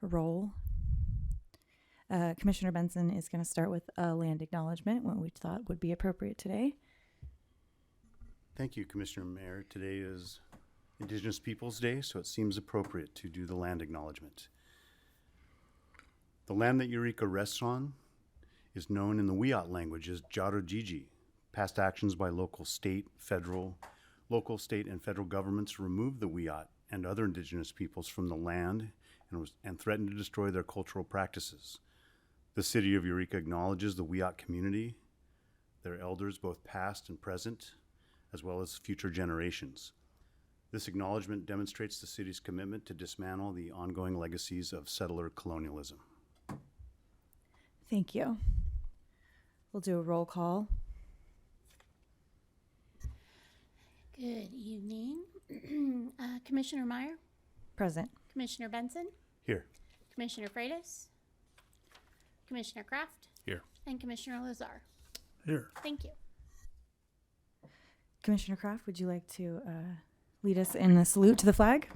roll. Commissioner Benson is going to start with a land acknowledgement, what we thought would be appropriate today. Thank you, Commissioner Mayor. Today is Indigenous Peoples Day, so it seems appropriate to do the land acknowledgement. The land that Eureka rests on is known in the Wiyot language as Jarojiji. Past actions by local, state, and federal governments removed the Wiyot and other Indigenous peoples from the land and threatened to destroy their cultural practices. The city of Eureka acknowledges the Wiyot community, their elders, both past and present, as well as future generations. This acknowledgement demonstrates the city's commitment to dismantle the ongoing legacies of settler colonialism. Thank you. We'll do a roll call. Good evening. Commissioner Meyer, Present. Commissioner Benson, Here. Commissioner Freitas, Commissioner Kraft, Here. and Commissioner Lazar. Here. Thank you. Commissioner Kraft, would you like to lead us in the salute to the flag?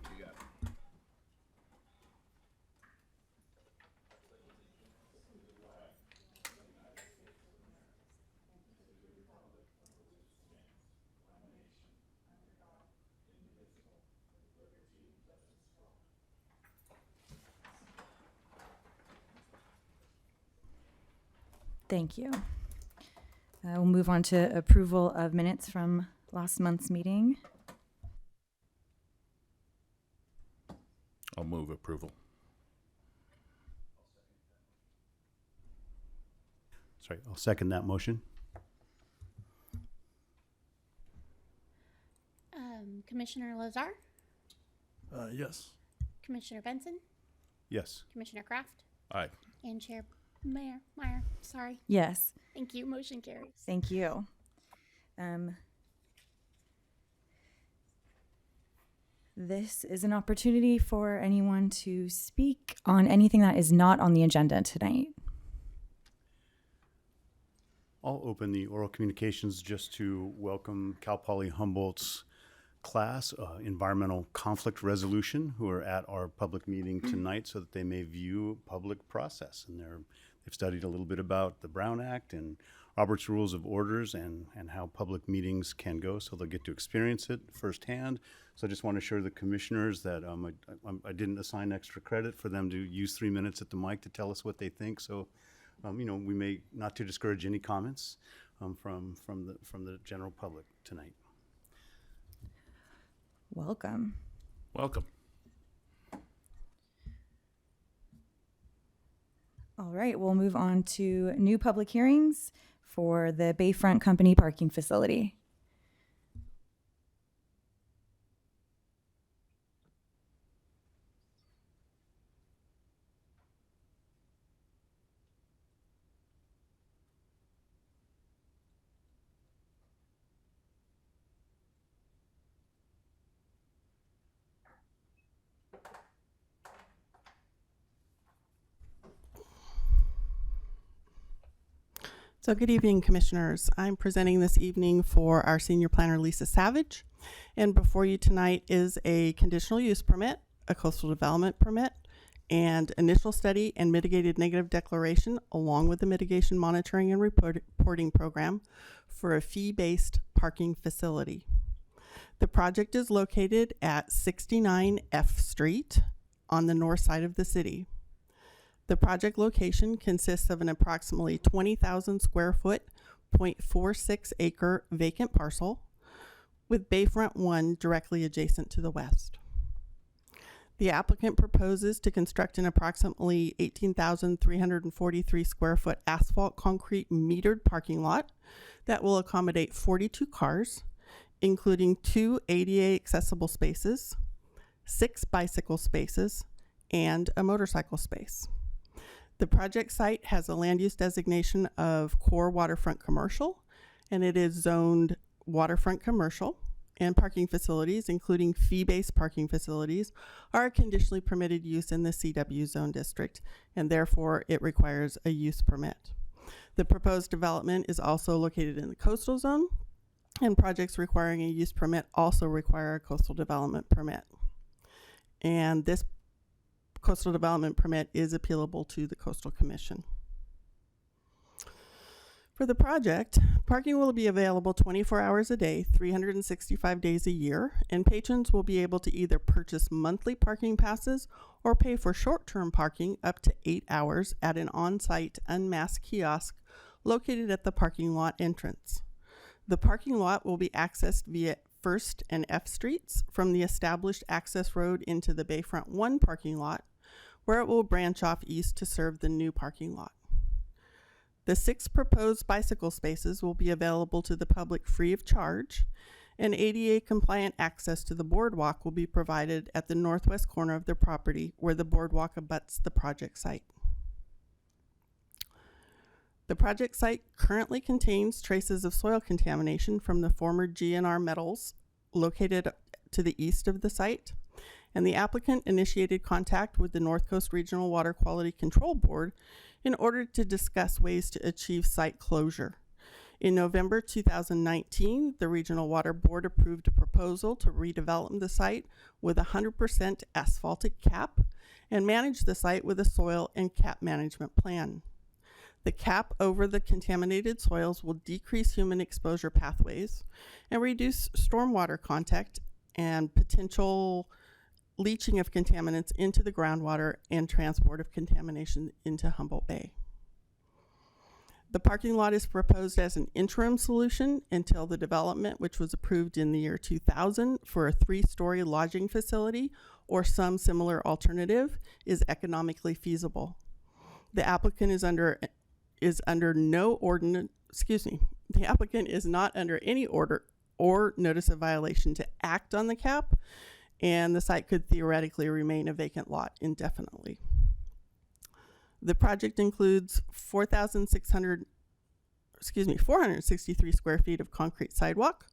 Thank you. We'll move on to approval of minutes from last month's meeting. I'll move approval. Sorry, I'll second that motion. Commissioner Lazar, Yes. Commissioner Benson, Yes. Commissioner Kraft, Aye. and Chair Mayor Meyer. Sorry. Yes. Thank you. Motion carries. Thank you. This is an opportunity for anyone to speak on anything that is not on the agenda tonight. I'll open the oral communications just to welcome Cal Poly Humboldt's class, Environmental Conflict Resolution, who are at our public meeting tonight so that they may view public process. And they've studied a little bit about the Brown Act and Robert's Rules of Orders and how public meetings can go, so they'll get to experience it firsthand. So I just want to assure the commissioners that I didn't assign extra credit for them to use 3 minutes at the mic to tell us what they think. So, we may not to discourage any comments from the general public tonight. Welcome. Welcome. All right, we'll move on to new public hearings for the Bayfront Company parking facility. So good evening, Commissioners. I'm presenting this evening for our Senior Planner, Lisa Savage. And before you tonight is a conditional use permit, a coastal development permit, and initial study and mitigated negative declaration, along with the mitigation monitoring and reporting program for a fee-based parking facility. The project is located at 69 F Street on the north side of the city. The project location consists of an approximately 20,000 square foot, 0.46 acre vacant parcel with Bayfront 1 directly adjacent to the west. The applicant proposes to construct an approximately 18,343 square foot asphalt concrete metered parking lot that will accommodate 42 cars, including 2 ADA accessible spaces, 6 bicycle spaces, and a motorcycle space. The project site has a land use designation of core waterfront commercial, and it is zoned waterfront commercial, and parking facilities, including fee-based parking facilities, are a conditionally permitted use in the CW zone district, and therefore it requires a use permit. The proposed development is also located in the coastal zone, and projects requiring a use permit also require a coastal development permit. And this coastal development permit is appealable to the Coastal Commission. For the project, parking will be available 24 hours a day, 365 days a year, and patrons will be able to either purchase monthly parking passes or pay for short-term parking up to 8 hours at an on-site unmasked kiosk located at the parking lot entrance. The parking lot will be accessed via First and F Streets from the established access road into the Bayfront 1 parking lot, where it will branch off east to serve the new parking lot. The 6 proposed bicycle spaces will be available to the public free of charge, and ADA-compliant access to the boardwalk will be provided at the northwest corner of the property where the boardwalk abuts the project site. The project site currently contains traces of soil contamination from the former GNR Metals located to the east of the site, and the applicant initiated contact with the North Coast Regional Water Quality Control Board in order to discuss ways to achieve site closure. In November 2019, the Regional Water Board approved a proposal to redevelop the site with 100% asphaltic cap and manage the site with a soil and cap management plan. The cap over the contaminated soils will decrease human exposure pathways and reduce stormwater contact and potential leaching of contaminants into the groundwater and transport of contamination into Humboldt Bay. The parking lot is proposed as an interim solution until the development, which was approved in the year 2000 for a 3-story lodging facility or some similar alternative, is economically feasible. The applicant is under no ordinance, the applicant is not under any order or notice of violation to act on the cap, and the site could theoretically remain a vacant lot indefinitely. The project includes 463 square feet of concrete sidewalk,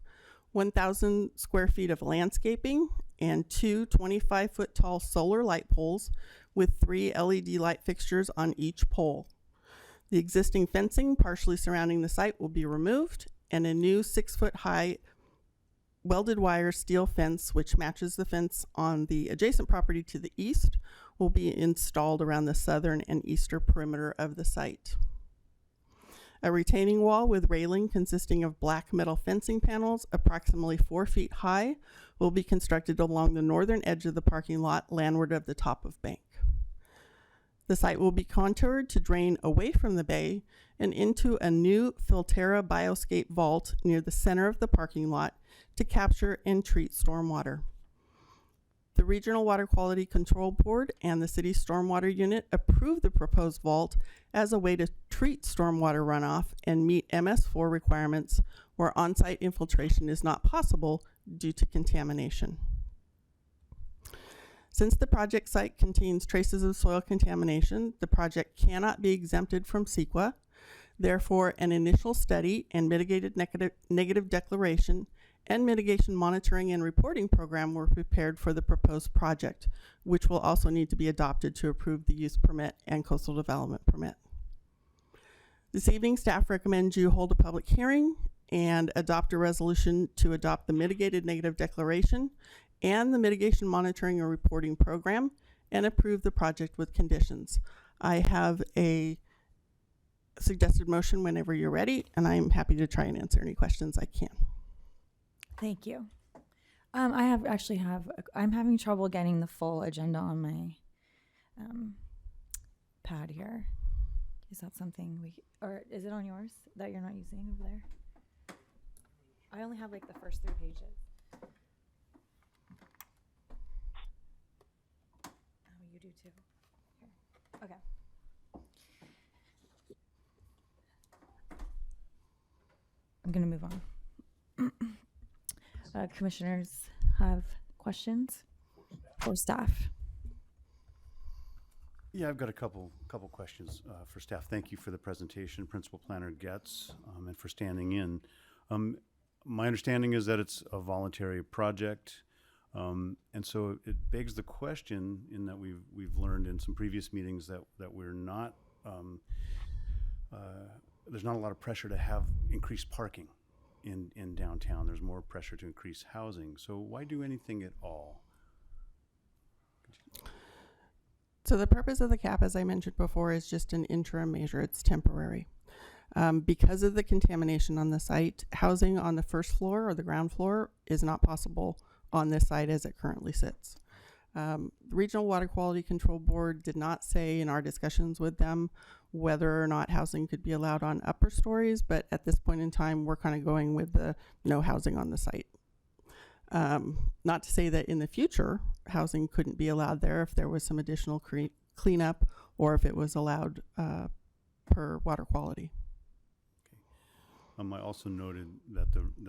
1,000 square feet of landscaping, and 2 25-foot tall solar light poles with 3 LED light fixtures on each pole. The existing fencing partially surrounding the site will be removed, and a new 6-foot high welded wire steel fence, which matches the fence on the adjacent property to the east, will be installed around the southern and eastern perimeter of the site. A retaining wall with railing consisting of black metal fencing panels approximately 4 feet high will be constructed along the northern edge of the parking lot landward of the top of bank. The site will be contoured to drain away from the bay and into a new Filterra bioscape vault near the center of the parking lot to capture and treat stormwater. The Regional Water Quality Control Board and the City Stormwater Unit approved the proposed vault as a way to treat stormwater runoff and meet MS4 requirements where on-site infiltration is not possible due to contamination. Since the project site contains traces of soil contamination, the project cannot be exempted from CEQA. Therefore, an initial study and mitigated negative declaration and mitigation monitoring and reporting program were prepared for the proposed project, which will also need to be adopted to approve the use permit and coastal development permit. This evening, staff recommends you hold a public hearing and adopt a resolution to adopt the mitigated negative declaration and the mitigation monitoring and reporting program and approve the project with conditions. I have a suggested motion whenever you're ready, and I'm happy to try and answer any questions I can. Thank you. I'm having trouble getting the full agenda on my pad here. Is that something or is it on yours that you're not using over there? I only have like the first 3 pages. Oh, you do too. Here. Okay. I'm gonna move on. Commissioners have questions for staff? Yeah, I've got a couple questions for staff. Thank you for the presentation, Principal Planner Getz, and for standing in. My understanding is that it's a voluntary project, and so it begs the question in that we've learned in some previous meetings that we're not there's not a lot of pressure to have increased parking in downtown. There's more pressure to increase housing. So why do anything at all? So the purpose of the cap, as I mentioned before, is just an interim measure. It's temporary. Because of the contamination on the site, housing on the first floor or the ground floor is not possible on this site as it currently sits. The Regional Water Quality Control Board did not say in our discussions with them whether or not housing could be allowed on upper stories, but at this point in time, we're kind of going with the no housing on the site. Not to say that in the future, housing couldn't be allowed there if there was some additional cleanup or if it was allowed per water quality. I also noted that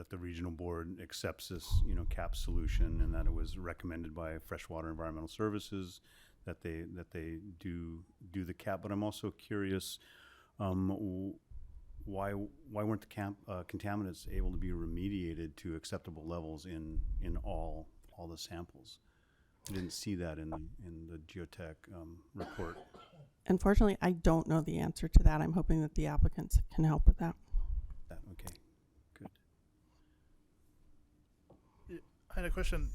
the regional board accepts this, cap solution, and that it was recommended by Freshwater Environmental Services that they do the cap. But I'm also curious, why weren't the contaminants able to be remediated to acceptable levels in all the samples? I didn't see that in the geotech report. Unfortunately, I don't know the answer to that. I'm hoping that the applicants can help with that. Okay, good. I had a question.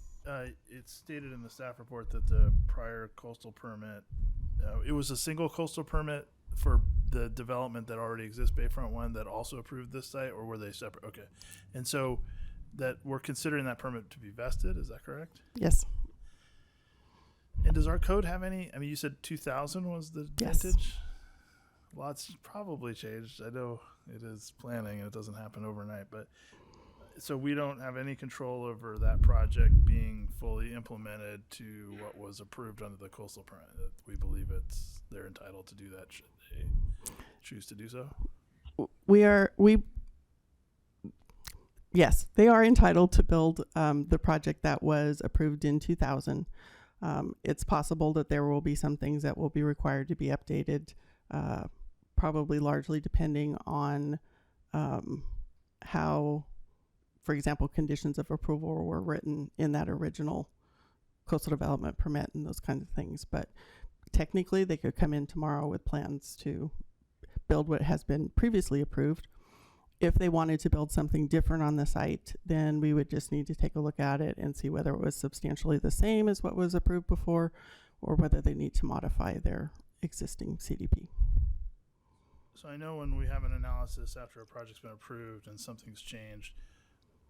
It's stated in the staff report that the prior coastal permit, it was a single coastal permit for the development that already exists, Bayfront One, that also approved this site, or were they separate? Okay. And so that we're considering that permit to be vested, is that correct? Yes. And does our code have any, you said 2000 was the Yes. vintage? Lots probably changed. I know it is planning and it doesn't happen overnight, but so we don't have any control over that project being fully implemented to what was approved under the coastal permit. We believe they're entitled to do that should they choose to do so. Yes, they are entitled to build the project that was approved in 2000. It's possible that there will be some things that will be required to be updated, probably largely depending on how, for example, conditions of approval were written in that original coastal development permit and those kinds of things. But technically, they could come in tomorrow with plans to build what has been previously approved. If they wanted to build something different on the site, then we would just need to take a look at it and see whether it was substantially the same as what was approved before or whether they need to modify their existing CDP. So I know when we have an analysis after a project's been approved and something's changed,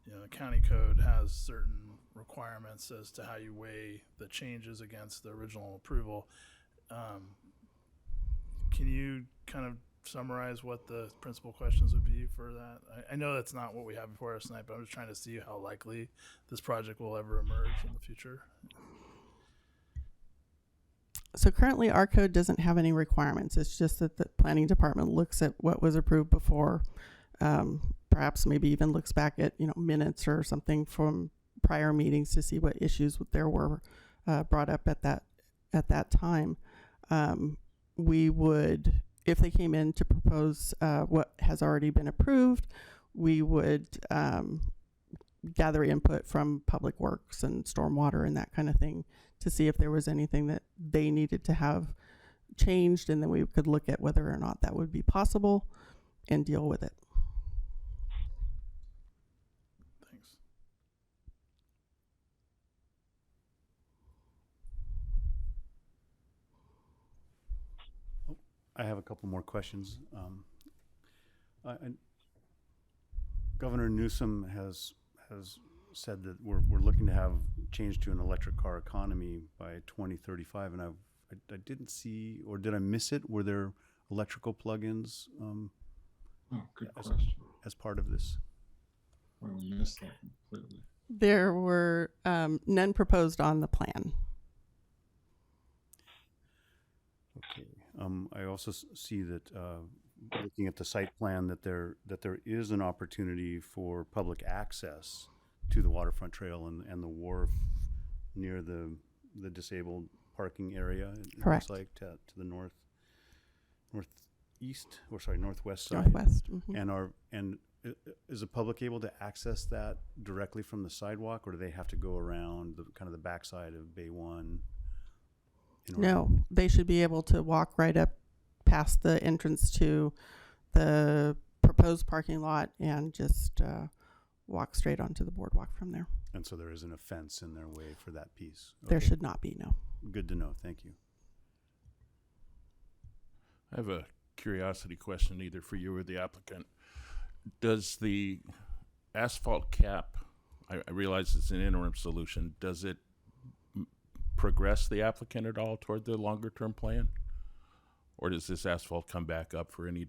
the county code has certain requirements as to how you weigh the changes against the original approval. Can you kind of summarize what the principal questions would be for that? I know that's not what we have before us tonight, but I'm just trying to see how likely this project will ever emerge in the future. So currently our code doesn't have any requirements. It's just that the planning department looks at what was approved before, perhaps maybe even looks back at minutes or something from prior meetings to see what issues there were brought up at that time. We would, if they came in to propose what has already been approved, we would gather input from Public Works and Stormwater and that kind of thing to see if there was anything that they needed to have changed, and then we could look at whether or not that would be possible and deal with it. Thanks. I have a couple more questions. Governor Newsom has said that we're looking to have change to an electric car economy by 2035, and I didn't see, or did I miss it? Were there electrical plugins Good question. as part of this? Well, we missed that completely. There were none proposed on the plan. Okay. I also see that looking at the site plan that there is an opportunity for public access to the waterfront trail and the wharf near the disabled parking area. It Correct. looks like to the northwest side. Northwest. Mhm. And is the public able to access that directly from the sidewalk, or do they have to go around the backside of Bay 1? No, they should be able to walk right up past the entrance to the proposed parking lot and just walk straight onto the boardwalk from there. And so there isn't a fence in their way for that piece. There Okay. should not be, no. Good to know. Thank you. I have a curiosity question either for you or the applicant. Does the asphalt cap, I realize it's an interim solution, does it progress the applicant at all toward the longer term plan? Or does this asphalt come back up for any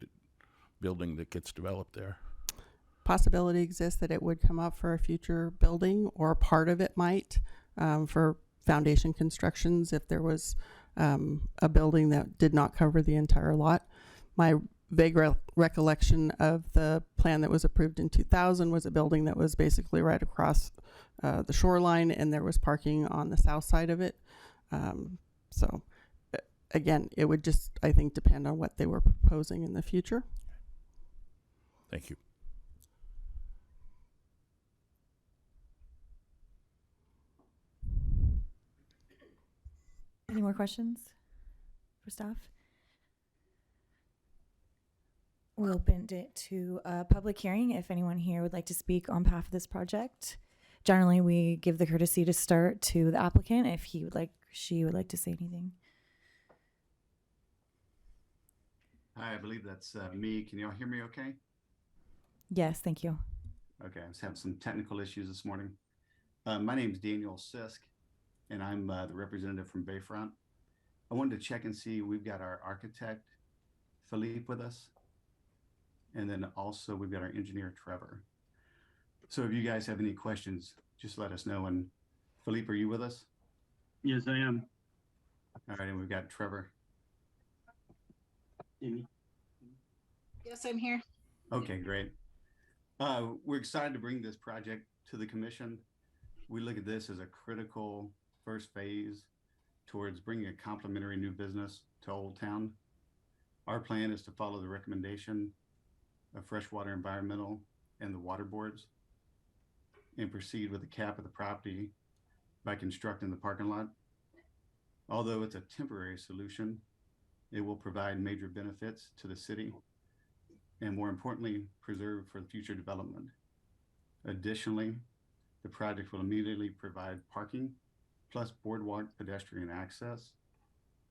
building that gets developed there? Possibility exists that it would come up for a future building, or part of it might, for foundation constructions if there was a building that did not cover the entire lot. My vague recollection of the plan that was approved in 2000 was a building that was basically right across the shoreline, and there was parking on the south side of it. So again, it would just, I think, depend on what they were proposing in the future. Thank you. Any more questions for staff? We opened it to a public hearing if anyone here would like to speak on behalf of this project. Generally, we give the courtesy to start to the applicant if she would like to say anything. Hi, I believe that's me. Can y'all hear me okay? Yes, thank you. Okay, I was having some technical issues this morning. My name is Daniel Sisk, and I'm the representative from Bayfront. I wanted to check and see, we've got our architect, Philippe, with us. And then also we've got our engineer, Trevor. So if you guys have any questions, just let us know. And Philippe, are you with us? Yes, I am. All right, and we've got Trevor. Amy? Yes, I'm here. Okay, great. We're excited to bring this project to the commission. We look at this as a critical first phase towards bringing a complementary new business to Old Town. Our plan is to follow the recommendation of Freshwater Environmental and the water boards and proceed with the cap of the property by constructing the parking lot. Although it's a temporary solution, it will provide major benefits to the city and, more importantly, preserve for future development. Additionally, the project will immediately provide parking plus boardwalk pedestrian access,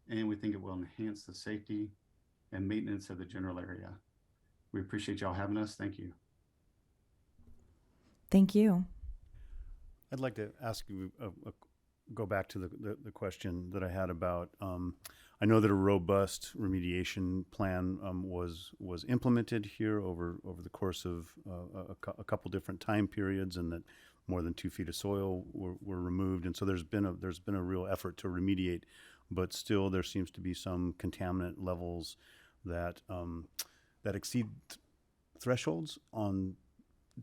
and we think it will enhance the safety and maintenance of the general area. We appreciate y'all having us. Thank you. Thank you. I'd like to ask you, go back to the question that I had about, I know that a robust remediation plan was implemented here over the course of a couple different time periods, and that more than 2 feet of soil were removed. And so there's been a real effort to remediate, but still there seems to be some contaminant levels that exceed thresholds on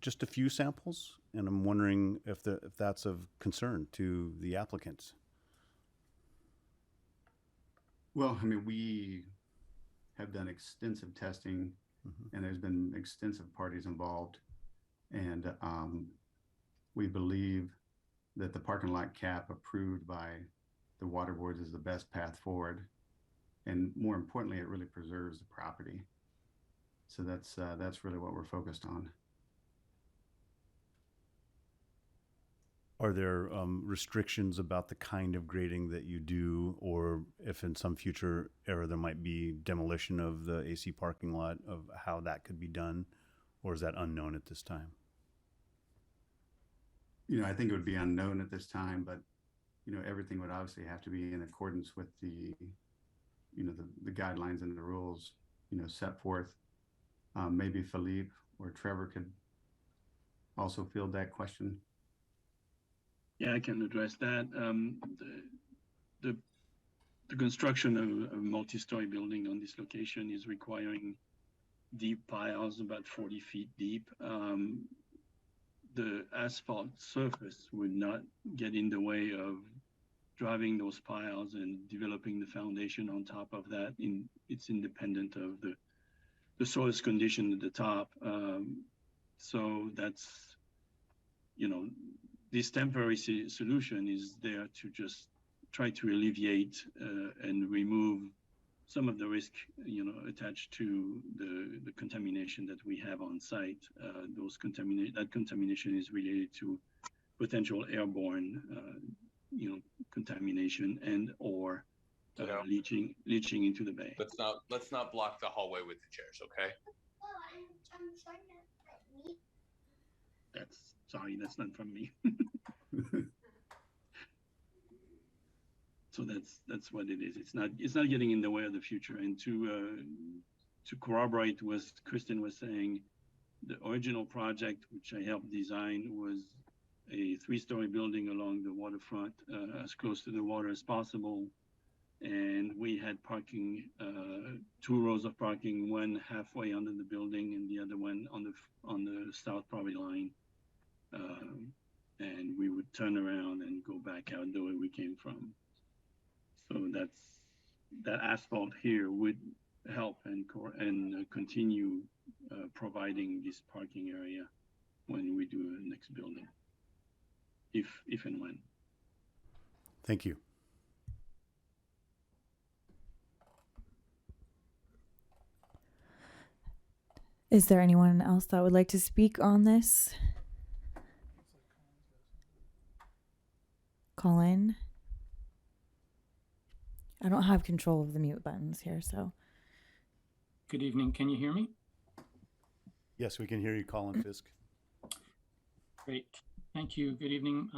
just a few samples, and I'm wondering if that's of concern to the applicants. Well, I mean, we have done extensive testing, and there's been extensive parties involved, and we believe that the parking lot cap approved by the water boards is the best path forward, and more importantly, it really preserves the property. So that's really what we're focused on. Are there restrictions about the kind of grading that you do, or if in some future era there might be demolition of the AC parking lot, of how that could be done, or is that unknown at this time? You know, I think it would be unknown at this time, but you know, everything would obviously have to be in accordance with the, you know, the guidelines and the rules, you know, set forth. Maybe Philippe or Trevor could also field that question. Yeah, I can address that. The construction of a multi-story building on this location is requiring deep piles, about 40 feet deep. The asphalt surface would not get in the way of driving those piles and developing the foundation on top of that. It's independent of the soil's condition at the top. So that's, you know, this temporary solution is there to just try to alleviate and remove some of the risk, you know, attached to the contamination that we have on site. That contamination is related to potential airborne, you know, contamination and or leaching into the bay. Let's not block the hallway with the chairs, okay? That's not from me. So that's what it is. It's not getting in the way of the future. And to corroborate what Kristen was saying, the original project, which I helped design, was a 3-story building along the waterfront, as close to the water as possible. And we had parking, 2 rows of parking, one halfway under the building and the other one on the south property line. And we would turn around and go back out the way we came from. So that asphalt here would help and continue providing this parking area when we do the next building, if and when. Thank you. Is there anyone else that would like to speak on this? Colin? I don't have control of the mute buttons here, so. Good evening. Can you hear me? Yes, we can hear you, Colin Fisk. Great. Thank you. Good evening.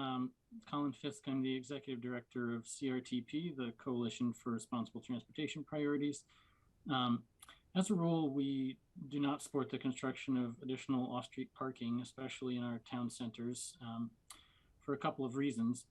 Colin Fisk. I'm the Executive Director of CRTP, the Coalition for Responsible Transportation Priorities. As a rule, we do not support the construction of additional off-street parking, especially in our town centers, for a couple of reasons.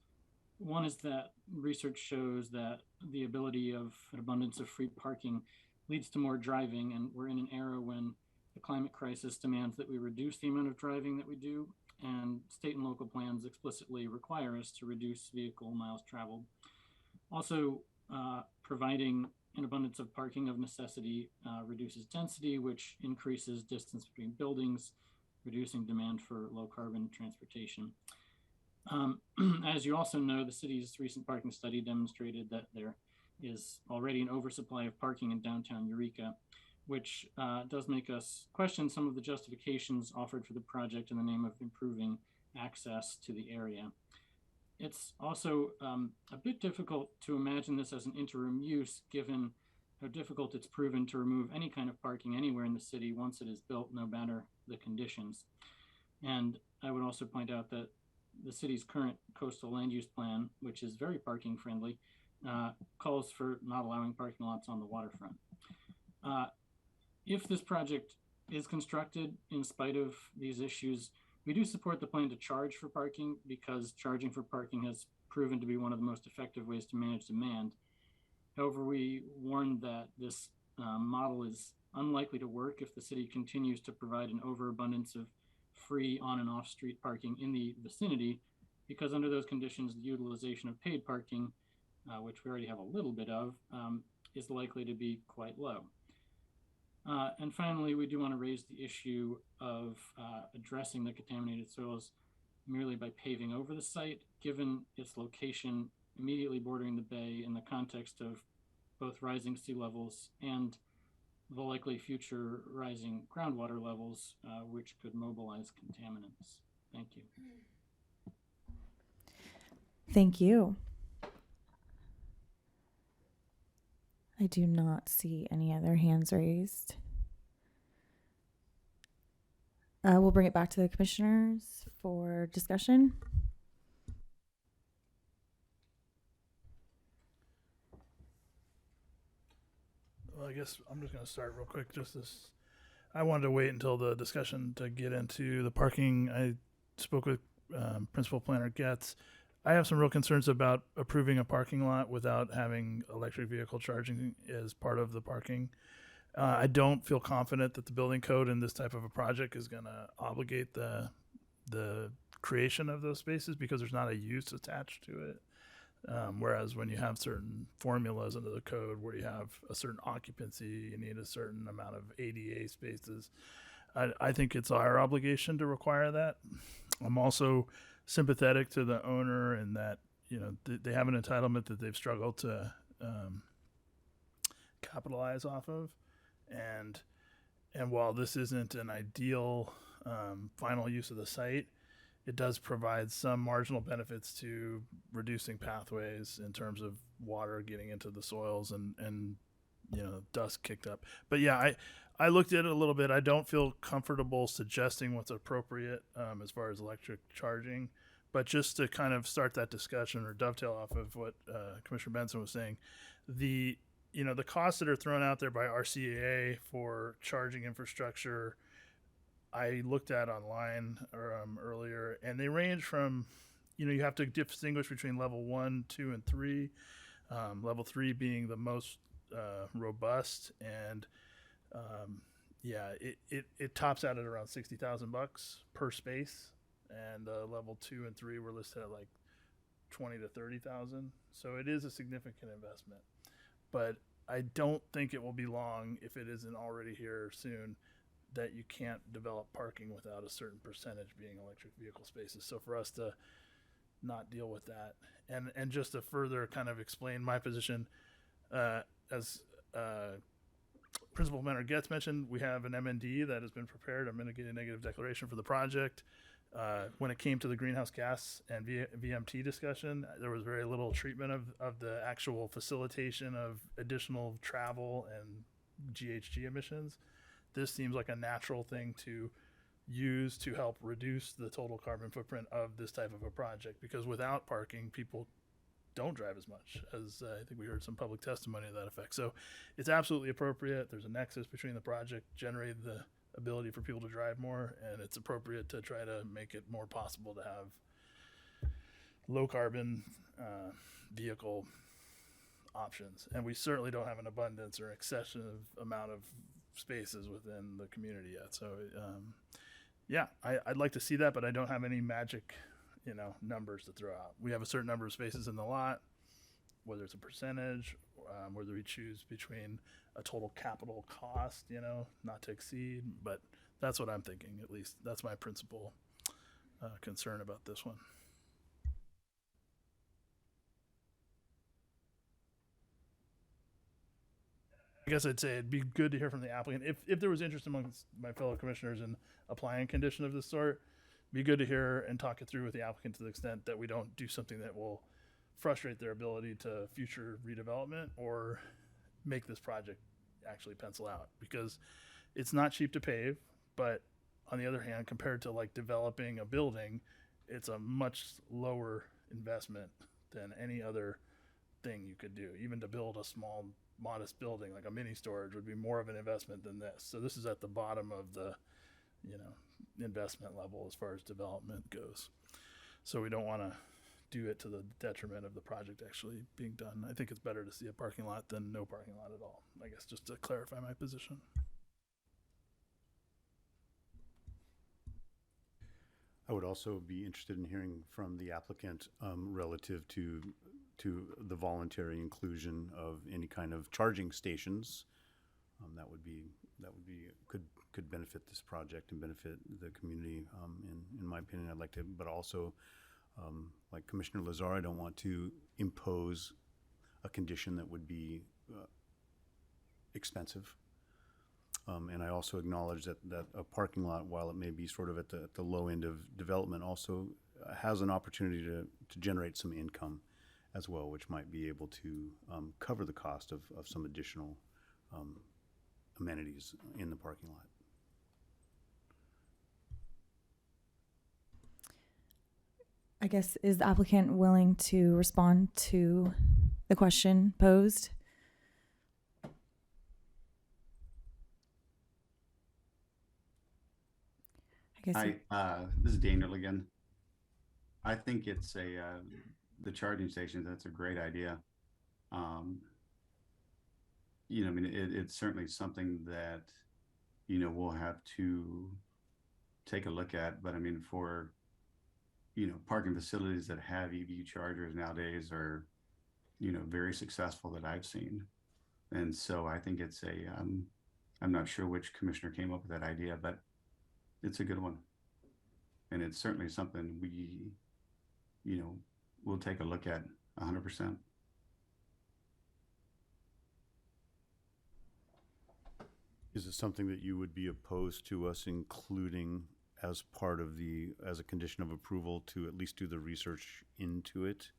One is that research shows that the ability of an abundance of free parking leads to more driving, and we're in an era when the climate crisis demands that we reduce the amount of driving that we do, and state and local plans explicitly require us to reduce vehicle miles traveled. Also, providing an abundance of parking of necessity reduces density, which increases distance between buildings, reducing demand for low carbon transportation. As you also know, the city's recent parking study demonstrated that there is already an oversupply of parking in downtown Eureka, which does make us question some of the justifications offered for the project in the name of improving access to the area. It's also a bit difficult to imagine this as an interim use, given how difficult it's proven to remove any kind of parking anywhere in the city once it is built, no matter the conditions. And I would also point out that the city's current coastal land use plan, which is very parking friendly, calls for not allowing parking lots on the waterfront. If this project is constructed in spite of these issues, we do support the plan to charge for parking, because charging for parking has proven to be one of the most effective ways to manage demand. However, we warn that this model is unlikely to work if the city continues to provide an overabundance of free on and off street parking in the vicinity, because under those conditions, the utilization of paid parking, which we already have a little bit of, is likely to be quite low. And finally, we do want to raise the issue of addressing the contaminated soils merely by paving over the site, given its location immediately bordering the bay in the context of both rising sea levels and the likely future rising groundwater levels, which could mobilize contaminants. Thank you. Thank you. I do not see any other hands raised. We'll bring it back to the commissioners for discussion. Well, I guess I'm just going to start real quick. I wanted to wait until the discussion to get into the parking. I spoke with Principal Planner Getz. I have some real concerns about approving a parking lot without having electric vehicle charging as part of the parking. I don't feel confident that the building code in this type of a project is going to obligate the creation of those spaces, because there's not a use attached to it. Whereas when you have certain formulas under the code where you have a certain occupancy, you need a certain amount of ADA spaces. I think it's our obligation to require that. I'm also sympathetic to the owner in that, they have an entitlement that they've struggled to capitalize off of. And while this isn't an ideal final use of the site, it does provide some marginal benefits to reducing pathways in terms of water getting into the soils and dust kicked up. But yeah, I looked at it a little bit. I don't feel comfortable suggesting what's appropriate as far as electric charging, but just to kind of start that discussion or dovetail off of what Commissioner Benson was saying, the costs that are thrown out there by RCAA for charging infrastructure, I looked at online earlier, and they range from, you have to distinguish between level 1, 2, and 3. Level 3 being the most robust, and it tops out at around $60,000 per space, and level 2 and 3 were listed at like 20 to 30,000. So it is a significant investment, but I don't think it will be long, if it isn't already here soon, that you can't develop parking without a certain percentage being electric vehicle spaces. So for us to not deal with that, and just to further kind of explain my position, as Principal Mentor Getz mentioned, we have an MND that has been prepared, a mitigated negative declaration for the project. When it came to the greenhouse gas and VMT discussion, there was very little treatment of the actual facilitation of additional travel and GHG emissions. This seems like a natural thing to use to help reduce the total carbon footprint of this type of a project, because without parking, people don't drive as much, as I think we heard some public testimony to that effect. So it's absolutely appropriate. There's a nexus between the project generating the ability for people to drive more, and it's appropriate to try to make it more possible to have low carbon vehicle options. And we certainly don't have an abundance or excessive amount of spaces within the community yet. So I'd like to see that, but I don't have any magic numbers to throw out. We have a certain number of spaces in the lot, whether it's a percentage, whether we choose between a total capital cost, not to exceed, but that's what I'm thinking. At least that's my principal concern about this one. I guess I'd say it'd be good to hear from the applicant. If there was interest amongst my fellow commissioners in applying a condition of this sort, be good to hear and talk it through with the applicant to the extent that we don't do something that will frustrate their ability to future redevelopment or make this project actually pencil out, because it's not cheap to pave, but on the other hand, compared to like developing a building, it's a much lower investment than any other thing you could do. Even to build a small, modest building like a mini storage would be more of an investment than this. So this is at the bottom of the investment level as far as development goes. So we don't want to do it to the detriment of the project actually being done. I think it's better to see a parking lot than no parking lot at all, I guess, just to clarify my position. I would also be interested in hearing from the applicant relative to the voluntary inclusion of any kind of charging stations. That could benefit this project and benefit the community. In my opinion, I'd like to, but also, like Commissioner Lazar, I don't want to impose a condition that would be expensive. And I also acknowledge that a parking lot, while it may be sort of at the low end of development, also has an opportunity to generate some income as well, which might be able to cover the cost of some additional amenities in the parking lot. I guess, is the applicant willing to respond to the question posed? I guess. This is Daniel again. I think it's the charging stations, that's a great idea. It's certainly something that, we'll have to take a look at, but for parking facilities that have EV chargers nowadays are, very successful that I've seen. And so I think it's I'm not sure which commissioner came up with that idea, but it's a good one. And it's certainly something we, we'll take a look at 100%. Is it something that you would be opposed to us including as part of as a condition of approval to at least do the research into it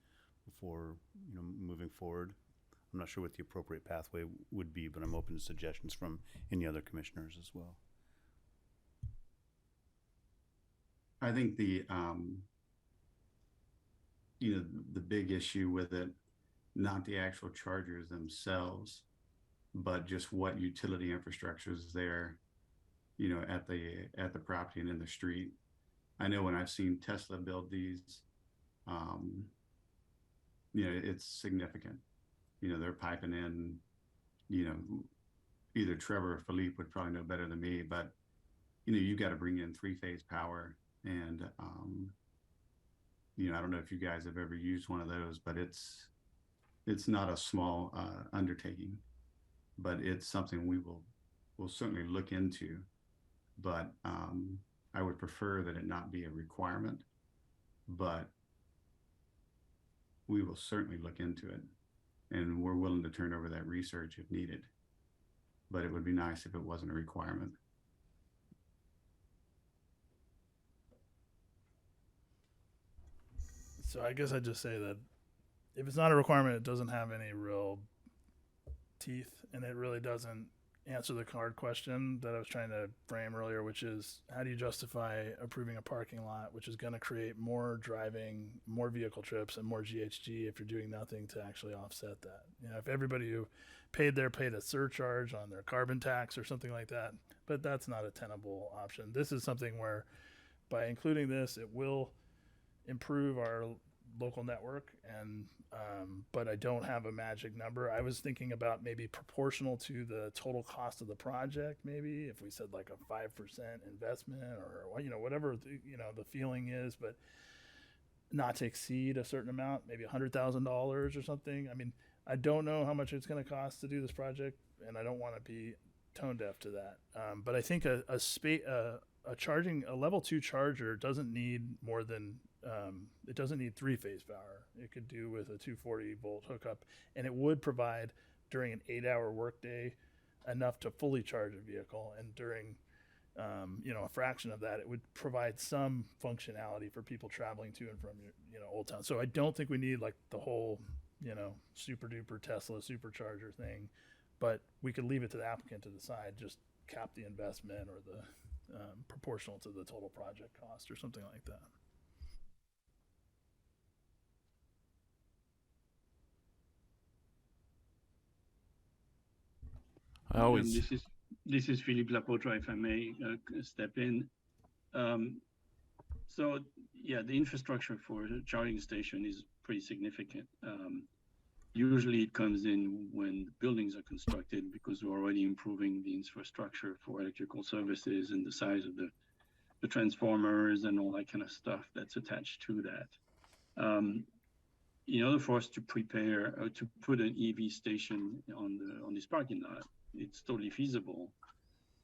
before moving forward. I'm not sure what the appropriate pathway would be, but I'm open to suggestions from any other commissioners as well. I think the the big issue with it, not the actual chargers themselves, but just what utility infrastructure is there, at the property and in the street. I know when I've seen Tesla build these, it's significant. They're piping in, either Trevor or Philippe would probably know better than me, but you got to bring in 3-phase power. And, I don't know if you guys have ever used one of those, but it's not a small undertaking, but it's something we'll certainly look into. But I would prefer that it not be a requirement, but we will certainly look into it, and we're willing to turn over that research if needed. But it would be nice if it wasn't a requirement. So I guess I'd just say that if it's not a requirement, it doesn't have any real teeth, and it really doesn't answer the hard question that I was trying to frame earlier, which is how do you justify approving a parking lot, which is going to create more driving, more vehicle trips, and more GHG if you're doing nothing to actually offset that. If everybody who paid a surcharge on their carbon tax or something like that, but that's not a tenable option. This is something where by including this, it will improve our local network, and but I don't have a magic number. I was thinking about maybe proportional to the total cost of the project. Maybe if we said like a 5% investment, or whatever the feeling is, but not to exceed a certain amount, maybe $100,000 or something. I mean, I don't know how much it's going to cost to do this project, and I don't want to be tone deaf to that. But I think a level 2 charger doesn't need more than it doesn't need 3-phase power. It could do with a 240 volt hookup, and it would provide during an 8-hour workday enough to fully charge a vehicle, and during a fraction of that, it would provide some functionality for people traveling to and from Old Town. So I don't think we need like the whole super duper Tesla supercharger thing, but we could leave it to the applicant to decide, just cap the investment or the proportional to the total project cost or something like that. This is Philippe Lapotra, if I may step in. So yeah, the infrastructure for a charging station is pretty significant. Usually it comes in when buildings are constructed, because we're already improving the infrastructure for electrical services and the size of the transformers and all that kind of stuff that's attached to that. In order for us to prepare to put an EV station on this parking lot, it's totally feasible,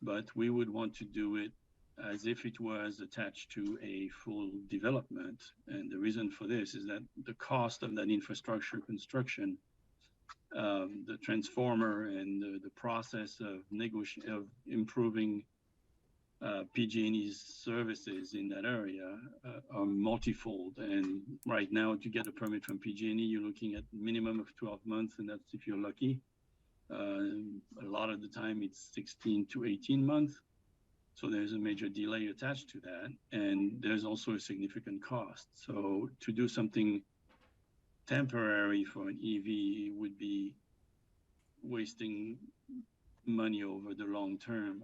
but we would want to do it as if it was attached to a full development. And the reason for this is that the cost of that infrastructure construction, the transformer and the process of improving PG&E's services in that area are multifold. And right now, to get a permit from PG&E, you're looking at minimum of 12 months, and that's if you're lucky. A lot of the time it's 16 to 18 months. So there's a major delay attached to that. And there's also a significant cost. So to do something temporary for an EV would be wasting money over the long term.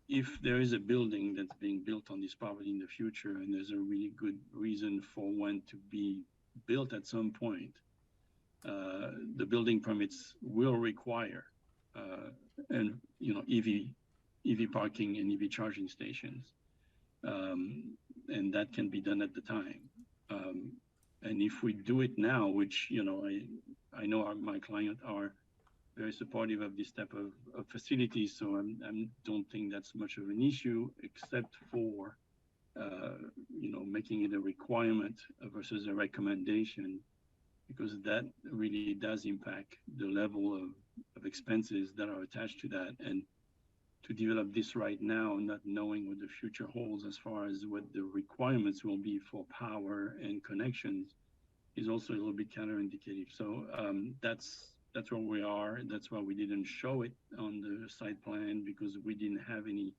If there is a building that's being built on this property in the future, and there's a really good reason for one to be built at some point, the building permits will require EV parking and EV charging stations, and that can be done at the time. And if we do it now, which I know my client are very supportive of this type of facilities, so I don't think that's much of an issue, except for making it a requirement versus a recommendation, because that really does impact the level of expenses that are attached to that. And to develop this right now, not knowing what the future holds as far as what the requirements will be for power and connections, is also a little bit counterindicative. So that's where we are. That's why we didn't show it on the site plan, because we didn't have any,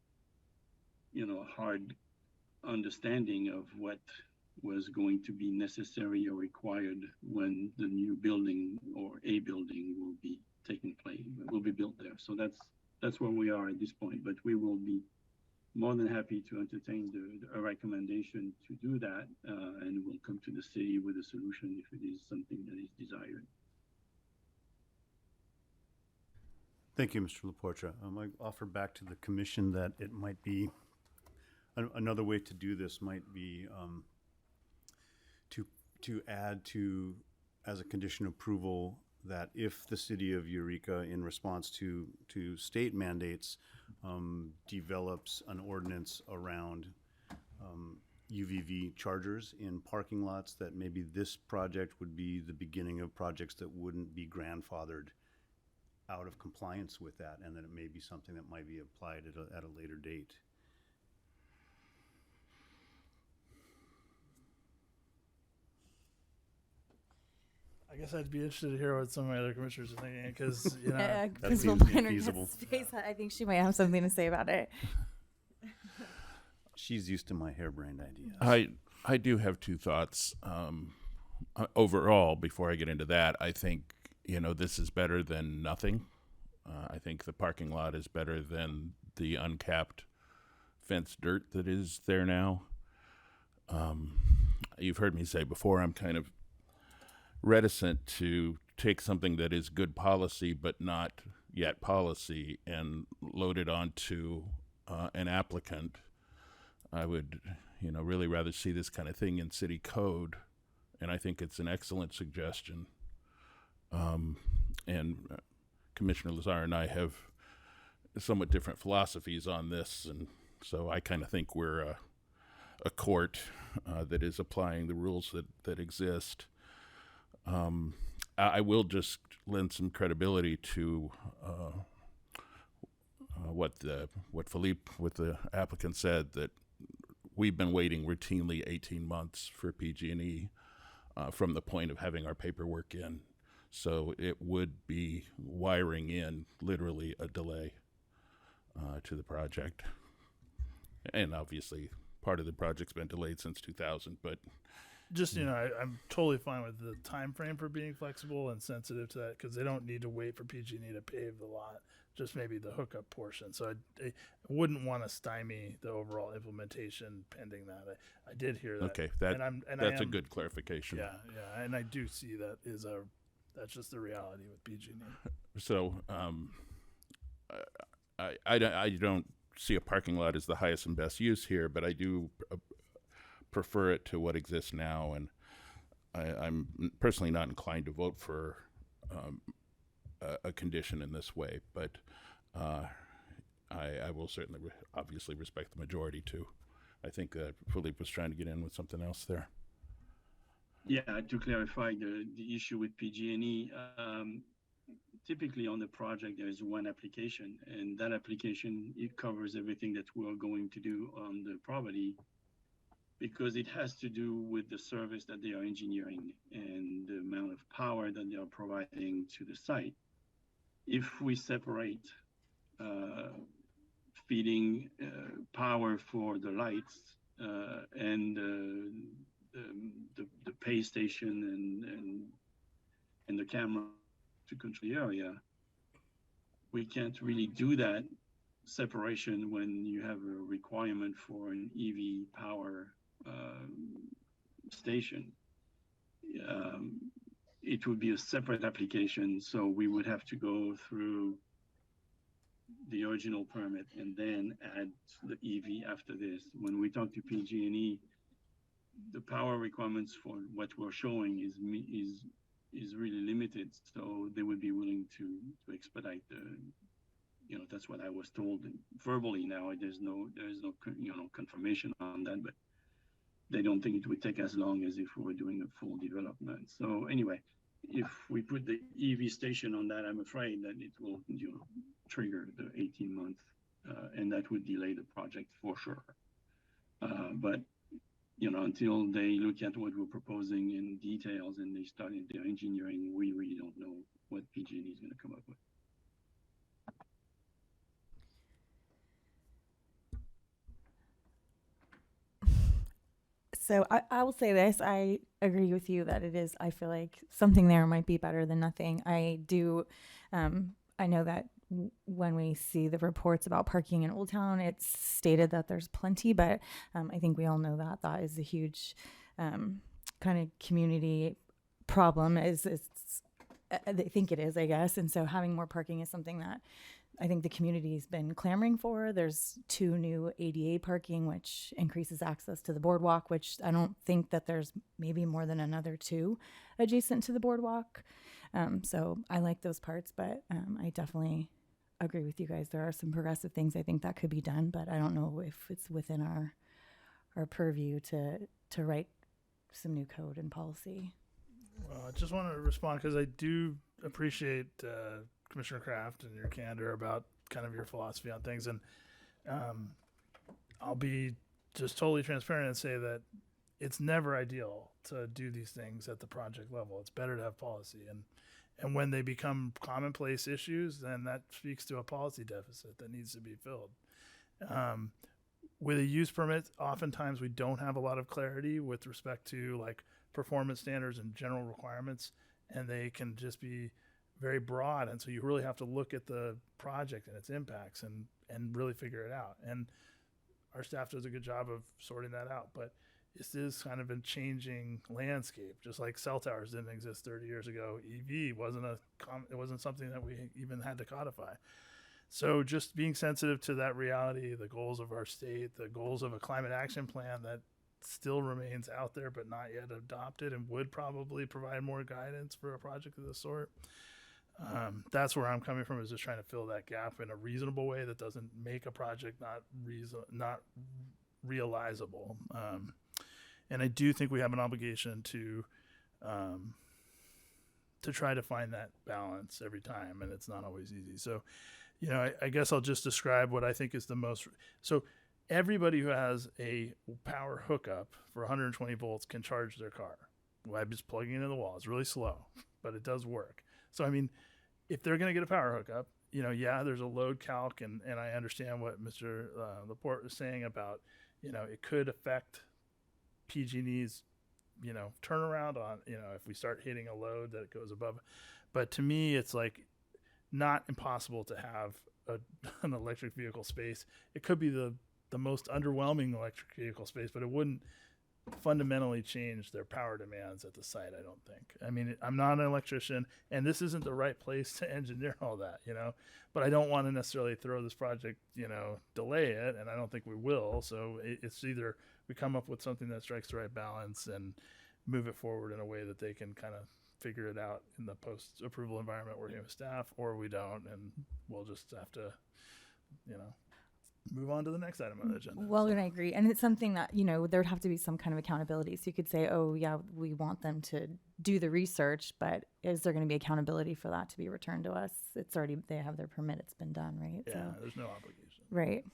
hard understanding of what was going to be necessary or required when the new building or a building will be taking place, will be built there. So that's where we are at this point. But we will be more than happy to entertain a recommendation to do that, and we'll come to the city with a solution if it is something that is desired. Thank you, Mr. Laporta. I offer back to the commission that it might be, another way to do this might be to add to, as a condition of approval, that if the city of Eureka, in response to state mandates, develops an ordinance around UVV chargers in parking lots, that maybe this project would be the beginning of projects that wouldn't be grandfathered out of compliance with that, and that it may be something that might be applied at a later date. I guess I'd be interested to hear what some of my other commissioners are thinking, because That Principal seems Planner infeasible. Space, I think she might have something to say about it. She's used to my harebrained ideas. I do have two thoughts. Overall, before I get into that, I think, this is better than nothing. I think the parking lot is better than the uncapped fenced dirt that is there now. You've heard me say before, I'm kind of reticent to take something that is good policy but not yet policy and load it onto an applicant. I would, really rather see this kind of thing in city code, and I think it's an excellent suggestion. And Commissioner Lazar and I have somewhat different philosophies on this, and so I kind of think we're a court that is applying the rules that exist. I will just lend some credibility to what the applicant said, that we've been waiting routinely 18 months for PG&E from the point of having our paperwork in. So it would be wiring in literally a delay to the project. And obviously part of the project's been delayed since 2000, but just, I'm totally fine with the time frame for being flexible and sensitive to that, because they don't need to wait for PG&E to pave the lot, just maybe the hookup portion. So I wouldn't want to stymie the overall implementation pending that. I did hear that. Okay, that's a good clarification. Yeah, and I do see that that's just the reality with PG&E. So I don't see a parking lot as the highest and best use here, but I do prefer it to what exists now, and I'm personally not inclined to vote for a condition in this way, but I will certainly obviously respect the majority too. I think Philippe was trying to get in with something else there. Yeah, to clarify the issue with PG&E, typically on the project there is one application, and that application, it covers everything that we're going to do on the property, because it has to do with the service that they are engineering and the amount of power that they are providing to the site. If we separate feeding power for the lights and the pay station and the camera to control the area, we can't really do that separation when you have a requirement for an EV power station. It would be a separate application, so we would have to go through the original permit and then add the EV after this. When we talk to PG&E, the power requirements for what we're showing is really limited, so they would be willing to expedite the. That's what I was told verbally. Now there is no confirmation on that, but they don't think it would take as long as if we were doing a full development. So anyway, if we put the EV station on that, I'm afraid that it will trigger the 18 month, and that would delay the project for sure. But until they look at what we're proposing in details and they start in their engineering, we really don't know what PG&E is going to come up with. So I will say this. I agree with you that it is, I feel like something there might be better than nothing. I do, I know that when we see the reports about parking in Old Town, it's stated that there's plenty, but I think we all know that that is a huge kind of community problem. I think it is, I guess. And so having more parking is something that I think the community's been clamoring for. There's 2 new ADA parking, which increases access to the boardwalk, which I don't think that there's maybe more than another 2 adjacent to the boardwalk. So I like those parts, but I definitely agree with you guys. There are some progressive things I think that could be done, but I don't know if it's within our purview to write some new code and policy. Well, I just want to respond because I do appreciate Commissioner Kraft and your candor about kind of your philosophy on things. And I'll be just totally transparent and say that it's never ideal to do these things at the project level. It's better to have policy. And when they become commonplace issues, then that speaks to a policy deficit that needs to be filled. With a use permit, oftentimes we don't have a lot of clarity with respect to like performance standards and general requirements, and they can just be very broad. And so you really have to look at the project and its impacts and really figure it out. And our staff does a good job of sorting that out. But this is kind of a changing landscape, just like cell towers didn't exist 30 years ago. EV wasn't something that we even had to codify. So just being sensitive to that reality, the goals of our state, the goals of a climate action plan that still remains out there but not yet adopted and would probably provide more guidance for a project of this sort. That's where I'm coming from, is just trying to fill that gap in a reasonable way that doesn't make a project not realizable. And I do think we have an obligation to try to find that balance every time, and it's not always easy. So, I guess I'll just describe what I think is the most. So everybody who has a power hookup for 120 volts can charge their car by just plugging it into the wall. It's really slow, but it does work. So, I mean, if they're going to get a power hookup, there's a load calc, and I understand what Mr. Laporte is saying about, it could affect PG&E's, turnaround on, if we start hitting a load that it goes above. But to me, it's like not impossible to have an electric vehicle space. It could be the most underwhelming electric vehicle space, but it wouldn't fundamentally change their power demands at the site, I don't think. I mean, I'm not an electrician, and this isn't the right place to engineer all that, but I don't want to necessarily throw this project, delay it, and I don't think we will. So it's either we come up with something that strikes the right balance and move it forward in a way that they can kind of figure it out in the post-approval environment working with staff, or we don't, and we'll just have to, move on to the next item on the agenda. Well, and I agree. And it's something that, there'd have to be some kind of accountability. So you could say, oh, yeah, we want them to do the research, but is there going to be accountability for that to be returned to us? They have their permit, it's been done, right? Yeah, so, there's no obligation. Right.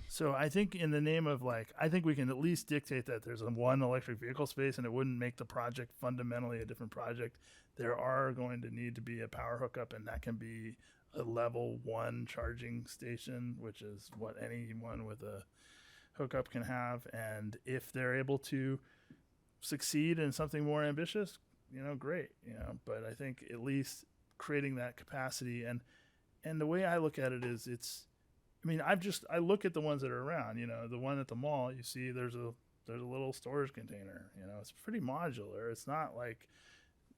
So I think in the name of I think we can at least dictate that there's one electric vehicle space, and it wouldn't make the project fundamentally a different project. There are going to need to be a power hookup, and that can be a level 1 charging station, which is what anyone with a hookup can have. And if they're able to succeed in something more ambitious, great, but I think at least creating that capacity, and the way I look at it is I look at the ones that are around, the one at the mall, you see there's a little storage container, it's pretty modular. It's not like,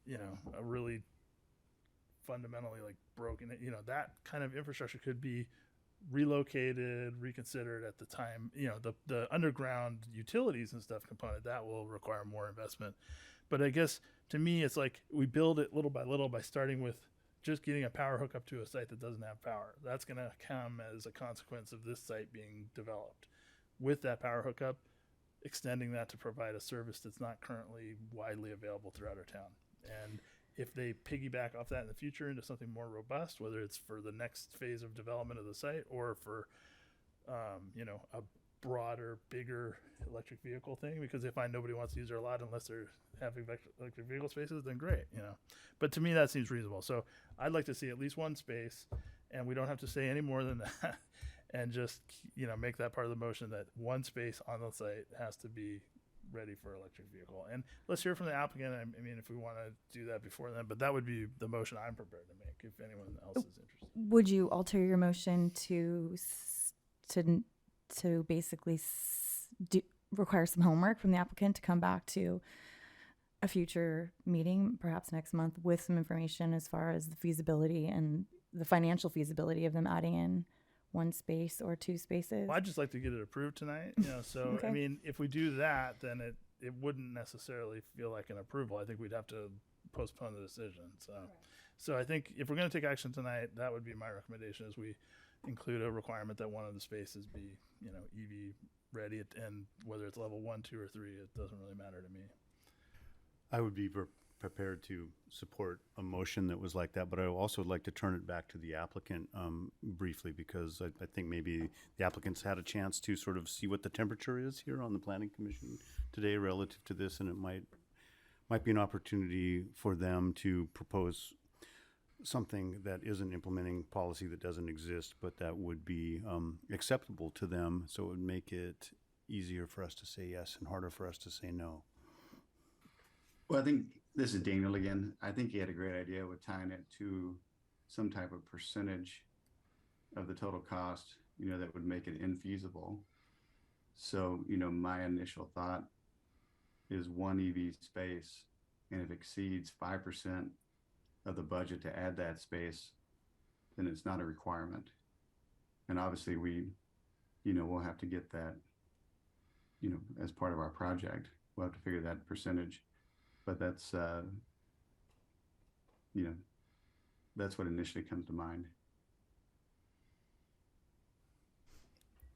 a really fundamentally broken, that kind of infrastructure could be relocated, reconsidered at the time. The underground utilities and stuff component, that will require more investment. But I guess to me, it's like we build it little by little by starting with just getting a power hookup to a site that doesn't have power. That's going to come as a consequence of this site being developed. With that power hookup, extending that to provide a service that's not currently widely available throughout our town. And if they piggyback off that in the future into something more robust, whether it's for the next phase of development of the site or for, broader, bigger electric vehicle thing, because they find nobody wants to use their lot unless they're having electric vehicle spaces, then great, you know. But to me, that seems reasonable. So I'd like to see at least one space, and we don't have to say any more than that, and just, you know, make that part of the motion that one space on the site has to be ready for electric vehicle. And let's hear from the applicant. I mean, if we want to do that before then, but that would be the motion I'm prepared to make if anyone else is interested. Would you alter your motion to basically require some homework from the applicant to come back to a future meeting, perhaps next month, with some information as far as the feasibility and the financial feasibility of them adding in one space or two spaces? Well, I'd just like to get it approved tonight, you know. So Okay. I mean, if we do that, then it wouldn't necessarily feel like an approval. I think we'd have to postpone the decision. So I think if we're going to take action tonight, that would be my recommendation, is we include a requirement that one of the spaces be, you know, EV ready, and whether it's level 1, 2, or 3, it doesn't really matter to me. I would be prepared to support a motion that was like that, but I also would like to turn it back to the applicant briefly, because I think maybe the applicants had a chance to sort of see what the temperature is here on the Planning Commission today relative to this, and it might be an opportunity for them to propose something that isn't implementing policy that doesn't exist, but that would be acceptable to them, so it would make it easier for us to say yes and harder for us to say no. Well, I think this is Daniel again. I think he had a great idea with tying it to some type of percentage of the total cost, you know, that would make it infeasible. So, you know, my initial thought is one EV space, and if it exceeds 5% of the budget to add that space, then it's not a requirement. And obviously we, you know, we'll have to get that, you know, as part of our project. We'll have to figure that percentage. But that's, you know, that's what initially comes to mind.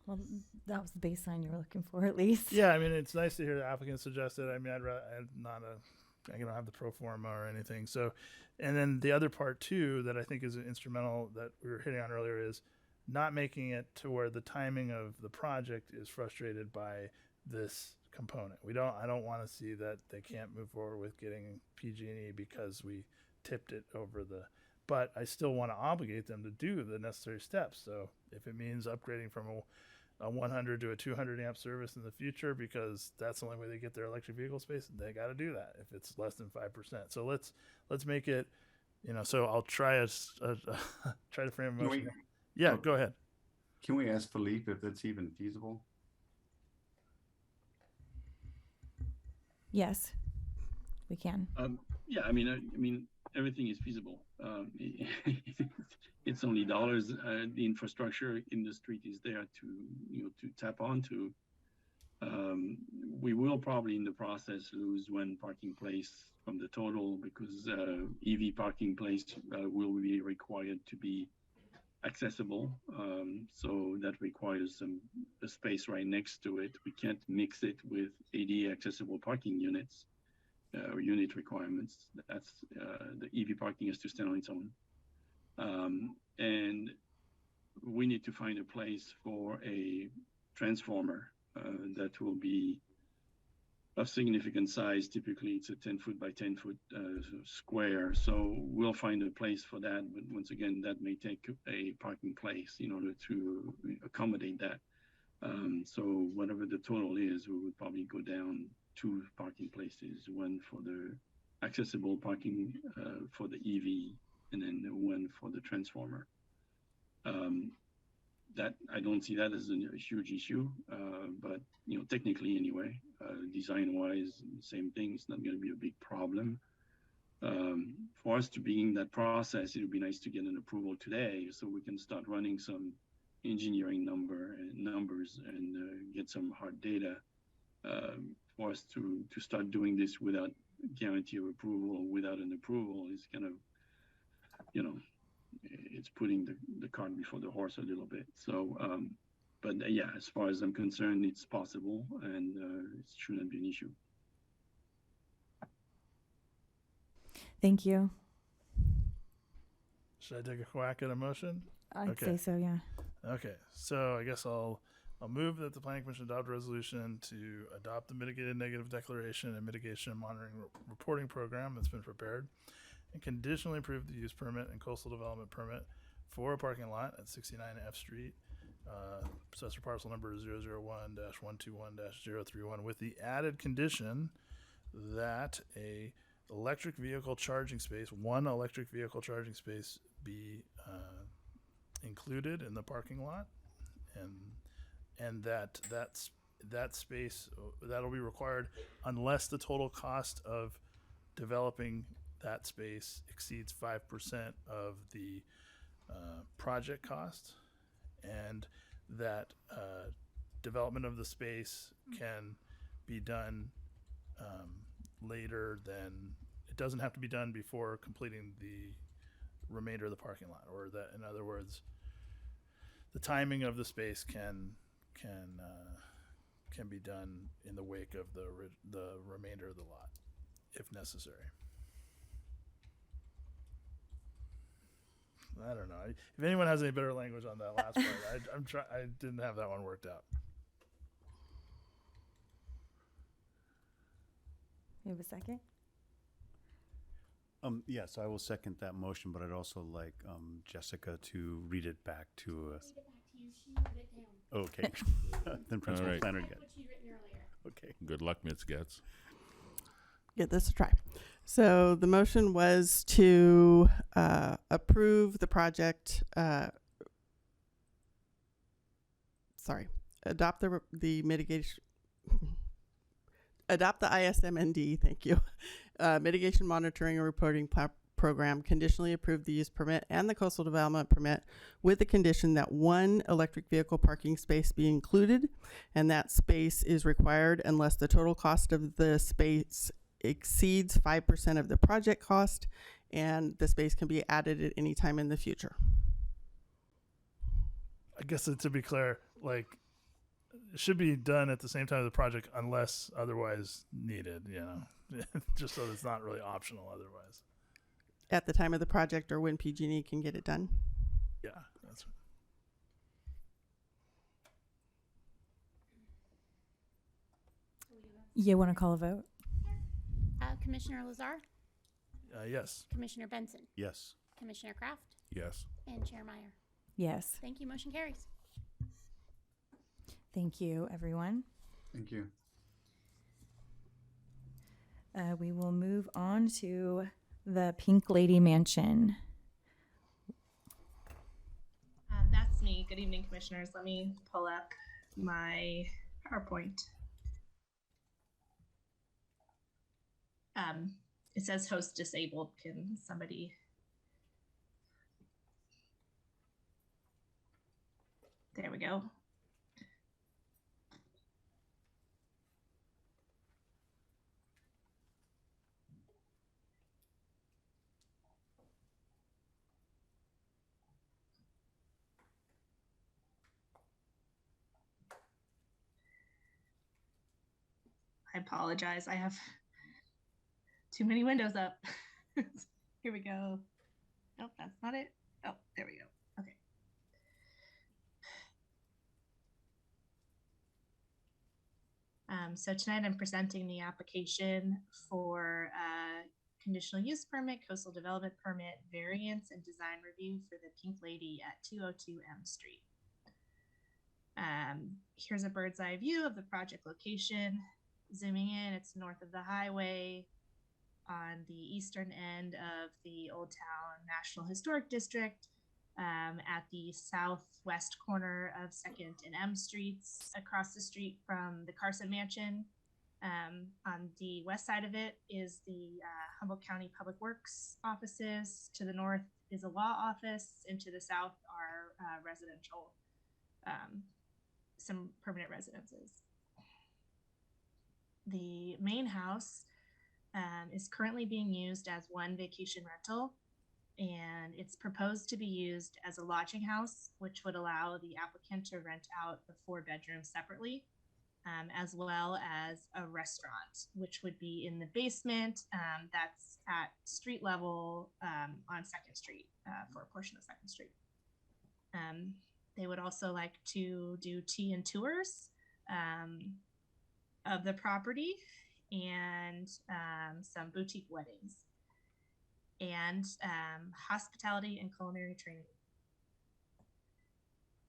Well, that was the baseline you were looking for, at least. Yeah, I mean, it's nice to hear the applicant suggest it. I mean, I don't have the pro forma or anything. So, and then the other part too that I think is instrumental that we were hitting on earlier is not making it to where the timing of the project is frustrated by this component. I don't want to see that they can't move forward with getting PG&E because we tipped it over but I still want to obligate them to do the necessary steps. So if it means upgrading from a 100 to a 200 amp service in the future, because that's the only way they get their electric vehicle space, they got to do that if it's less than 5%. So let's make it, you know, so I'll try try to frame a motion. Yeah, go ahead. Can we ask Philippe if that's even feasible? Yes, we can. Yeah, I mean, everything is feasible. It's only dollars. The infrastructure in the street is there to tap onto. We will probably in the process lose one parking place from the total, because EV parking place will be required to be accessible. So that requires a space right next to it. We can't mix it with ADA accessible parking units or unit requirements. That's the EV parking has to stand on its own. And we need to find a place for a transformer that will be of significant size. Typically it's a 10 foot by 10 foot square. So we'll find a place for that. But once again, that may take a parking place in order to accommodate that. So whatever the total is, we would probably go down 2 parking places, one for the accessible parking for the EV, and then one for the transformer. That I don't see that as a huge issue, but you know, technically anyway, design-wise, same thing. It's not going to be a big problem. For us to begin that process, it would be nice to get an approval today, so we can start running some engineering numbers and get some hard data for us to start doing this without guarantee of approval or without an approval is kind of, you know, it's putting the cart before the horse a little bit. So, but yeah, as far as I'm concerned, it's possible, and it shouldn't be an issue. Thank you. Should I take a whack at a motion? I'd say so, yeah. Okay, so I guess I'll I'll move that the Planning Commission adopt a resolution to adopt the mitigated negative declaration and mitigation and monitoring reporting program that's been prepared and conditionally approve the use permit and coastal development permit for a parking lot at 69 F Street, possessor parcel number 001-121-031, with the added condition that one electric vehicle charging space be included in the parking lot, and that space that'll be required unless the total cost of developing that space exceeds 5% of the project cost, and that development of the space can be done later than, it doesn't have to be done before completing the remainder of the parking lot, or that, in other words, the timing of the space can be done in the wake of the remainder of the lot, if necessary. I don't know. If anyone has any better language on that last part, I didn't have that one worked out. You have a second? Yes, I will second that motion, but I'd also like Jessica to read it back to us. Read it back to you. She wrote it down. Okay. Then Principal right. Planner Like get. what she'd written earlier. Okay. Good luck, Ms. Getz. Give this a try. So the motion was to approve the project. Adopt the mitigation. Adopt the ISMND. Thank you. Mitigation monitoring and reporting program. Conditionally approve the use permit and the coastal development permit with the condition that one electric vehicle parking space be included, and that space is required unless the total cost of the space exceeds 5% of the project cost, and the space can be added at any time in the future. I guess to be clear, like, it should be done at the same time of the project unless otherwise needed, just so that it's not really optional otherwise. At the time of the project or when PG&E can get it done. Yeah, that's right. You want to call a vote? Commissioner Lazar, Yes. Commissioner Benson, Yes. Commissioner Kraft, Yes. and Chair Meyer. Yes. Thank you. Motion carries. Thank you, everyone. Thank you. We will move on to the Pink Lady Mansion. That's me. Good evening, commissioners. Let me pull up my PowerPoint. It says host disabled. Can somebody? There we go. I apologize. I have too many windows up. Here we go. Nope, that's not it. Oh, there we go. Okay. So tonight I'm presenting the application for conditional use permit, coastal development permit, variance and design review for the Pink Lady at 202 M Street. Here's a bird's eye view of the project location. Zooming in, it's north of the highway on the eastern end of the Old Town National Historic District, at the southwest corner of 2nd and M Streets, across the street from the Carson Mansion. On the west side of it is the Humboldt County Public Works offices. To the north is a law office, and to the south are residential, some permanent residences. The main house is currently being used as one vacation rental, and it's proposed to be used as a lodging house, which would allow the applicant to rent out the 4 bedrooms separately, as well as a restaurant, which would be in the basement, that's at street level on 2nd Street, for a portion of 2nd Street. They would also like to do tea and tours of the property and some boutique weddings and hospitality and culinary training.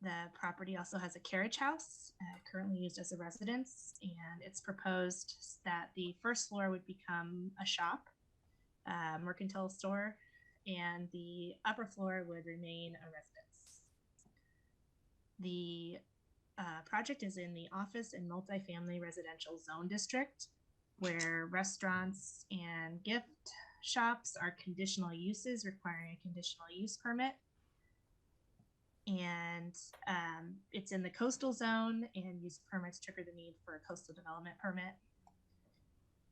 The property also has a carriage house currently used as a residence, and it's proposed that the first floor would become a shop, mercantile store, and the upper floor would remain a residence. The project is in the office and multifamily residential zone district, where restaurants and gift shops are conditional uses requiring a conditional use permit. And it's in the coastal zone, and use permits trigger the need for a coastal development permit.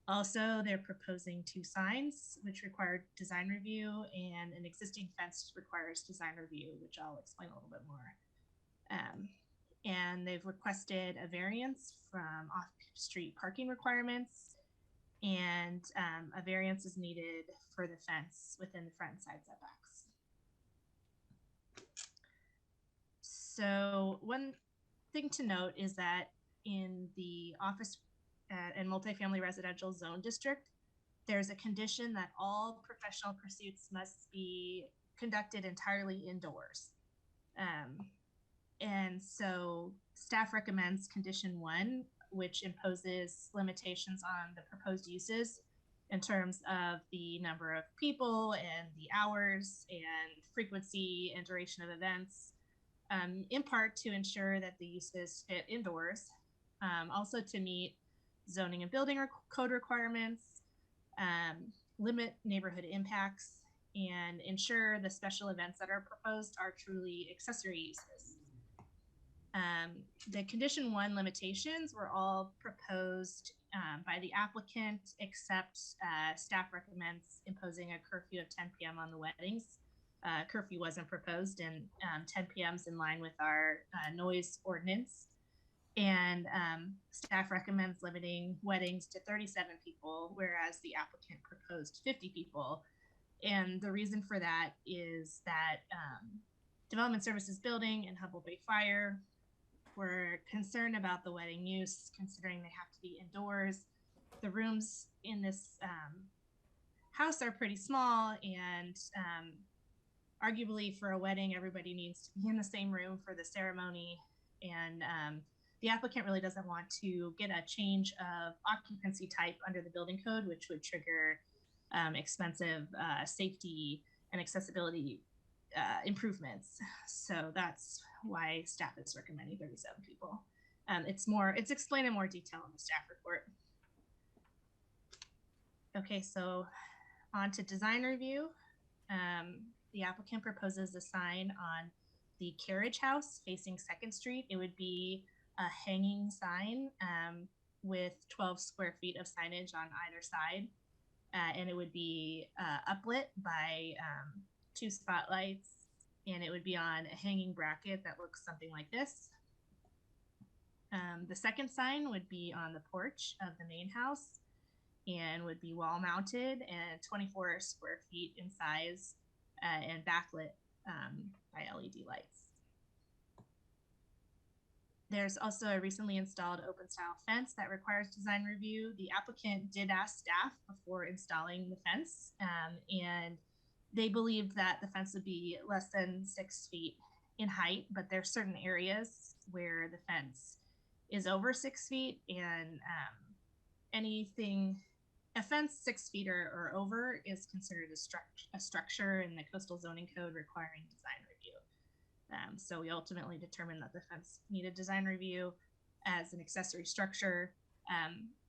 Also, they're proposing 2 signs, which require design review, and an existing fence requires design review, which I'll explain a little bit more. And they've requested a variance from off-street parking requirements, and a variance is needed for the fence within the front and side setbacks. So one thing to note is that in the office and multifamily residential zone district, there's a condition that all professional pursuits must be conducted entirely indoors. And so staff recommends condition 1, which imposes limitations on the proposed uses in terms of the number of people and the hours and frequency and duration of events, in part to ensure that the uses fit indoors, also to meet zoning and building code requirements, limit neighborhood impacts, and ensure the special events that are proposed are truly accessory uses. The condition 1 limitations were all proposed by the applicant, except staff recommends imposing a curfew of 10 p.m. on the weddings. Curfew wasn't proposed, and 10 p.m. is in line with our noise ordinance. And staff recommends limiting weddings to 37 people, whereas the applicant proposed 50 people. And the reason for that is that Development Services Building and Humboldt Bay Fire were concerned about the wedding use, considering they have to be indoors. The rooms in this house are pretty small, and arguably for a wedding, everybody needs to be in the same room for the ceremony. And the applicant really doesn't want to get a change of occupancy type under the building code, which would trigger expensive safety and accessibility improvements. So that's why staff is recommending 37 people. It's explained in more detail in the staff report. Okay, so on to design review. The applicant proposes a sign on the carriage house facing 2nd Street. It would be a hanging sign with 12 square feet of signage on either side. And it would be uplit by 2 spotlights, and it would be on a hanging bracket that looks something like this. The second sign would be on the porch of the main house and would be wall mounted and 24 square feet in size and backlit by LED lights. There's also a recently installed open style fence that requires design review. The applicant did ask staff before installing the fence, and they believed that the fence would be less than 6 feet in height, but there's certain areas where the fence is over 6 feet, and a fence 6 feet or over is considered a structure in the coastal zoning code requiring design review. So we ultimately determined that the fence needed design review as an accessory structure.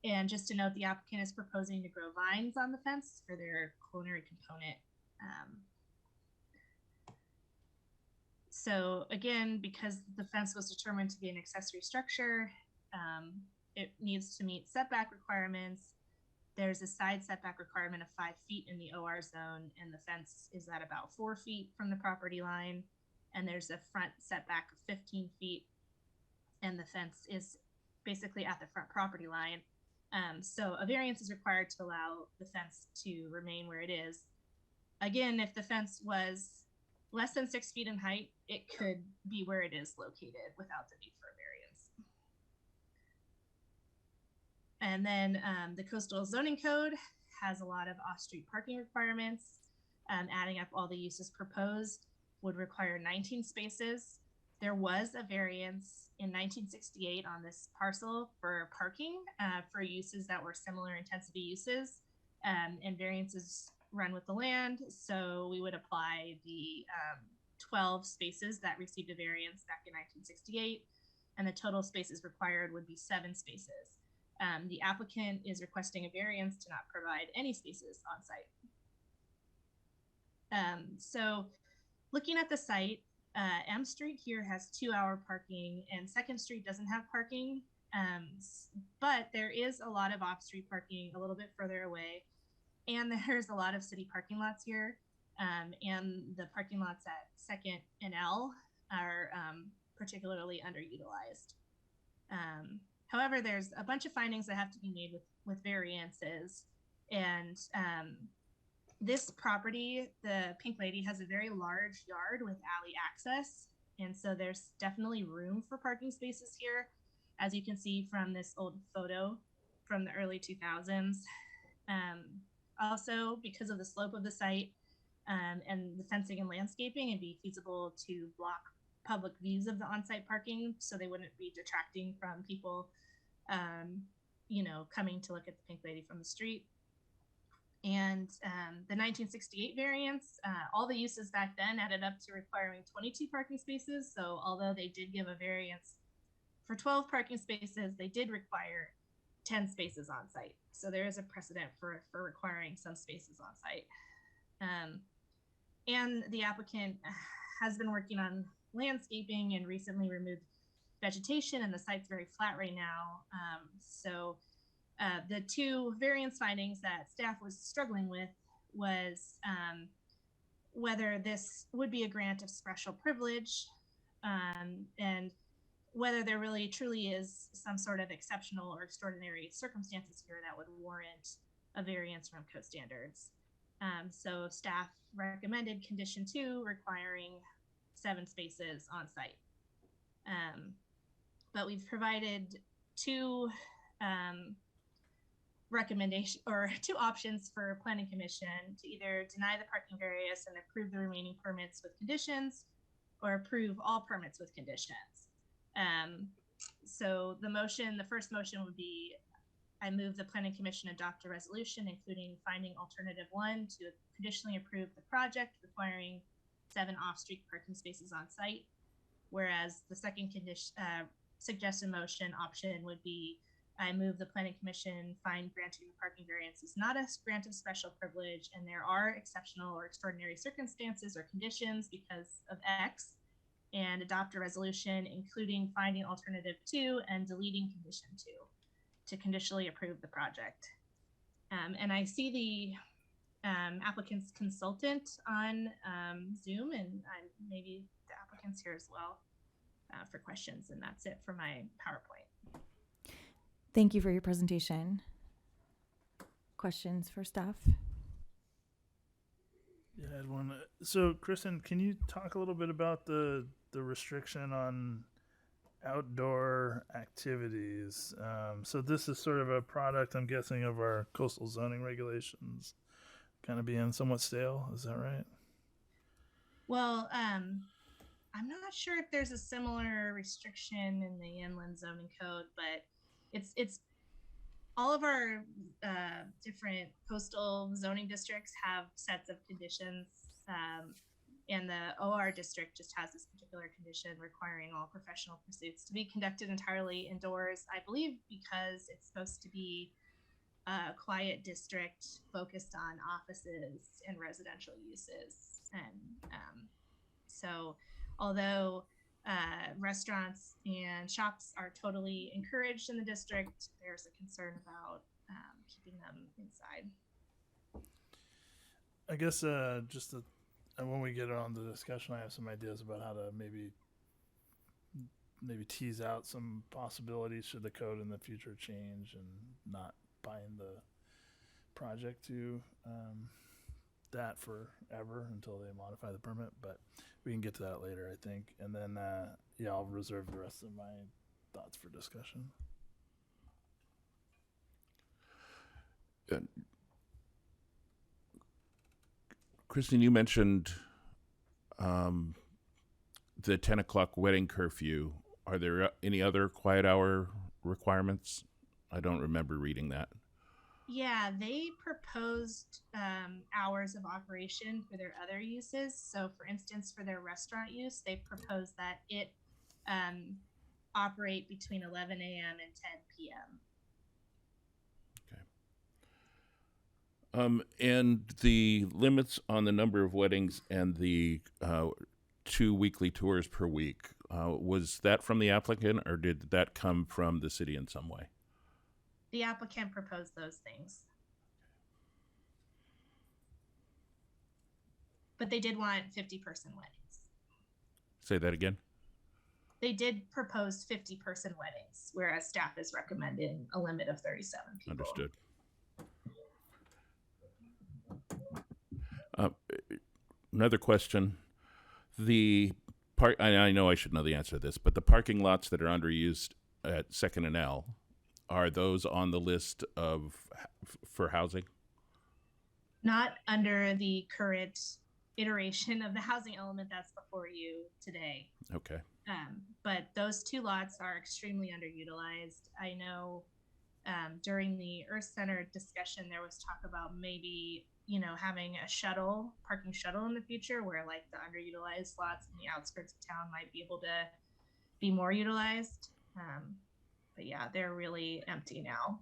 And just to note, the applicant is proposing to grow vines on the fence for their culinary component. So again, because the fence was determined to be an accessory structure, it needs to meet setback requirements. There's a side setback requirement of 5 feet in the OR zone, and the fence is at about 4 feet from the property line. And there's a front setback of 15 feet, and the fence is basically at the front property line. So a variance is required to allow the fence to remain where it is. Again, if the fence was less than 6 feet in height, it could be where it is located without the need for a variance. And then the coastal zoning code has a lot of off-street parking requirements. Adding up all the uses proposed would require 19 spaces. There was a variance in 1968 on this parcel for parking for uses that were similar intensity uses, and variances run with the land. So we would apply the 12 spaces that received a variance back in 1968, and the total spaces required would be 7 spaces. The applicant is requesting a variance to not provide any spaces on site. So looking at the site, M Street here has 2-hour parking and 2nd Street doesn't have parking, but there is a lot of off-street parking a little bit further away, and there's a lot of city parking lots here, and the parking lots at 2nd and L are particularly underutilized. However, there's a bunch of findings that have to be made with variances, and this property, the Pink Lady, has a very large yard with alley access, and so there's definitely room for parking spaces here, as you can see from this old photo from the early 2000s. Also, because of the slope of the site and the fencing and landscaping, it'd be feasible to block public views of the on-site parking so they wouldn't be detracting from people, coming to look at the Pink Lady from the street. And the 1968 variance, all the uses back then added up to requiring 22 parking spaces. So although they did give a variance for 12 parking spaces, they did require 10 spaces on site. So there is a precedent for requiring some spaces on site. And the applicant has been working on landscaping and recently removed vegetation, and the site's very flat right now. So the 2 variance findings that staff was struggling with was whether this would be a grant of special privilege, and whether there really truly is some sort of exceptional or extraordinary circumstances here that would warrant a variance from code standards. So staff recommended condition 2 requiring 7 spaces on site. But we've provided 2 recommendation or 2 options for planning commission to either deny the parking variance and approve the remaining permits with conditions, or approve all permits with conditions. So the first motion would be, I move the planning commission adopt a resolution including finding alternative 1 to conditionally approve the project requiring 7 off-street parking spaces on site. Whereas the second suggested motion option would be, I move the planning commission find granting the parking variance is not a grant of special privilege, and there are exceptional or extraordinary circumstances or conditions because of X, and adopt a resolution including finding alternative 2 and deleting condition 2 to conditionally approve the project. And I see the applicant's consultant on Zoom, and maybe the applicant's here as well for questions, and that's it for my PowerPoint. Thank you for your presentation. Questions for staff? Yeah, I had one. So, Kristen, can you talk a little bit about the restriction on outdoor activities? So this is sort of a product, I'm guessing, of our coastal zoning regulations kind of being somewhat stale. Is that right? Well, I'm not sure if there's a similar restriction in the inland zoning code, but it's all of our different coastal zoning districts have sets of conditions, and the OR district just has this particular condition requiring all professional pursuits to be conducted entirely indoors, I believe because it's supposed to be a quiet district focused on offices and residential uses. And so although restaurants and shops are totally encouraged in the district, there's a concern about keeping them inside. I guess when we get on the discussion, I have some ideas about how to maybe tease out some possibilities should the code in the future change and not bind the project to that forever until they modify the permit, but we can get to that later, I think. And then, yeah, I'll reserve the rest of my thoughts for discussion. Kristen, you mentioned the 10 o'clock wedding curfew. Are there any other quiet hour requirements? I don't remember reading that. Yeah, they proposed hours of operation for their other uses. So, for instance, for their restaurant use, they proposed that it operate between 11 a.m. and 10 p.m. And the limits on the number of weddings and the 2 weekly tours per week, was that from the applicant, or did that come from the city in some way? The applicant proposed those things. But they did want 50-person weddings. Say that again? They did propose 50-person weddings, whereas staff is recommending a limit of 37 people. Understood. Another question. I know I should know the answer to this, but the parking lots that are underused at 2nd and L, are those on the list for housing? Not under the current iteration of the housing element that's before you today. Okay. But those 2 lots are extremely underutilized. I know during the Earth Center discussion, there was talk about maybe, having a parking shuttle in the future where like the underutilized lots in the outskirts of town might be able to be more utilized. But yeah, they're really empty now.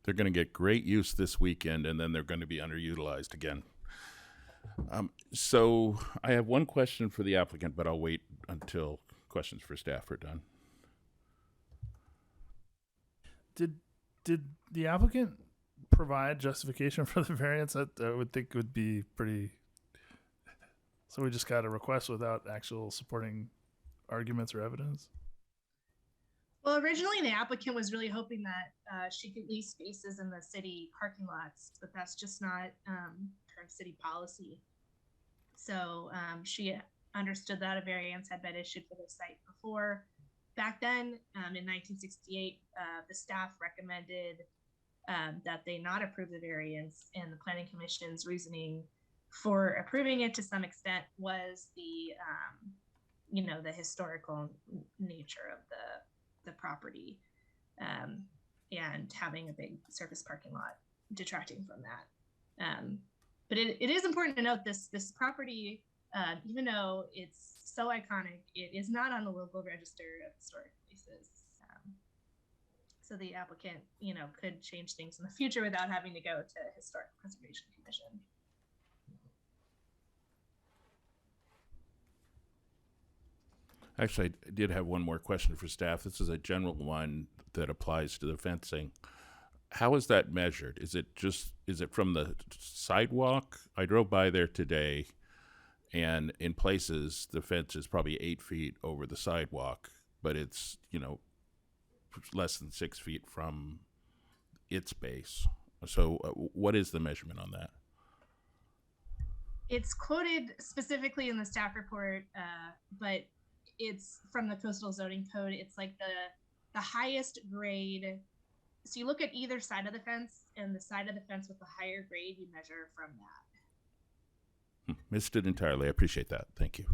They're going to get great use this weekend, and then they're going to be underutilized again. So I have one question for the applicant, but I'll wait until questions for staff are done. Did the applicant provide justification for the variance? That I would think would be pretty. So we just got a request without actual supporting arguments or evidence? Well, originally the applicant was really hoping that she could lease spaces in the city parking lots, but that's just not current city policy. So she understood that a variance had been issued for the site before. Back then, in 1968, the staff recommended that they not approve the variance, and the Planning Commission's reasoning for approving it to some extent was the the historical nature of the property, and having a big surface parking lot detracting from that. But it is important to note this property, even though it's so iconic, it is not on the local register of historic places. So the applicant, could change things in the future without having to go to Historic Preservation Commission. Actually, I did have one more question for staff. This is a general one that applies to the fencing. How is that measured? Is it from the sidewalk? I drove by there today, and in places the fence is probably 8 feet over the sidewalk, but it's, less than 6 feet from its base. So what is the measurement on that? It's quoted specifically in the staff report, but it's from the coastal zoning code. It's like the highest grade. So you look at either side of the fence, and the side of the fence with the higher grade, you measure from that. Missed it entirely. I appreciate that. Thank you.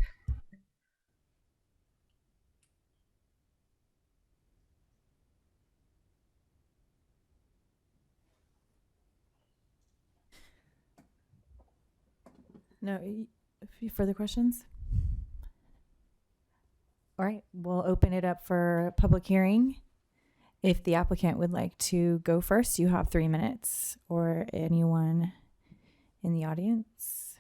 No, a few further questions? All right, we'll open it up for public hearing. If the applicant would like to go first, you have 3 minutes, or anyone in the audience.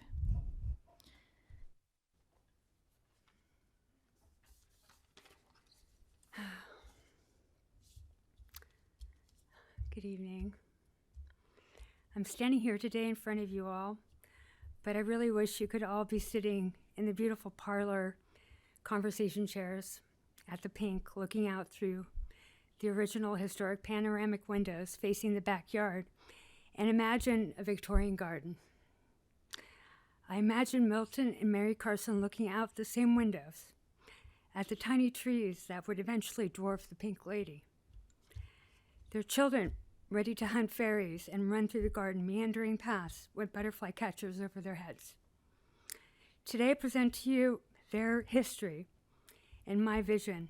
Good evening. I'm standing here today in front of you all, but I really wish you could all be sitting in the beautiful parlor conversation chairs at the Pink, looking out through the original historic panoramic windows facing the backyard and imagine a Victorian garden. I imagine Milton and Mary Carson looking out the same windows at the tiny trees that would eventually dwarf the Pink Lady. Their children ready to hunt fairies and run through the garden, meandering paths with butterfly catchers over their heads. Today I present to you their history and my vision.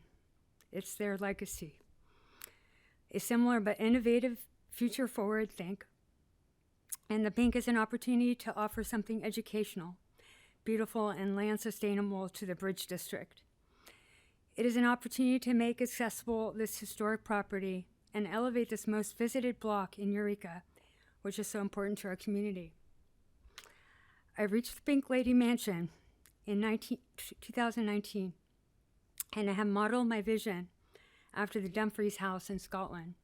It's their legacy. A similar but innovative, future-forward think. And the Pink is an opportunity to offer something educational, beautiful, and land sustainable to the Bridge District. It is an opportunity to make accessible this historic property and elevate this most visited block in Eureka, which is so important to our community. I reached the Pink Lady Mansion in 2019, and I have modeled my vision after the Dumfries House in Scotland.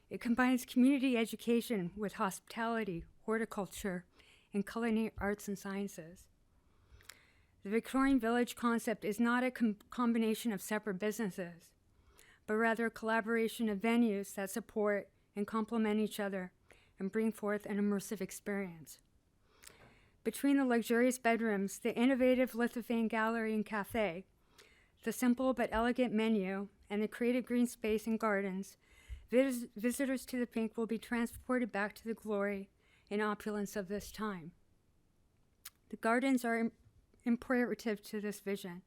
It combines community education with hospitality, horticulture, and culinary arts and sciences. The Victorian Village concept is not a combination of separate businesses, but rather a collaboration of venues that support and complement each other and bring forth an immersive experience. Between the luxurious bedrooms, the innovative lithophane gallery and cafe, the simple but elegant menu, and the creative green space and gardens, visitors to the Pink will be transported back to the glory and opulence of this time. The gardens are imperative to this vision.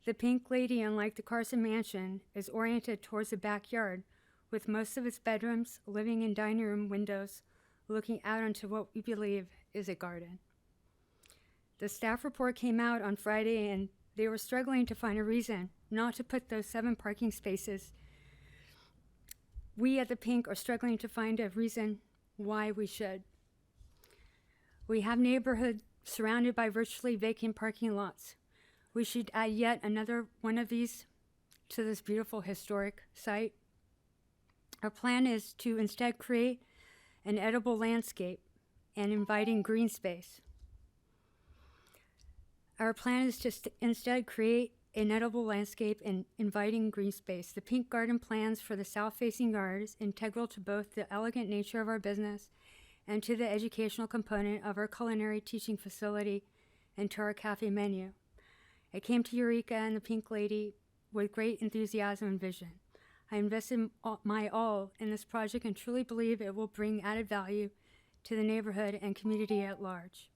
The Pink Lady, unlike the Carson Mansion, is oriented towards the backyard, with most of its bedrooms, living and dining room windows looking out onto what we believe is a garden. The staff report came out on Friday, and they were struggling to find a reason not to put those 7 parking spaces. We at the Pink are struggling to find a reason why we should. We have neighborhoods surrounded by virtually vacant parking lots. We should add yet another one of these to this beautiful historic site. Our plan is to instead create an edible landscape and inviting green space. Our plan is to instead create an edible landscape and inviting green space. The Pink Garden plans for the south-facing yard is integral to both the elegant nature of our business and to the educational component of our culinary teaching facility and to our cafe menu. I came to Eureka and the Pink Lady with great enthusiasm and vision. I invested my all in this project and truly believe it will bring added value to the neighborhood and community at large.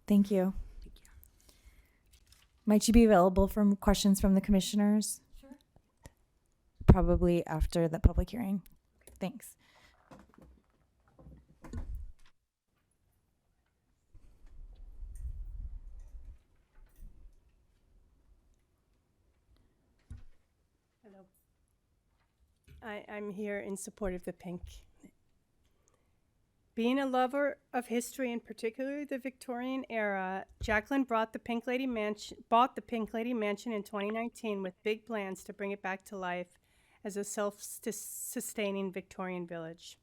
Thank you. Might you be available for questions from the commissioners? Sure. Probably after the public hearing. Thanks. Hello. I'm here in support of the Pink. Being a lover of history, and particularly the Victorian era, Jacqueline bought the Pink Lady Mansion in 2019 with big plans to bring it back to life as a self-sustaining Victorian village.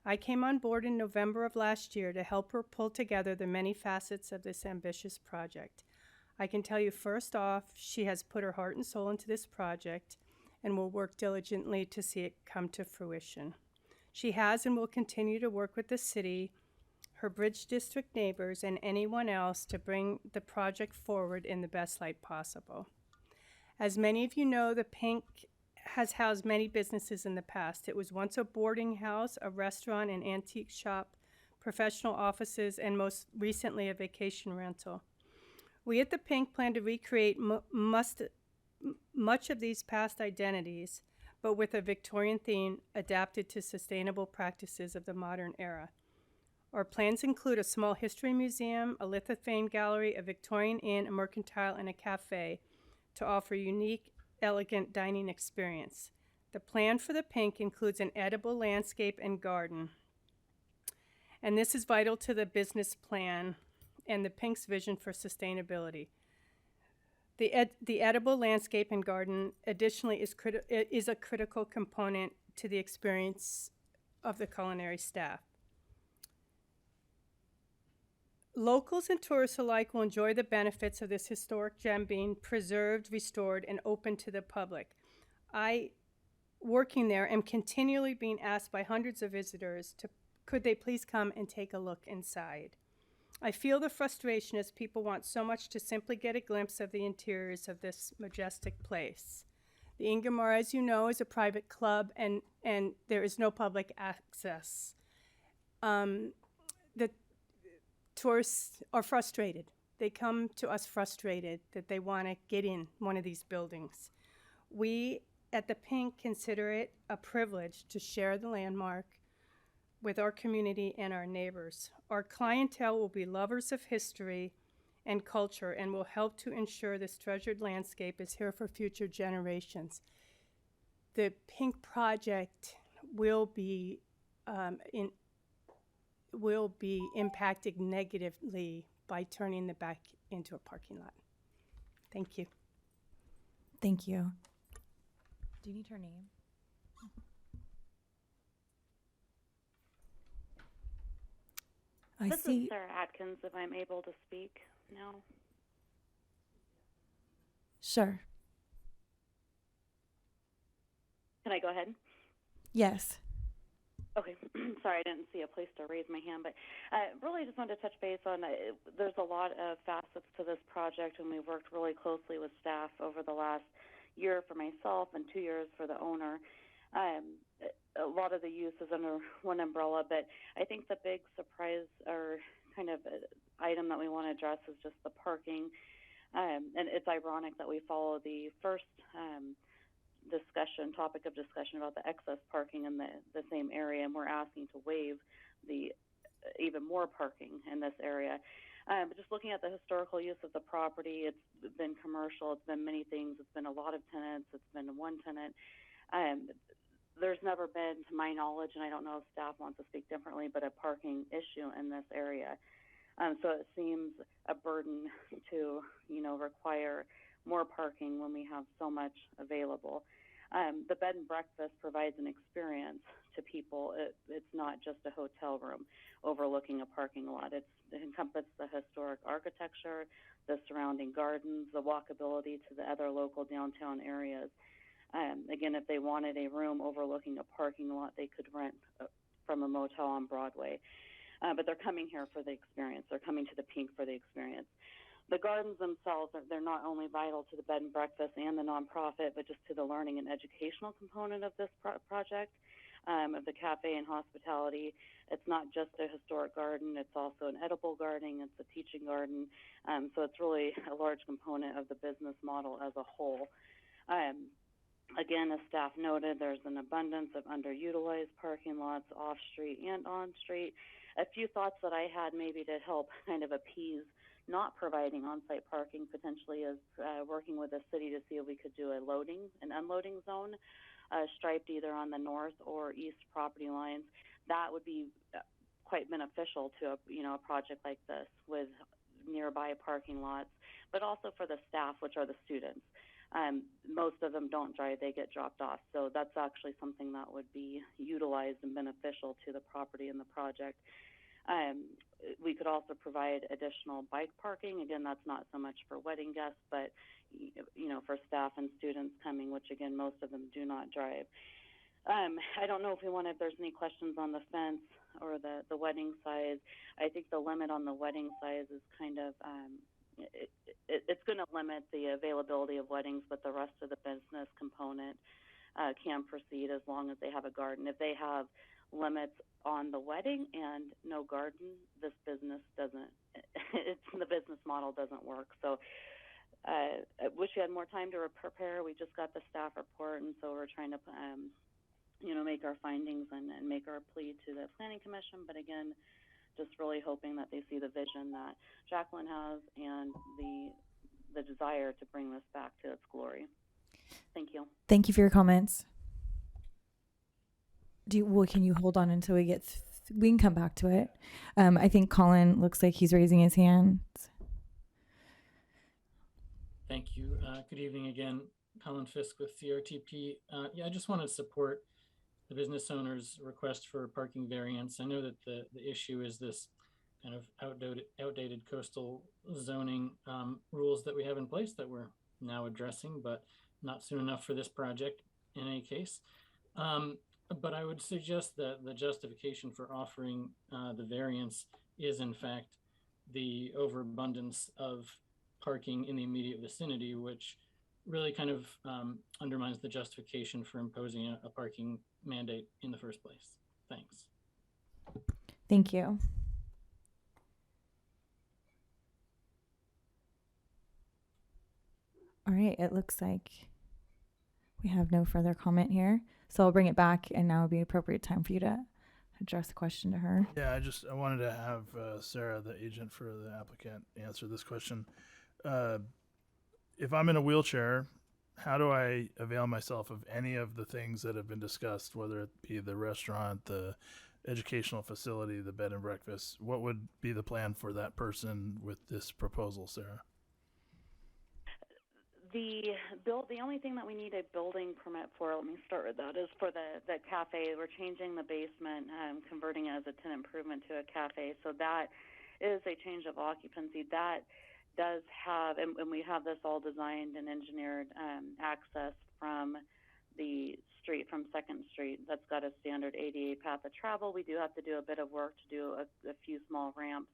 I came on board in November of last year to help her pull together the many facets of this ambitious project. I can tell you first off, she has put her heart and soul into this project and will work diligently to see it come to fruition. She has and will continue to work with the city, her Bridge District neighbors, and anyone else to bring the project forward in the best light possible. As many of you know, the Pink has housed many businesses in the past. It was once a boarding house, a restaurant, an antique shop, professional offices, and most recently a vacation rental. We at the Pink plan to recreate much of these past identities, but with a Victorian theme adapted to sustainable practices of the modern era. Our plans include a small history museum, a lithophane gallery, a Victorian inn, a mercantile, and a cafe to offer unique, elegant dining experience. The plan for the Pink includes an edible landscape and garden. And this is vital to the business plan and the Pink's vision for sustainability. The edible landscape and garden additionally is a critical component to the experience of the culinary staff. Locals and tourists alike will enjoy the benefits of this historic gem being preserved, restored, and open to the public. I working there am continually being asked by hundreds of visitors to, could they please come and take a look inside? I feel the frustration as people want so much to simply get a glimpse of the interiors of this majestic place. The Ingomar, as you know, is a private club and there is no public access. The tourists are frustrated. They come to us frustrated that they want to get in one of these buildings. We at the Pink consider it a privilege to share the landmark with our community and our neighbors. Our clientele will be lovers of history and culture and will help to ensure this treasured landscape is here for future generations. The Pink project will be impacted negatively by turning the back into a parking lot. Thank you. Thank you. Do you need her name? This is Sarah Atkins, if I'm able to speak now. Sure. Can I go ahead? Yes. Okay. Sorry, I didn't see a place to raise my hand, but really just wanted to touch base on, there's a lot of facets to this project, and we've worked really closely with staff over the last year for myself and 2 years for the owner. A lot of the use is under one umbrella, but I think the big surprise or kind of item that we want to address is just the parking. And it's ironic that we follow the first topic of discussion about the excess parking in the same area, and we're asking to waive the even more parking in this area. But just looking at the historical use of the property, it's been commercial, it's been many things, it's been a lot of tenants, it's been one tenant. There's never been, to my knowledge, and I don't know if staff wants to speak differently, but a parking issue in this area. So it seems a burden to, require more parking when we have so much available. The bed and breakfast provides an experience to people. It's not just a hotel room overlooking a parking lot. It encompasses the historic architecture, the surrounding gardens, the walkability to the other local downtown areas. Again, if they wanted a room overlooking a parking lot, they could rent from a motel on Broadway. But they're coming here for the experience. They're coming to the Pink for the experience. The gardens themselves, they're not only vital to the bed and breakfast and the nonprofit, but just to the learning and educational component of this project, of the cafe and hospitality. It's not just a historic garden. It's also an edible garden. It's a teaching garden. So it's really a large component of the business model as a whole. Again, as staff noted, there's an abundance of underutilized parking lots off-street and on-street. A few thoughts that I had maybe to help kind of appease not providing on-site parking potentially is working with the city to see if we could do a loading and unloading zone striped either on the north or east property lines. That would be quite beneficial to a project like this with nearby parking lots, but also for the staff, which are the students. Most of them don't drive, they get dropped off. So that's actually something that would be utilized and beneficial to the property and the project. We could also provide additional bike parking. Again, that's not so much for wedding guests, but for staff and students coming, which again, most of them do not drive. I don't know if there's any questions on the fence or the wedding size. I think the limit on the wedding size is kind of, it's going to limit the availability of weddings, but the rest of the business component can proceed as long as they have a garden. If they have limits on the wedding and no garden, this business doesn't, the business model doesn't work. So I wish we had more time to prepare. We just got the staff report, and so we're trying to, make our findings and make our plea to the Planning Commission. But again, just really hoping that they see the vision that Jacqueline has and the desire to bring this back to its glory. Thank you. Thank you for your comments. Can you hold on until we get, we can come back to it. I think Colin looks like he's raising his hand. Thank you. Good evening again. Colin Fisk with CRTP. I just want to support the business owner's request for parking variance. I know that the issue is this kind of outdated coastal zoning rules that we have in place that we're now addressing, but not soon enough for this project in any case. But I would suggest that the justification for offering the variance is in fact the overabundance of parking in the immediate vicinity, which really kind of undermines the justification for imposing a parking mandate in the first place. Thanks. Thank you. All right, it looks like we have no further comment here. So I'll bring it back, and now would be appropriate time for you to address the question to her. Yeah, I wanted to have Sarah, the agent for the applicant, answer this question. If I'm in a wheelchair, how do I avail myself of any of the things that have been discussed, whether it be the restaurant, the educational facility, the bed and breakfast? What would be the plan for that person with this proposal, Sarah? The only thing that we need a building permit for, let me start with that, is for the cafe. We're changing the basement, converting it as a tenant improvement to a cafe. So that is a change of occupancy. That does have, and we have this all designed and engineered, access from the street, from 2nd Street. That's got a standard ADA path of travel. We do have to do a bit of work to do a few small ramps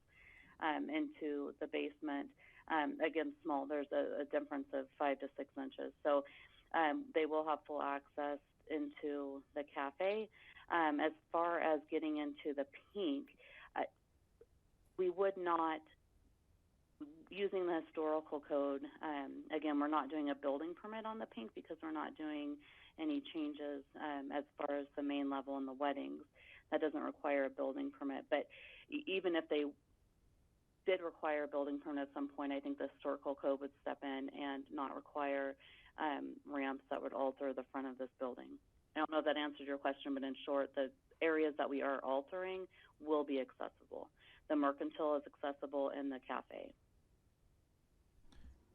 into the basement. Again, small, there's a difference of 5 to 6 inches. So they will have full access into the cafe. As far as getting into the pink, we would not, using the historical code, again, we're not doing a building permit on the pink because we're not doing any changes as far as the main level and the weddings. That doesn't require a building permit. But even if they did require a building permit at some point, I think the historical code would step in and not require ramps that would alter the front of this building. I don't know if that answered your question, but in short, the areas that we are altering will be accessible. The mercantile is accessible in the cafe.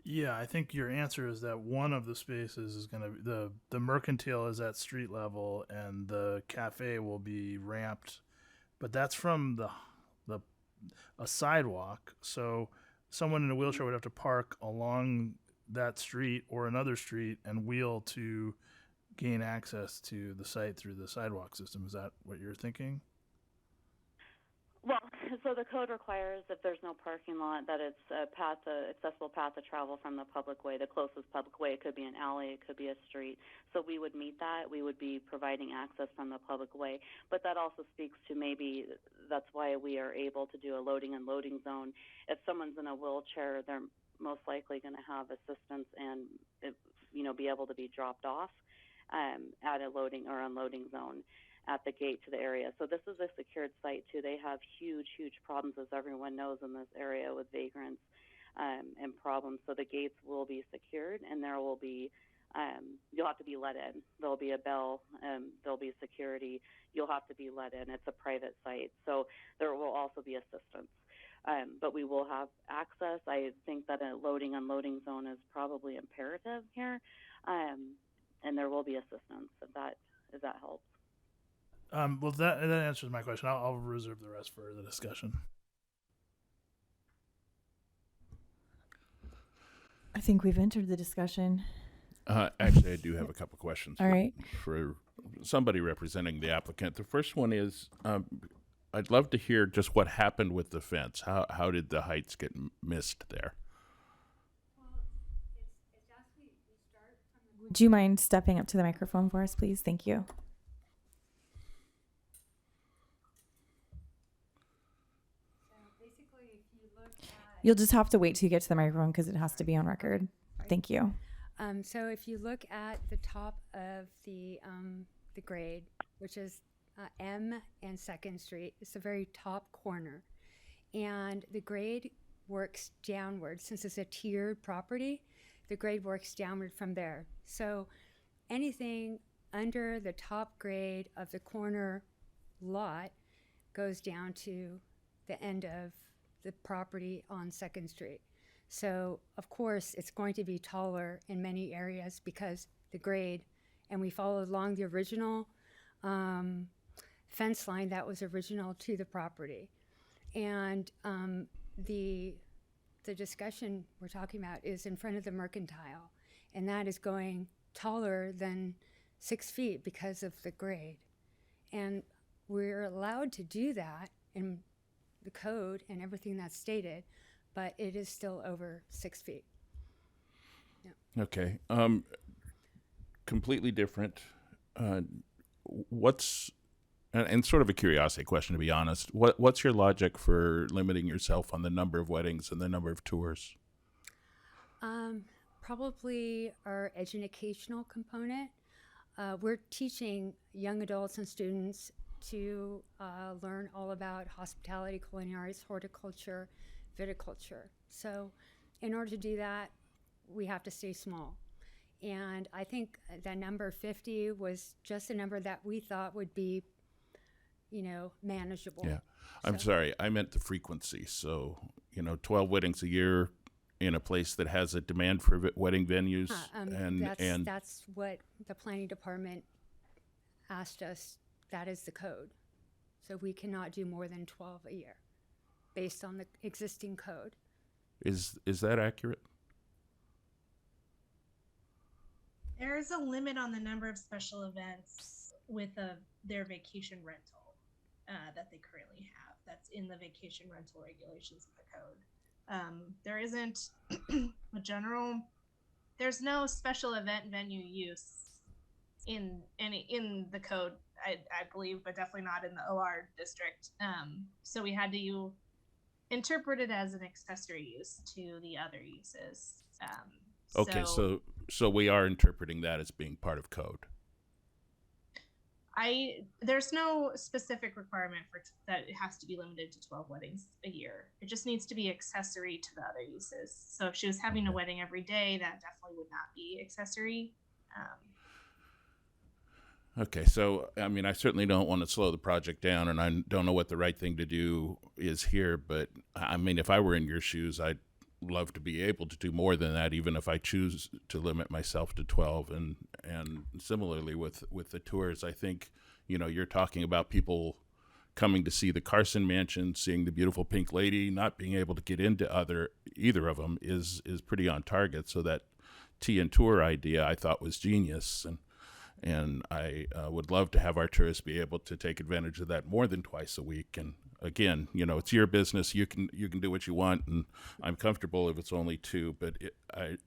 Yeah, I think your answer is that one of the spaces is going to be the mercantile is at street level and the cafe will be ramped, but that's from a sidewalk. So someone in a wheelchair would have to park along that street or another street and wheel to gain access to the site through the sidewalk system. Is that what you're thinking? Well, so the code requires if there's no parking lot that it's accessible path of travel from the public way. The closest public way, it could be an alley, it could be a street. So we would meet that. We would be providing access from the public way. But that also speaks to maybe that's why we are able to do a loading and loading zone. If someone's in a wheelchair, they're most likely going to have assistance and be able to be dropped off at a loading or unloading zone at the gate to the area. So this is a secured site too. They have huge problems, as everyone knows, in this area with vagrants and problems. So the gates will be secured, and there will be you'll have to be let in. There'll be a bell, there'll be security. You'll have to be let in. It's a private site, so there will also be assistance. But we will have access. I think that a loading unloading zone is probably imperative here, and there will be assistance if that helps. Well, that answers my question. I'll reserve the rest for the discussion. I think we've entered the discussion. Actually, I do have a couple questions. All right. For somebody representing the applicant. The first one is, I'd love to hear just what happened with the fence. How did the heights get missed there? Do you mind stepping up to the microphone for us, please? Thank you. You'll just have to wait till you get to the microphone because it has to be on record. Thank you. So if you look at the top of the grade, which is M and 2nd Street, it's the very top corner. And the grade works downward. Since it's a tiered property, the grade works downward from there. So anything under the top grade of the corner lot goes down to the end of the property on 2nd Street. So of course it's going to be taller in many areas because the grade, and we followed along the original fence line that was original to the property. And the discussion we're talking about is in front of the mercantile, and that is going taller than 6 feet because of the grade. And we're allowed to do that in the code and everything that's stated, but it is still over 6 feet. Yeah. Okay. Completely different. What's and sort of a curiosity question, to be honest. What's your logic for limiting yourself on the number of weddings and the number of tours? Probably our educational component. We're teaching young adults and students to learn all about hospitality, culinary, horticulture, viticulture. So in order to do that, we have to stay small. And I think the number 50 was just a number that we thought would be, manageable. Yeah. I'm sorry. I meant the frequency. So, 12 weddings a year in a place that has a demand for wedding venues. That's what the planning department asked us. That is the code. So we cannot do more than 12 a year based on the existing code. Is that accurate? There is a limit on the number of special events with their vacation rental that they currently have. That's in the vacation rental regulations of the code. There isn't there's no special event venue use in the code, I believe, but definitely not in the OR district. So we had to interpret it as an accessory use to the other uses. Okay, so we are interpreting that as being part of code. There's no specific requirement for that it has to be limited to 12 weddings a year. It just needs to be accessory to the other uses. So if she was having a wedding every day, that definitely would not be accessory. Okay, so I certainly don't want to slow the project down, and I don't know what the right thing to do is here, but if I were in your shoes, I'd love to be able to do more than that, even if I choose to limit myself to 12. And similarly with the tours, I think, you're talking about people coming to see the Carson Mansion, seeing the beautiful Pink Lady, not being able to get into either of them is pretty on target. So that tea and tour idea I thought was genius. And I would love to have our tourists be able to take advantage of that more than twice a week. And again, it's your business. You can do what you want, and I'm comfortable if it's only 2. But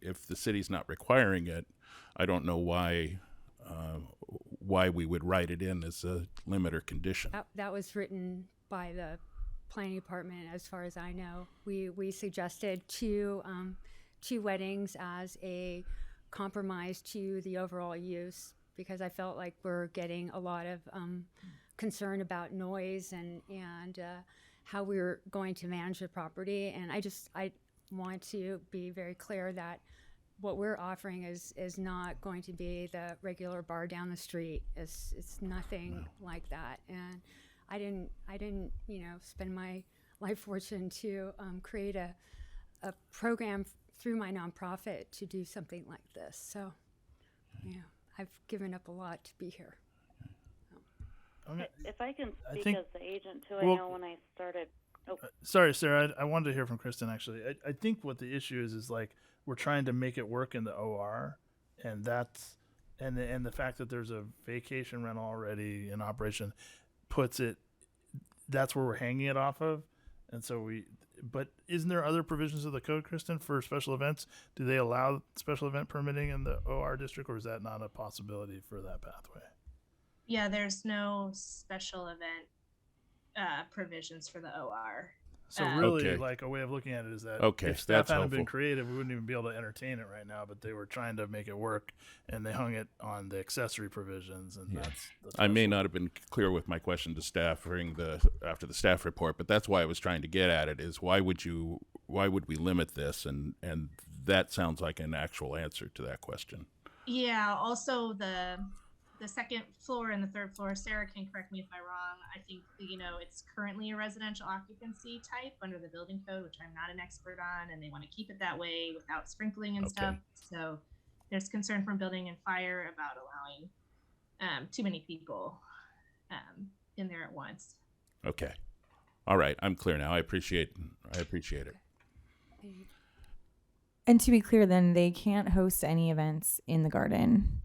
if the city's not requiring it, I don't know why we would write it in as a limit or condition. That was written by the planning department, as far as I know. We suggested 2 weddings as a compromise to the overall use, because I felt like we're getting a lot of concern about noise and how we were going to manage the property. And I want to be very clear that what we're offering is not going to be the regular bar down the street. It's nothing like that. And I didn't spend my life fortune to create a program through my nonprofit to do something like this. So, I've given up a lot to be here. If I can speak as the agent too, I know when I started. Sorry, Sarah. I wanted to hear from Kristen. Actually, I think what the issue is like we're trying to make it work in the OR, and that's and the fact that there's a vacation rental already in operation puts it. That's where we're hanging it off of, and so But isn't there other provisions of the code, Kristen, for special events? Do they allow special event permitting in the OR district, or is that not a possibility for that pathway? Yeah, there's no special event provisions for the OR. So really, like a way of looking at it is that if staff hadn't been creative, we wouldn't even be able to entertain it right now. But they were trying to make it work, and they hung it on the accessory provisions, and that's I may not have been clear with my question to staff after the staff report, but that's why I was trying to get at it. Is why would we limit this? And that sounds like an actual answer to that question. Yeah. Also, the second floor and the third floor, Sarah can correct me if I'm wrong. I think, it's currently a residential occupancy type under the building code, which I'm not an expert on, and they want to keep it that way without sprinkling and stuff. So there's concern from building and fire about allowing too many people in there at once. Okay. All right. I'm clear now. I appreciate it. And to be clear, then they can't host any events in the garden.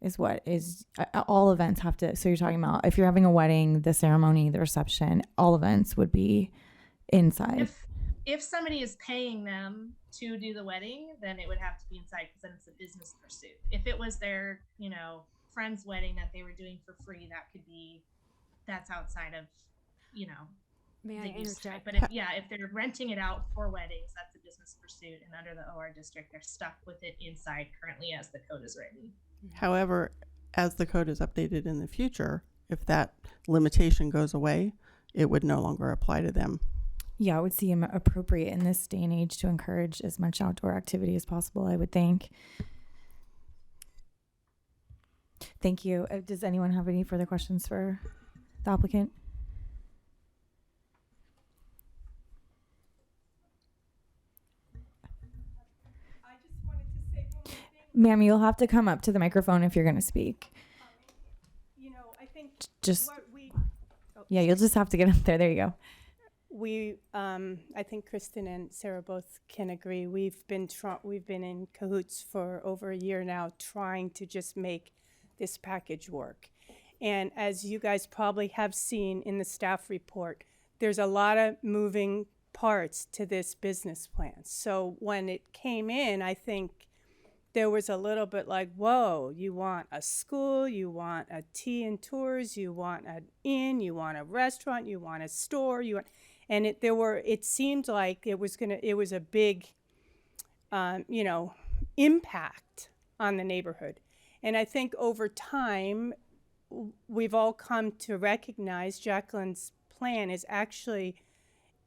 is what is all events have to. So you're talking about if you're having a wedding, the ceremony, the reception, all events would be inside. If somebody is paying them to do the wedding, then it would have to be inside because then it's a business pursuit. If it was their, friend's wedding that they were doing for free, that's outside of, May I the use type. interject? But if they're renting it out for weddings, that's a business pursuit. And under the OR district, they're stuck with it inside currently as the code is written. However, as the code is updated in the future, if that limitation goes away, it would no longer apply to them. Yeah, it would seem appropriate in this day and age to encourage as much outdoor activity as possible, I would think. Thank you. Does anyone have any further questions for the applicant? I just wanted to say one more thing. Ma'am, you'll have to come up to the microphone if you're going to speak. I think Just, what we yeah, you'll just have to get up there. There you go. I think Kristen and Sarah both can agree. We've been in cahoots for over a year now, trying to just make this package work. And as you guys probably have seen in the staff report, there's a lot of moving parts to this business plan. So when it came in, I think there was a little bit like, whoa, you want a school, you want a tea and tours, you want an inn, you want a restaurant, you want a store, and it seemed like it was a big, impact on the neighborhood. And I think over time, we've all come to recognize Jacqueline's plan is actually,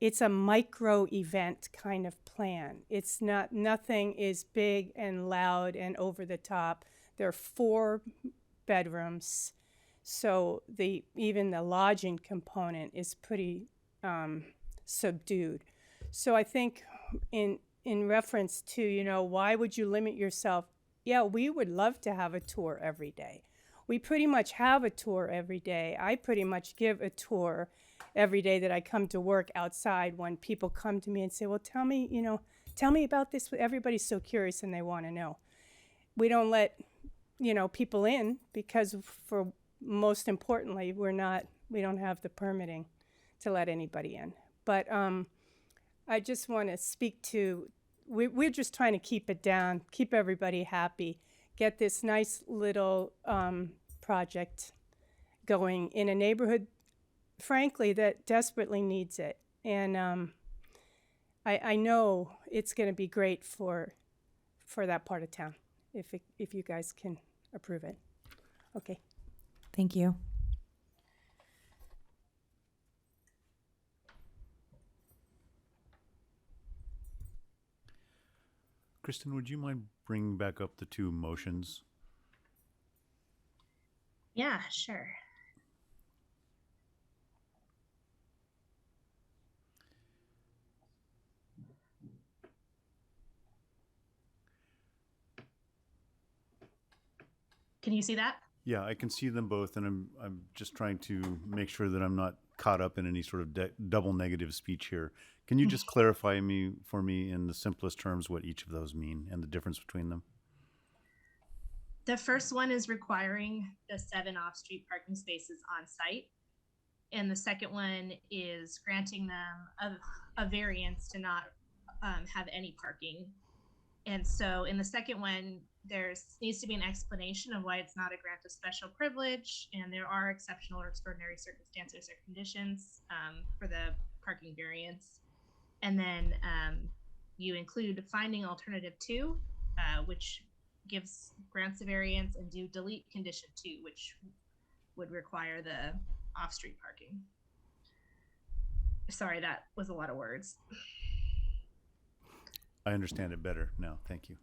it's a micro event kind of plan. It's not, nothing is big and loud and over the top. There are 4 bedrooms. So even the lodging component is pretty subdued. So I think in reference to, why would you limit yourself? Yeah, we would love to have a tour every day. We pretty much have a tour every day. I pretty much give a tour every day that I come to work outside when people come to me and say, well, tell me about this. Everybody's so curious and they want to know. We don't let, people in because for most importantly, we don't have the permitting to let anybody in. But I just want to speak to, we're just trying to keep it down, keep everybody happy, get this nice little project going in a neighborhood, frankly, that desperately needs it. And I know it's going to be great for that part of town if you guys can approve it. Okay. Thank you. Kristen, would you mind bringing back up the 2 motions? Yeah, sure. Can you see that? Yeah, I can see them both, and I'm just trying to make sure that I'm not caught up in any sort of double negative speech here. Can you just clarify for me in the simplest terms what each of those mean and the difference between them? The first one is requiring the 7 off-street parking spaces on site. And the second one is granting them a variance to not have any parking. And so in the second one, needs to be an explanation of why it's not a grant of special privilege, and there are exceptional or extraordinary circumstances or conditions for the parking variance. And then you include finding alternative 2, which grants a variance, and do delete condition 2, which would require the off-street parking. Sorry, that was a lot of words. I understand it better now. Thank you.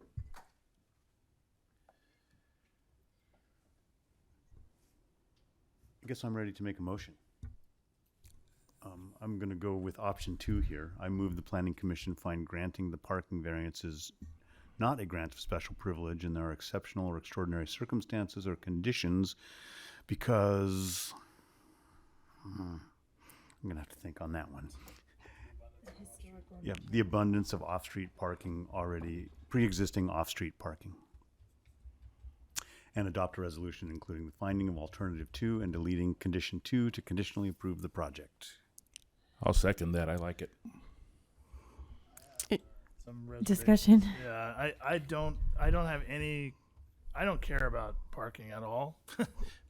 I guess I'm ready to make a motion. I'm going to go with option 2 here. I move the Planning Commission find granting the parking variances not a grant of special privilege, and there are exceptional or extraordinary circumstances or conditions because I'm going to have to think on that one. Yeah, the abundance of off-street parking already, pre-existing off-street parking. and adopt a resolution including the finding of alternative 2 and deleting condition 2 to conditionally approve the project. I'll second that. I like it. Some reservations. Discussion. Yeah, I don't have any. I don't care about parking at all,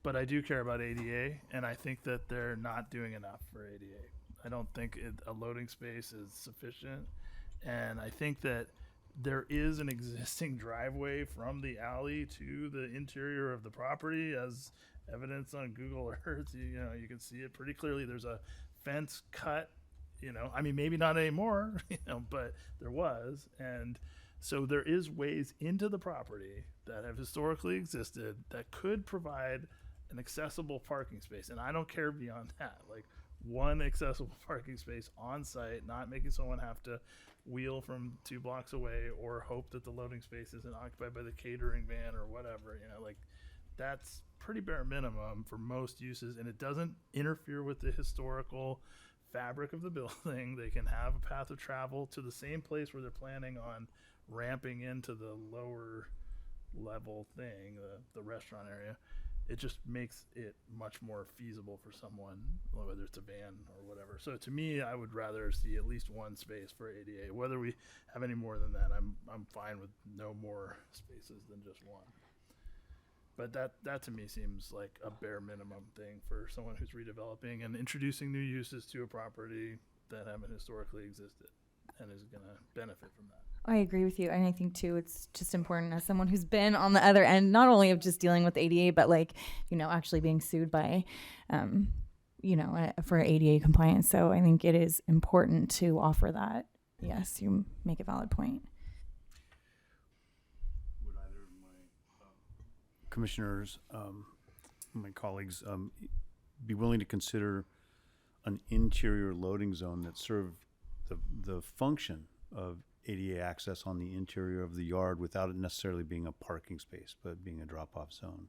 but I do care about ADA, and I think that they're not doing enough for ADA. I don't think a loading space is sufficient, and I think that there is an existing driveway from the alley to the interior of the property, as evidence on Google Earth. You can see it pretty clearly. There's a fence cut. I mean, maybe not anymore, but there was. And so there is ways into the property that have historically existed that could provide an accessible parking space. And I don't care beyond that. Like, one accessible parking space on site, not making someone have to wheel from 2 blocks away or hope that the loading space isn't occupied by the catering van or whatever. That's pretty bare minimum for most uses, and it doesn't interfere with the historical fabric of the building. They can have a path of travel to the same place where they're planning on ramping into the lower level thing, the restaurant area. It just makes it much more feasible for someone, whether it's a van or whatever. So to me, I would rather see at least one space for ADA. Whether we have any more than that, I'm fine with no more spaces than just one. But that to me seems like a bare minimum thing for someone who's redeveloping and introducing new uses to a property that haven't historically existed and is going to benefit from that. I agree with you. And I think, too, it's just important as someone who's been on the other end, not only of just dealing with ADA, but actually being sued by, for ADA compliance. So I think it is important to offer that. Yes, you make a valid point. Commissioners, my colleagues, be willing to consider an interior loading zone that served the function of ADA access on the interior of the yard without it necessarily being a parking space, but being a drop-off zone.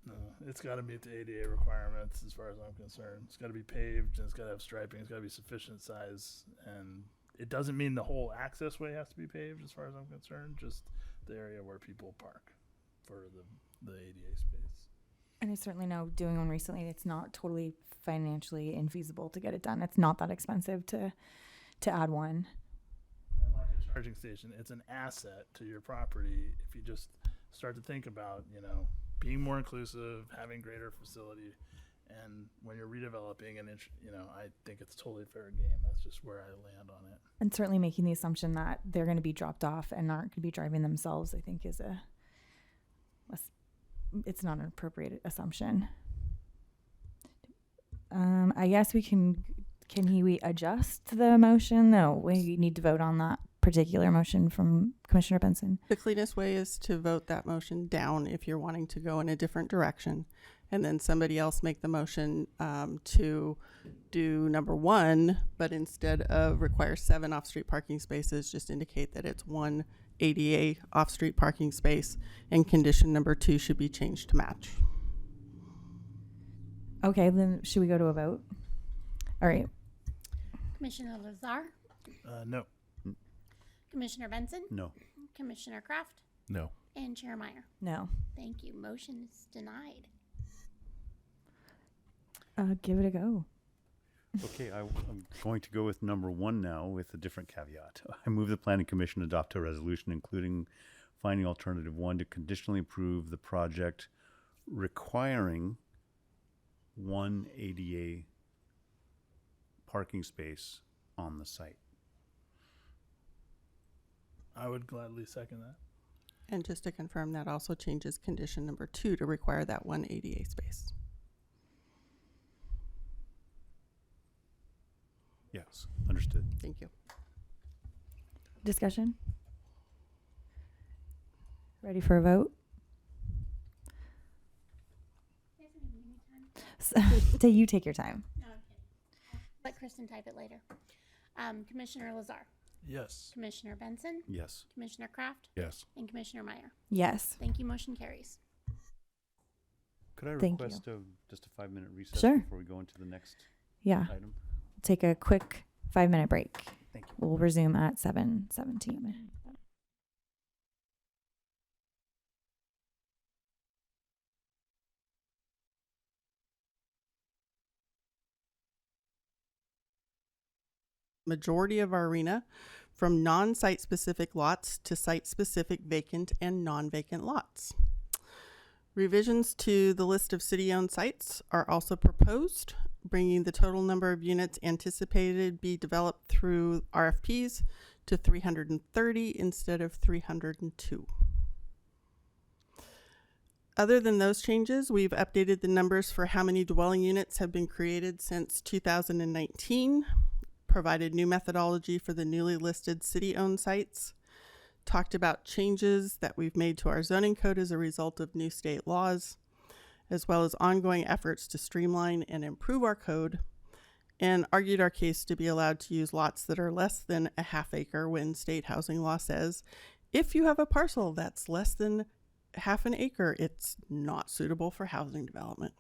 No, it's got to meet the ADA requirements as far as I'm concerned. It's got to be paved, and it's got to have striping. It's got to be sufficient size, and it doesn't mean the whole access way has to be paved as far as I'm concerned, just the area where people park for the ADA space. And I certainly know, doing one recently, it's not totally financially infeasible to get it done. It's not that expensive to add one. And like a charging station, it's an asset to your property if you just start to think about, being more inclusive, having greater facility, and when you're redeveloping I think it's totally fair game. That's just where I land on it. And certainly making the assumption that they're going to be dropped off and aren't going to be driving themselves, I think is it's not an appropriate assumption. I guess we can we adjust the motion? No, we need to vote on that particular motion from Commissioner Benson. The cleanest way is to vote that motion down if you're wanting to go in a different direction, and then somebody else make the motion to do number 1, but instead of require 7 off-street parking spaces, just indicate that it's 1 ADA off-street parking space, and condition number 2 should be changed to match. Okay, then should we go to a vote? All right. Commissioner Lazar? No. Commissioner Benson? No. Commissioner Kraft? No. And Chair Meyer? No. Thank you. Motion is denied. Give it a go. Okay, I'm going to go with number 1 now with a different caveat. I move the Planning Commission adopt a resolution including finding alternative 1 to conditionally approve the project requiring 1 ADA parking space on the site. I would gladly second that. And just to confirm, that also changes condition number 2 to require that 1 ADA space. Yes, understood. Thank you. Discussion? Ready for a vote? So you take your time. No, I'm kidding. Let Kristen type it later. Commissioner Lazar? Yes. Commissioner Benson? Yes. Commissioner Kraft? Yes. And Commissioner Meyer? Yes. Thank you. Motion carries. Could I Thank request just a 5-minute recess Sure. before we go into the next item? Take a quick 5-minute break. Thank you. We'll resume at 7:17. majority of our arena from non-site specific lots to site specific vacant and non-vacant lots. Revisions to the list of city-owned sites are also proposed, bringing the total number of units anticipated be developed through RFPs to 330 instead of 302. Other than those changes, we've updated the numbers for how many dwelling units have been created since 2019, provided new methodology for the newly listed city-owned sites, talked about changes that we've made to our zoning code as a result of new state laws, as well as ongoing efforts to streamline and improve our code, and argued our case to be allowed to use lots that are less than a half acre when state housing law says if you have a parcel that's less than half an acre, it's not suitable for housing development.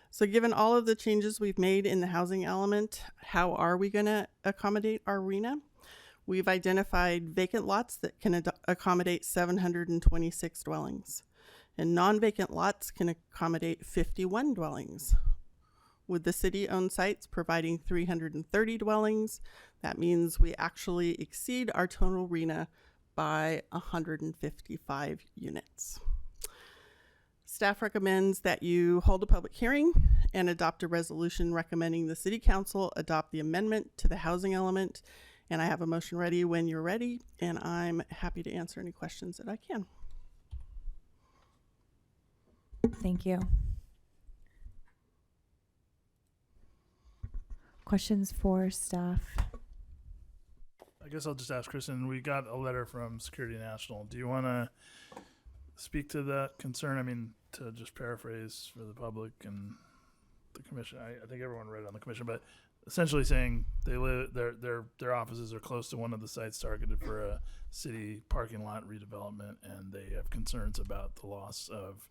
So given all of the changes we've made in the housing element, how are we going to accommodate our arena? We've identified vacant lots that can accommodate 726 dwellings, and non-vacant lots can accommodate 51 dwellings. With the city-owned sites providing 330 dwellings, that means we actually exceed our total arena by 155 units. Staff recommends that you hold a public hearing and adopt a resolution recommending the City Council adopt the amendment to the housing element. And I have a motion ready when you're ready, and I'm happy to answer any questions that I can. Thank you. Questions for staff? I guess I'll just ask Kristen, we got a letter from Security National. Do you want to speak to that concern? I mean, to just paraphrase for the public and the commission, I think everyone read it on the commission, but essentially saying they live, their offices are close to one of the sites targeted for a city parking lot redevelopment, and they have concerns about the loss of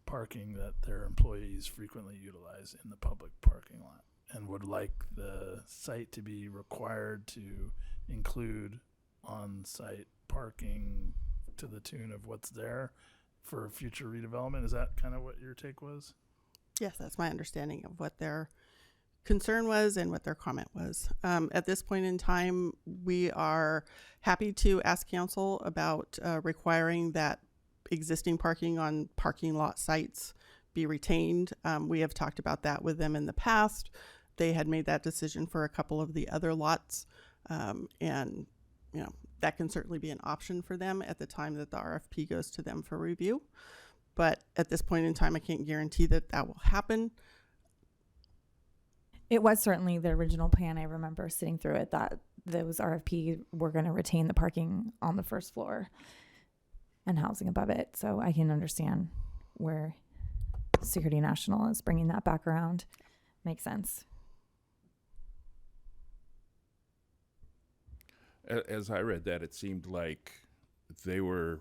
parking that their employees frequently utilize in the public parking lot, and would like the site to be required to include on-site parking to the tune of what's there for future redevelopment. Is that kind of what your take was? Yes, that's my understanding of what their concern was and what their comment was. At this point in time, we are happy to ask council about requiring that existing parking on parking lot sites be retained. We have talked about that with them in the past. They had made that decision for a couple of the other lots. And, you know, that can certainly be an option for them at the time that the RFP goes to them for review. But at this point in time, I can't guarantee that that will happen. It was certainly the original plan. I remember sitting through it that those RFP were going to retain the parking on the first floor and housing above it. So I can understand where Security National is bringing that back around. Makes sense. As I read that, it seemed like they were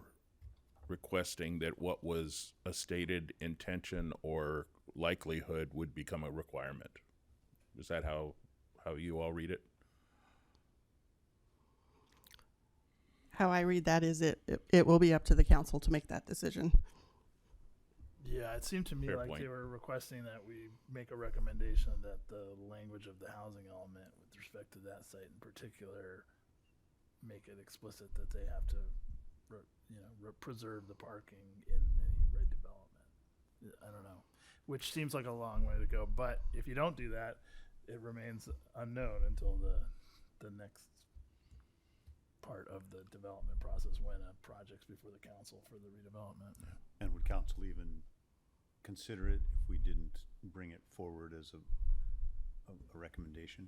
requesting that what was a stated intention or likelihood would become a requirement. Is that how you all read it? How I read that is it will be up to the council to make that decision. Yeah, it seemed to me Fair like point. they were requesting that we make a recommendation that the language of the housing element with respect to that site in particular make it explicit that they have to preserve the parking in any redevelopment. I don't know, which seems like a long way to go, but if you don't do that, it remains unknown until the next part of the development process when a project's before the council for the redevelopment. And would council even consider it if we didn't bring it forward as a recommendation?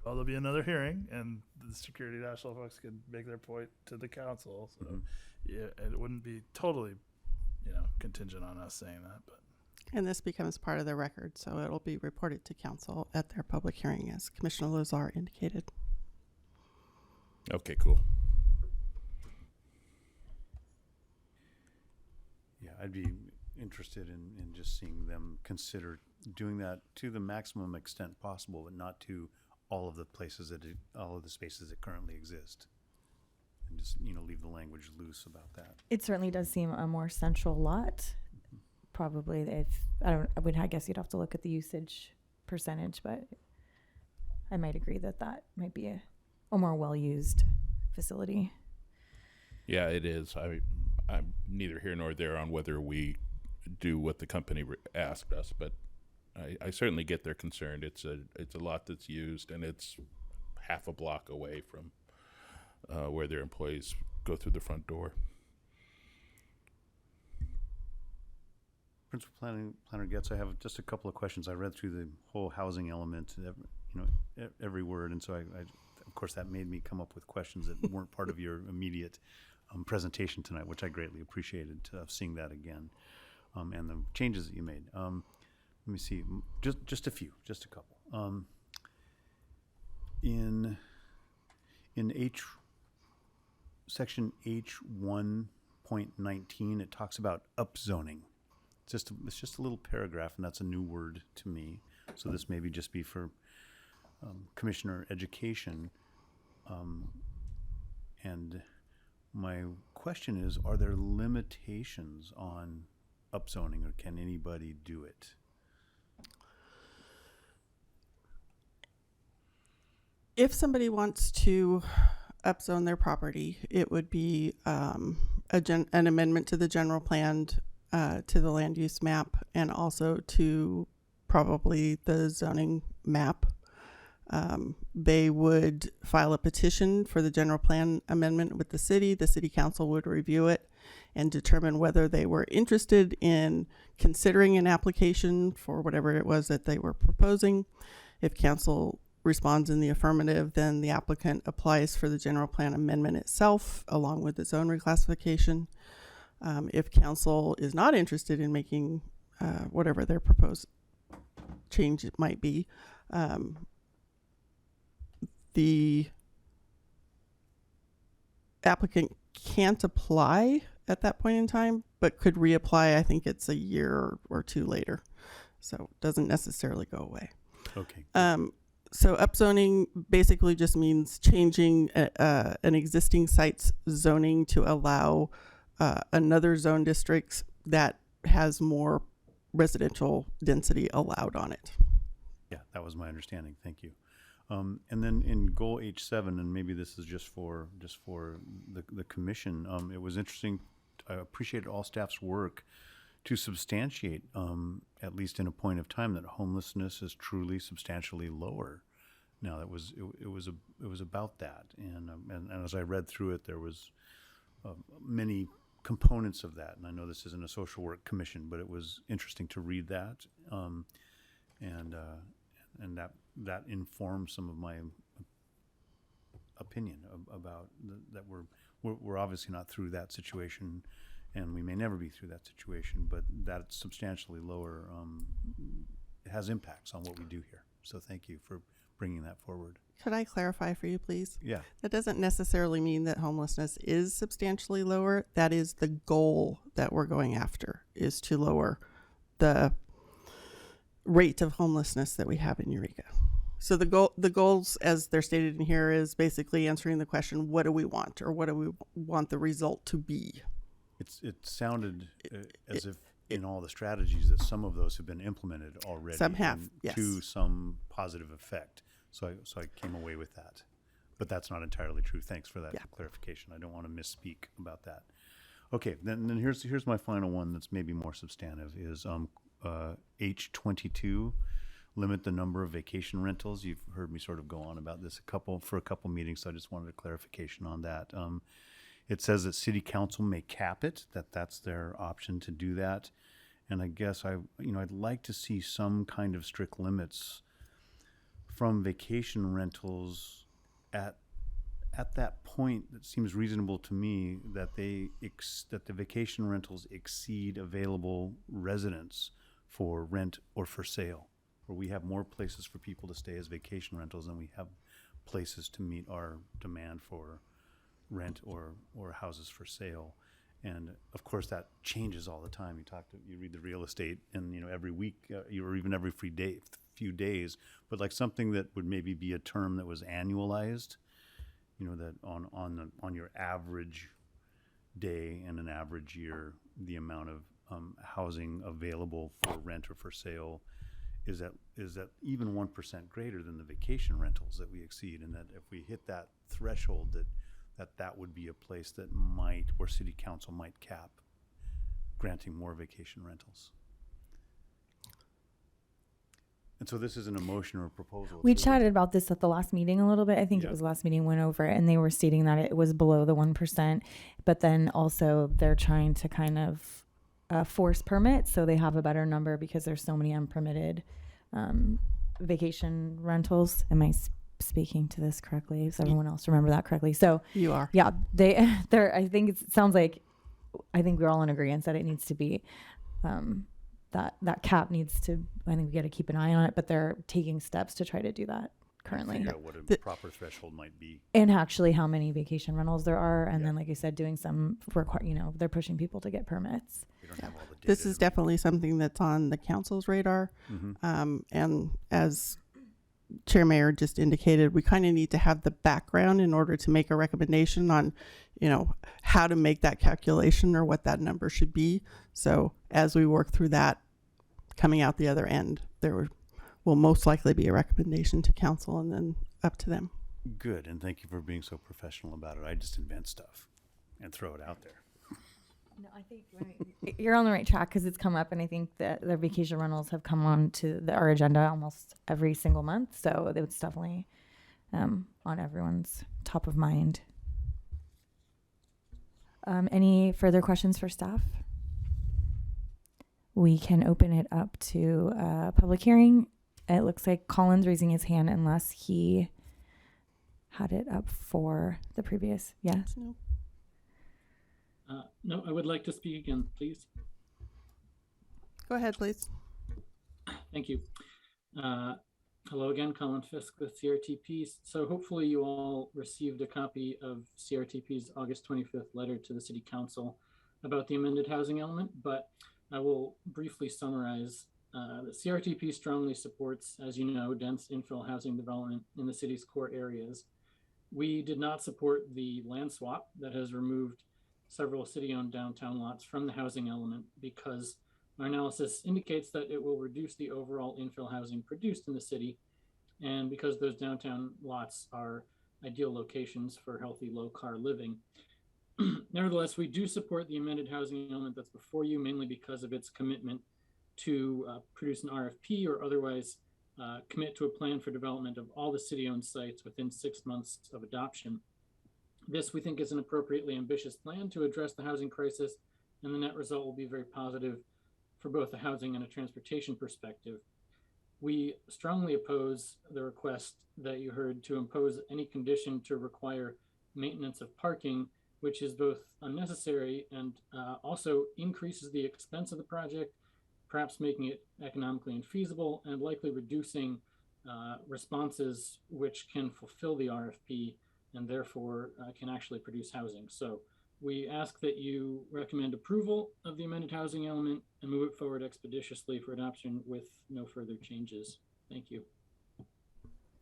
Well, there'll be another hearing, and the Security National folks can make their point to the council. So, yeah, it wouldn't be totally, contingent on us saying that. But And this becomes part of the record, so it'll be reported to council at their public hearing, as Commissioner Lozar indicated. Okay, cool. Yeah, I'd be interested in just seeing them consider doing that to the maximum extent possible, but not to all of the places all of the spaces that currently exist, and just leave the language loose about that. It certainly does seem a more central lot. Probably, I guess you'd have to look at the usage percentage, but I might agree that that might be a more well-used facility. Yeah, it is. I'm neither here nor there on whether we do what the company asked us, but I certainly get their concern. It's a lot that's used, and it's half a block away from where their employees go through the front door. Principal Planner Getz, I have just a couple of questions. I read through the whole housing element, every word, and so I of course, that made me come up with questions that weren't part of your immediate presentation tonight, which I greatly appreciated seeing that again, and the changes that you made. Let me see, just a few, just a couple. In section H1.19, it talks about upzoning. It's just a little paragraph, and that's a new word to me. So this maybe just be for Commissioner Education. And my question is, are there limitations on upzoning, or can anybody do it? If somebody wants to upzone their property, it would be an amendment to the general plan, to the land use map, and also to probably the zoning map. They would file a petition for the general plan amendment with the city. The city council would review it and determine whether they were interested in considering an application for whatever it was that they were proposing. If council responds in the affirmative, then the applicant applies for the general plan amendment itself along with the zone reclassification. If council is not interested in making whatever their proposed change it might be, the applicant can't apply at that point in time, but could reapply. I think it's a year or two later, so it doesn't necessarily go away. Okay. So upzoning basically just means changing an existing site's zoning to allow another zone district that has more residential density allowed on it. Yeah, that was my understanding. Thank you. And then in goal H7, and maybe this is just for the commission, it was interesting. I appreciated all staff's work to substantiate, at least in a point of time, that homelessness is truly substantially lower. Now it was about that, and as I read through it, there was many components of that. And I know this isn't a social work commission, but it was interesting to read that, and that informed some of my opinion about that we're obviously not through that situation, and we may never be through that situation, but that it's substantially lower has impacts on what we do here. So thank you for bringing that forward. Could I clarify for you, please? Yeah. That doesn't necessarily mean that homelessness is substantially lower. That is the goal that we're going after, is to lower the rate of homelessness that we have in Eureka. So the goals, as they're stated in here, is basically answering the question, what do we want, or what do we want the result to be? It sounded as if in all the strategies that some of those have been implemented already. Some have, yes. To some positive effect. So I came away with that. But that's not entirely true. Thanks for that clarification. I don't want to misspeak about that. Okay, then here's my final one that's maybe more substantive, is H22, limit the number of vacation rentals. You've heard me sort of go on about this for a couple meetings, so I just wanted a clarification on that. It says that city council may cap it, that's their option to do that. And I guess I'd like to see some kind of strict limits from vacation rentals at that point. That seems reasonable to me, that that the vacation rentals exceed available residents for rent or for sale, where we have more places for people to stay as vacation rentals than we have places to meet our demand for rent or houses for sale. And of course that changes all the time. You read the real estate, and every week or even every few days, but like something that would maybe be a term that was annualized, that on your average day and an average year, the amount of housing available for rent or for sale is that even 1% greater than the vacation rentals that we exceed, and that if we hit that threshold, that would be a place that where city council might cap granting more vacation rentals. And so this isn't a motion or a proposal. We chatted about this at the last meeting a little bit. I think Yeah. it was the last meeting went over it, and they were stating that it was below the 1%, but then also they're trying to kind of force permits so they have a better number because there's so many unpermitted vacation rentals. Am I speaking to this correctly? Does everyone else remember that correctly? So You are. yeah, I think it sounds like, I think we're all in agreement that it needs to be, that cap needs to, I think we got to keep an eye on it, but they're taking steps to try to do that currently. Figure out what a proper threshold might be. And actually how many vacation rentals there are. And then, like I said, doing some they're pushing people to get permits. We don't have all the data. This is definitely something that's on the council's radar. And as Chair Mayor just indicated, we kind of need to have the background in order to make a recommendation on, how to make that calculation or what that number should be. So as we work through that, coming out the other end, will most likely be a recommendation to council and then up to them. Good, and thank you for being so professional about it. I just invent stuff and throw it out there. No, I think you're on the right track because it's come up, and I think that the vacation rentals have come on to our agenda almost every single month. So it's definitely on everyone's top of mind. Any further questions for staff? We can open it up to public hearing. It looks like Colin's raising his hand unless he had it up for the previous. Yes. No. No, I would like to speak again, please. Go ahead, please. Thank you. Hello again, Colin Fisk with CRTP. So hopefully you all received a copy of CRTP's August 25th letter to the City Council about the amended housing element, but I will briefly summarize. The CRTP strongly supports, as you know, dense infill housing development in the city's core areas. We did not support the land swap that has removed several city-owned downtown lots from the housing element because our analysis indicates that it will reduce the overall infill housing produced in the city, and because those downtown lots are ideal locations for healthy low-car living. Nevertheless, we do support the amended housing element that's before you, mainly because of its commitment to produce an RFP or otherwise commit to a plan for development of all the city-owned sites within 6 months of adoption. This, we think, is an appropriately ambitious plan to address the housing crisis, and the net result will be very positive for both a housing and a transportation perspective. We strongly oppose the request that you heard to impose any condition to require maintenance of parking, which is both unnecessary and also increases the expense of the project, perhaps making it economically infeasible and likely reducing responses which can fulfill the RFP and therefore can actually produce housing. So we ask that you recommend approval of the amended housing element and move it forward expeditiously for adoption with no further changes. Thank you.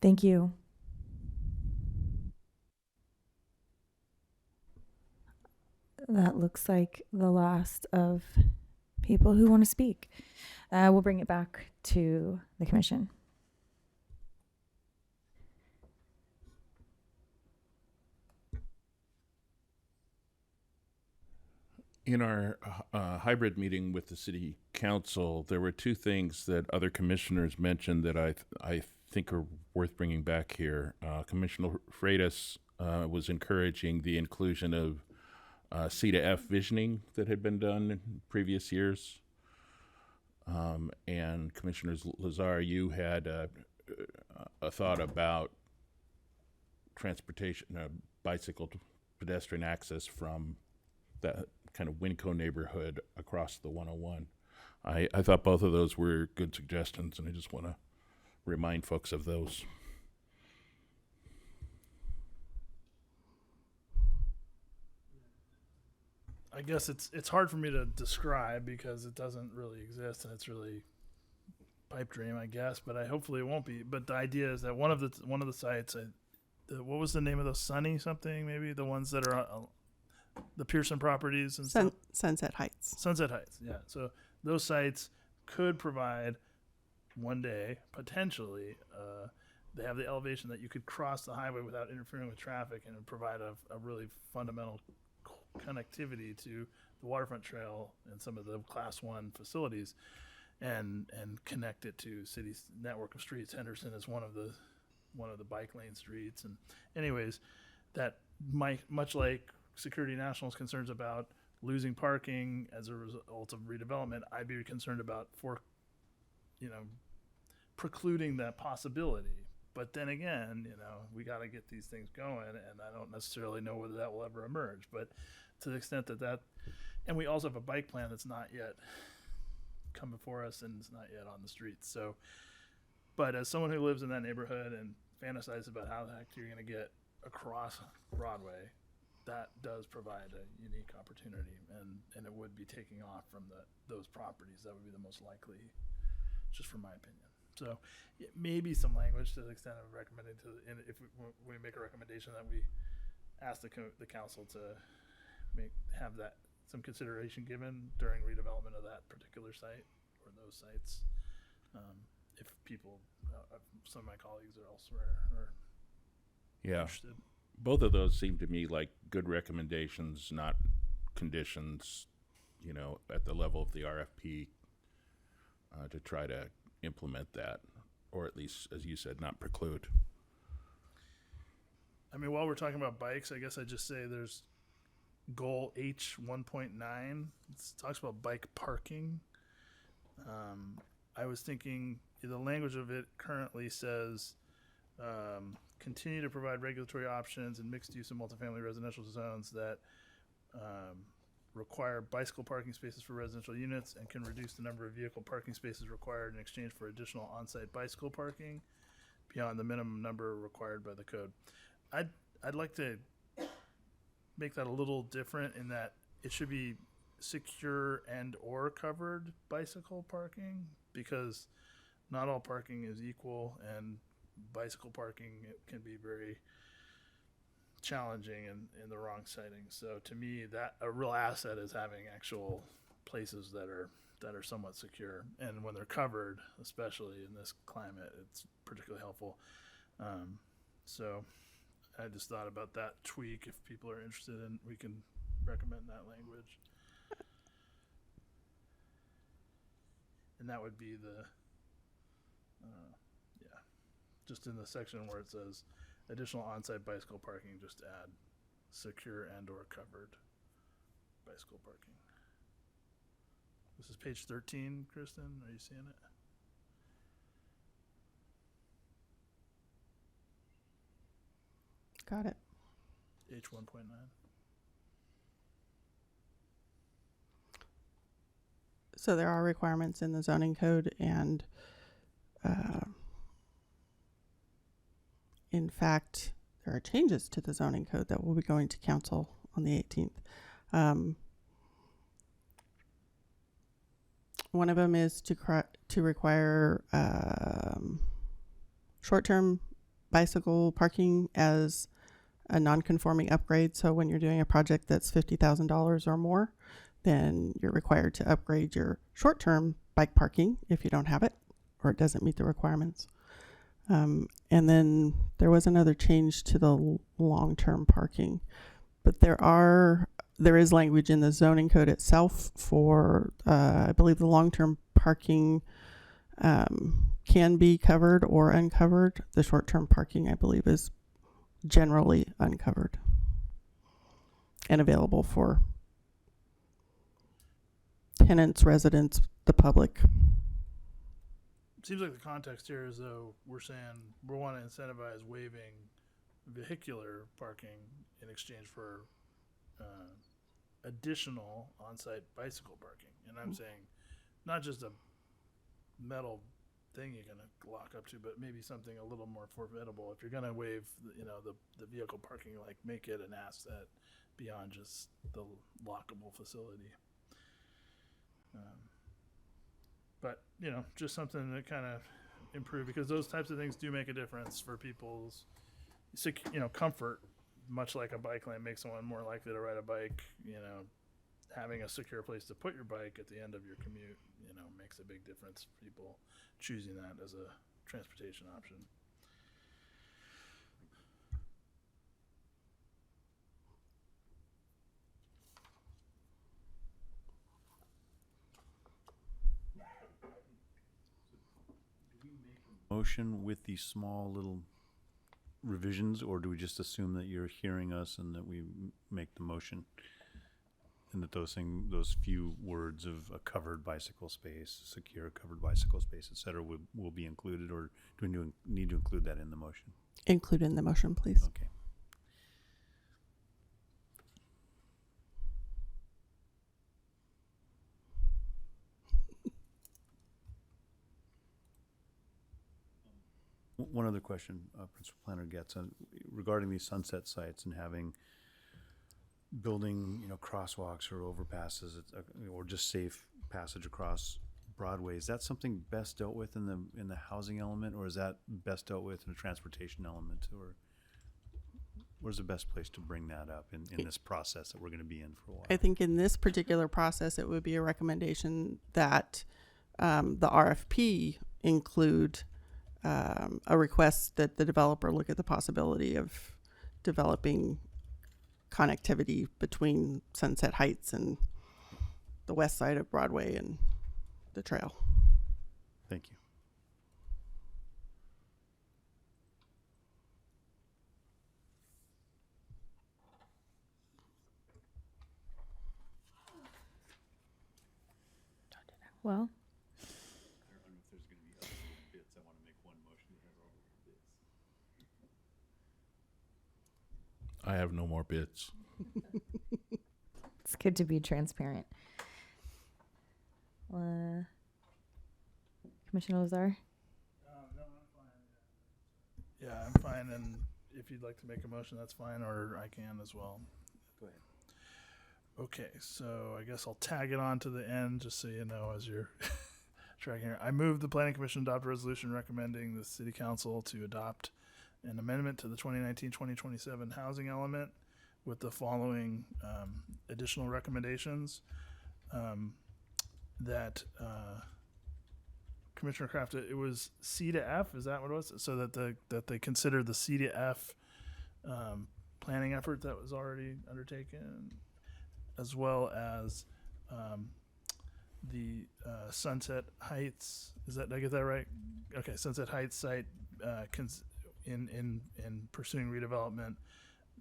Thank you. That looks like the last of people who want to speak. We'll bring it back to the commission. In our hybrid meeting with the city council, there were two things that other commissioners mentioned that I think are worth bringing back here. Commissioner Freitas was encouraging the inclusion of C to F visioning that had been done in previous years. And Commissioner Lazar, you had a thought about transportation, bicycle pedestrian access from that kind of Winco neighborhood across the 101. I thought both of those were good suggestions, and I just want to remind folks of those. I guess it's hard for me to describe because it doesn't really exist and it's really pipe dream, I guess. But hopefully it won't be. But the idea is that one of the sites, what was the name of those? Sunny something maybe, the ones that are the Pearson properties and stuff? Sunset Heights. Sunset Heights, yeah. So those sites could provide one day, potentially, they have the elevation that you could cross the highway without interfering with traffic and provide a really fundamental connectivity to the waterfront trail and some of the class 1 facilities and connect it to city's network of streets. Henderson is one of the bike lane streets. And anyways, that might, much like Security National's concerns about losing parking as a result of redevelopment, I'd be concerned about precluding that possibility. But then again, we got to get these things going, and I don't necessarily know whether that will ever emerge. But to the extent that, and we also have a bike plan that's not yet come before us and it's not yet on the streets. So, but as someone who lives in that neighborhood and fantasizes about how the heck you're going to get across Broadway, that does provide a unique opportunity, and it would be taking off from those properties. That would be the most likely, just from my opinion. So maybe some language to the extent of recommending if we make a recommendation that we ask the council to have that some consideration given during redevelopment of that particular site or those sites. If people, some of my colleagues are elsewhere or interested. Both of those seem to me like good recommendations, not conditions, at the level of the RFP to try to implement that, or at least, as you said, not preclude. I mean, while we're talking about bikes, I guess I just say there's goal H 1.9. It talks about bike parking. I was thinking the language of it currently says continue to provide regulatory options in mixed use and multifamily residential zones that require bicycle parking spaces for residential units and can reduce the number of vehicle parking spaces required in exchange for additional on-site bicycle parking beyond the minimum number required by the code. I'd like to make that a little different in that it should be secure and or covered bicycle parking, because not all parking is equal, and bicycle parking can be very challenging in the wrong setting. So to me, that a real asset is having actual places that are somewhat secure, and when they're covered, especially in this climate, it's particularly helpful. So I just thought about that tweak. If people are interested in, we can recommend that language. And that would be just in the section where it says additional on-site bicycle parking, just add secure and or covered bicycle parking. This is page 13, Kristen. Are you seeing it? Got it. H 1.9. So there are requirements in the zoning code, and in fact, there are changes to the zoning code that will be going to council on the 18th. One of them is to require short-term bicycle parking as a non-conforming upgrade. So when you're doing a project that's $50,000 or more, then you're required to upgrade your short-term bike parking if you don't have it or it doesn't meet the requirements. And then there was another change to the long-term parking, but there is language in the zoning code itself for, I believe, the long-term parking can be covered or uncovered. The short-term parking, I believe, is generally uncovered and available for tenants, residents, the public. Seems like the context here is, though, we're saying we want to incentivize waiving vehicular parking in exchange for additional on-site bicycle parking. And I'm saying not just a metal thing you're going to lock up to, but maybe something a little more formidable. If you're going to waive, the vehicle parking, like make it an asset beyond just the lockable facility. But just something to kind of improve, because those types of things do make a difference for people's comfort. Much like a bike lane makes someone more likely to ride a bike, having a secure place to put your bike at the end of your commute, you know, makes a big difference for people choosing that as a transportation option. Motion with these small little revisions, or do we just assume that you're hearing us and that we make the motion? And that those few words of a covered bicycle space, secure covered bicycle space, et cetera, will be included, or do we need to include that in the motion? Include in the motion, please. Okay. One other question, Principal Planner gets regarding these sunset sites and having building, crosswalks or overpasses, or just safe passage across Broadway. Is that something best dealt with in the housing element, or is that best dealt with in a transportation element, or where's the best place to bring that up in this process that we're going to be in for a while? I think in this particular process, it would be a recommendation that the RFP include a request that the developer look at the possibility of developing connectivity between Sunset Heights and the west side of Broadway and the trail. Thank you. Well, I have no more bits. it's good to be transparent. Commissioner Lazar? No, I'm fine. Yeah, I'm fine, and if you'd like to make a motion, that's fine, or I can as well. Go ahead. Okay, so I guess I'll tag it on to the end just so you know as you're tracking here. I move the Planning Commission adopt a resolution recommending the City Council to adopt an amendment to the 2019-2027 housing element with the following additional recommendations. That Commissioner Kraft, it was C to F, is that what it was? So that they consider the C to F planning effort that was already undertaken, as well as the Sunset Heights. Did I get that right? Okay, Sunset Heights site in pursuing redevelopment,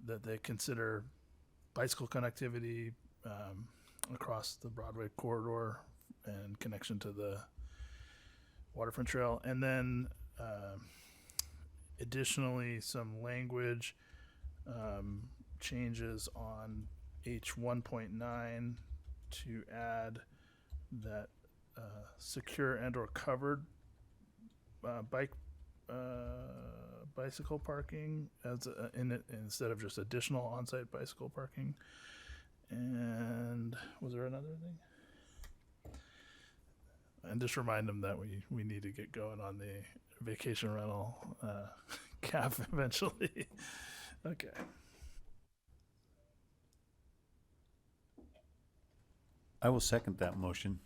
that they consider bicycle connectivity across the Broadway corridor and connection to the waterfront trail, and then additionally some language changes on H1.9 to add that secure and or covered bicycle parking as instead of just additional on-site bicycle parking. And was there another thing? And just remind them that we need to get going on the vacation rental cap eventually. Okay. I will second that motion.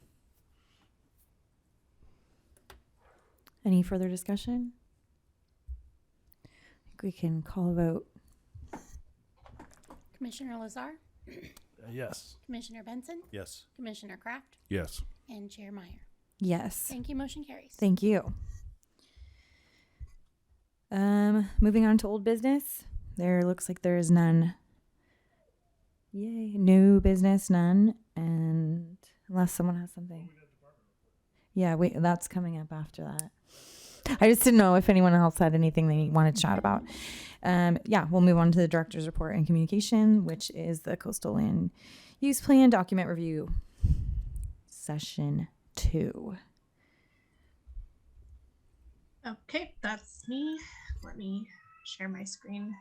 Any further discussion? I think we can call a vote. Commissioner Lazar? Yes. Commissioner Benson? Yes. Commissioner Kraft? Yes. And Chair Meyer? Yes. Thank you. Motion carries. Thank you. Moving on to old business. There looks like there is none. Yay. New business, none. And unless someone has something. Yeah, wait, that's coming up after that. I just didn't know if anyone else had anything they wanted to chat about. Yeah, we'll move on to the Director's Report and Communication, which is the Coastal Land Use Plan Document Review, Session 2. Okay, that's me. Let me share my screen.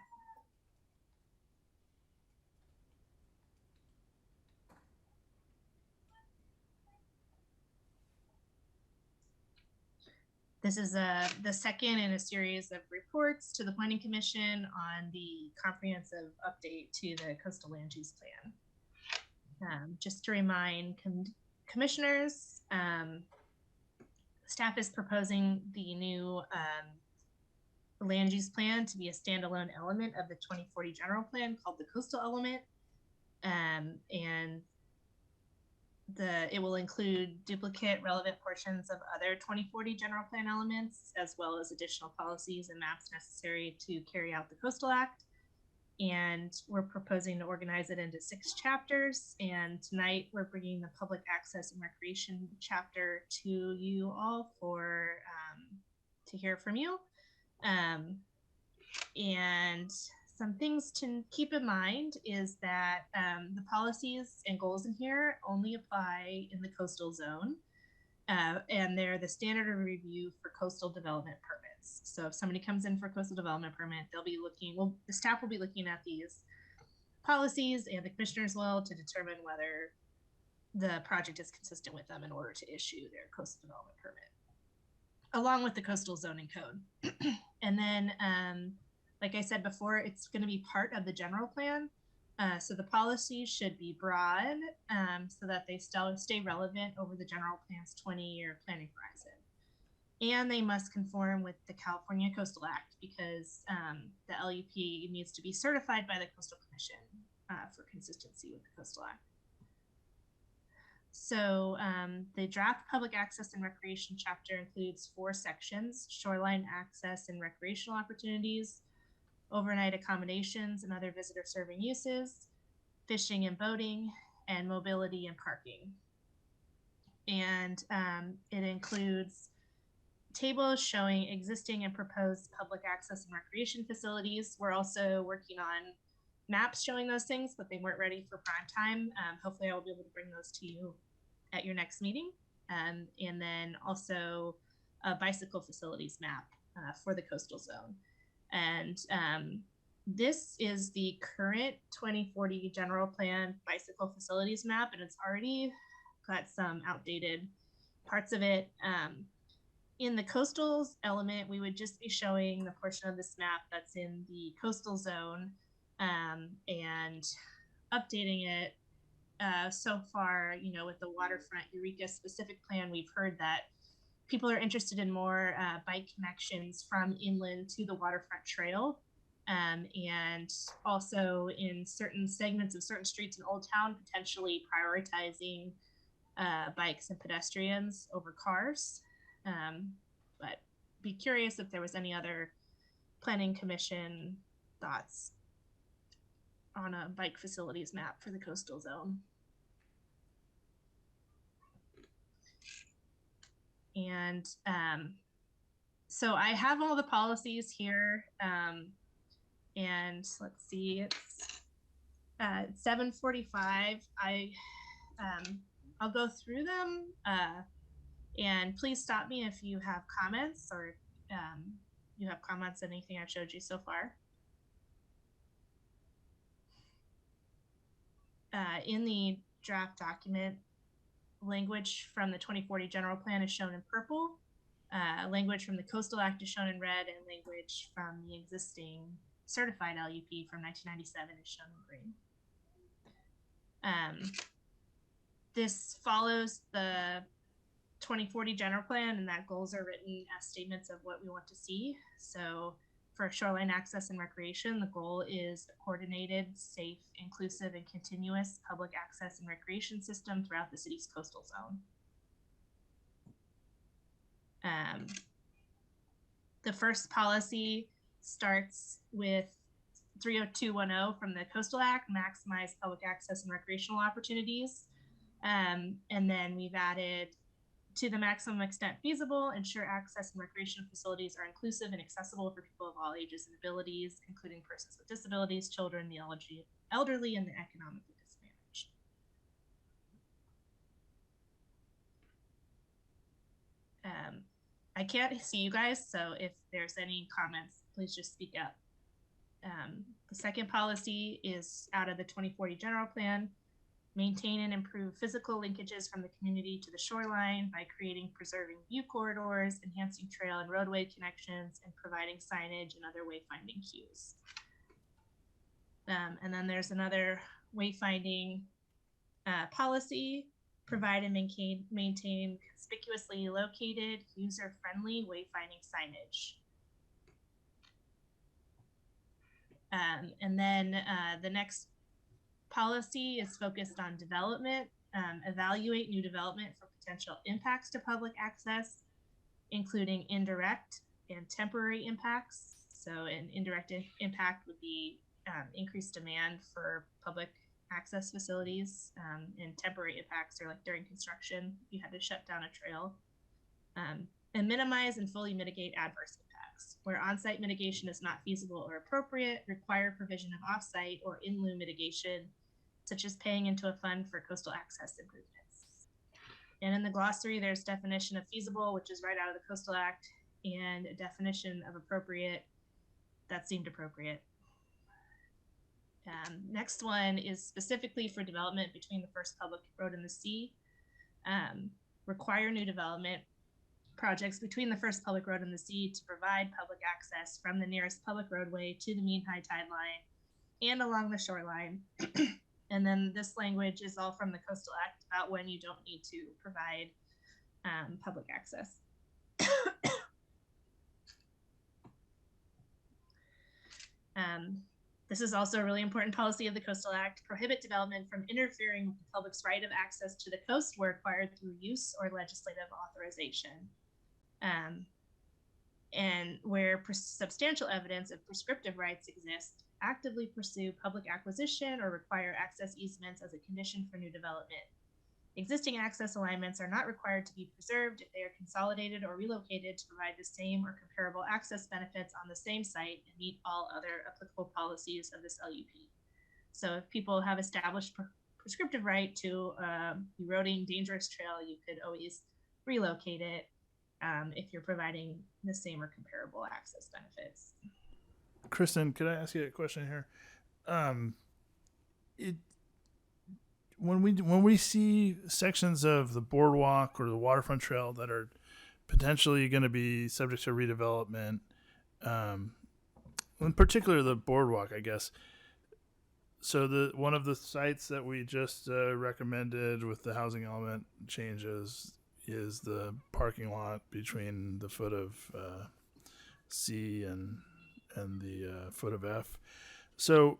This is the second in a series of reports to the Planning Commission on the comprehensive update to the Coastal Land Use Plan. Just to remind commissioners, staff is proposing the new land use plan to be a standalone element of the 2040 general plan called the coastal element. And it will include duplicate relevant portions of other 2040 general plan elements, as well as additional policies and maps necessary to carry out the Coastal Act. And we're proposing to organize it into 6 chapters. And tonight we're bringing the public access and recreation chapter to you all for to hear from you. And some things to keep in mind is that the policies and goals in here only apply in the coastal zone, and they're the standard of review for coastal development permits. So if somebody comes in for a coastal development permit, they'll be looking, well, the staff will be looking at these policies, and the commissioners will, to determine whether the project is consistent with them in order to issue their coastal development permit, along with the coastal zoning code. And then, like I said before, it's going to be part of the general plan. So the policies should be broad so that they still stay relevant over the general plan's 20-year planning horizon. And they must conform with the California Coastal Act because the LUP needs to be certified by the Coastal Commission for consistency with the Coastal Act. So the draft public access and recreation chapter includes 4 sections: shoreline access and recreational opportunities, overnight accommodations and other visitor serving uses, fishing and boating, and mobility and parking. And it includes tables showing existing and proposed public access and recreation facilities. We're also working on maps showing those things, but they weren't ready for prime time. Hopefully I will be able to bring those to you at your next meeting. And then also a bicycle facilities map for the coastal zone. And this is the current 2040 general plan bicycle facilities map, and it's already got some outdated parts of it. In the coastal element, we would just be showing the portion of this map that's in the coastal zone and updating it. So far, you know, with the waterfront Eureka specific plan, we've heard that people are interested in more bike connections from inland to the waterfront trail. And also in certain segments of certain streets in Old Town, potentially prioritizing bikes and pedestrians over cars. But be curious if there was any other planning commission thoughts on a bike facilities map for the coastal zone. And so I have all the policies here, and let's see, it's 7:45. I'll go through them, and please stop me if you have comments or you have comments on anything I've showed you so far. In the draft document, language from the 2040 general plan is shown in purple, language from the Coastal Act is shown in red, and language from the existing certified LUP from 1997 is shown in green. This follows the 2040 general plan, and that goals are written as statements of what we want to see. So for shoreline access and recreation, the goal is a coordinated, safe, inclusive, and continuous public access and recreation system throughout the city's coastal zone. The first policy starts with 30210 from the Coastal Act, maximize public access and recreational opportunities. And then we've added, to the maximum extent feasible, ensure access and recreation facilities are inclusive and accessible for people of all ages and abilities, including persons with disabilities, children, the elderly, and the economically disadvantaged. I can't see you guys, so if there's any comments, please just speak up. The second policy is out of the 2040 general plan. Maintain and improve physical linkages from the community to the shoreline by creating preserving view corridors, enhancing trail and roadway connections, and providing signage and other wayfinding cues. And then there's another wayfinding Policy, provide and maintain conspicuously located, user-friendly wayfinding signage. And then the next policy is focused on development. Evaluate new development for potential impacts to public access, including indirect and temporary impacts. So an indirect impact would be increased demand for public access facilities, and temporary impacts are like during construction, you had to shut down a trail. And minimize and fully mitigate adverse impacts. Where on-site mitigation is not feasible or appropriate, require provision of off-site or in lieu mitigation, such as paying into a fund for coastal access improvements. And in the glossary, there's definition of feasible, which is right out of the Coastal Act, and a definition of appropriate that seemed appropriate. Next one is specifically for development between the first public road and the sea. Require new development projects between the first public road and the sea to provide public access from the nearest public roadway to the mean high tide line and along the shoreline. And then this language is all from the Coastal Act about when you don't need to provide public access. This is also a really important policy of the Coastal Act. Prohibit development from interfering with the public's right of access to the coast where acquired through use or legislative authorization. And where substantial evidence of prescriptive rights exist, actively pursue public acquisition or require access easements as a condition for new development. Existing access alignments are not required to be preserved if they are consolidated or relocated to provide the same or comparable access benefits on the same site and meet all other applicable policies of this LUP. So if people have established prescriptive right to eroding dangerous trail, you could always relocate it if you're providing the same or comparable access benefits. Kristen, could I ask you a question here? When we see sections of the boardwalk or the waterfront trail that are potentially going to be subject to redevelopment, in particular the boardwalk, I guess. So one of the sites that we just recommended with the housing element changes is the parking lot between the foot of C and the foot of F. So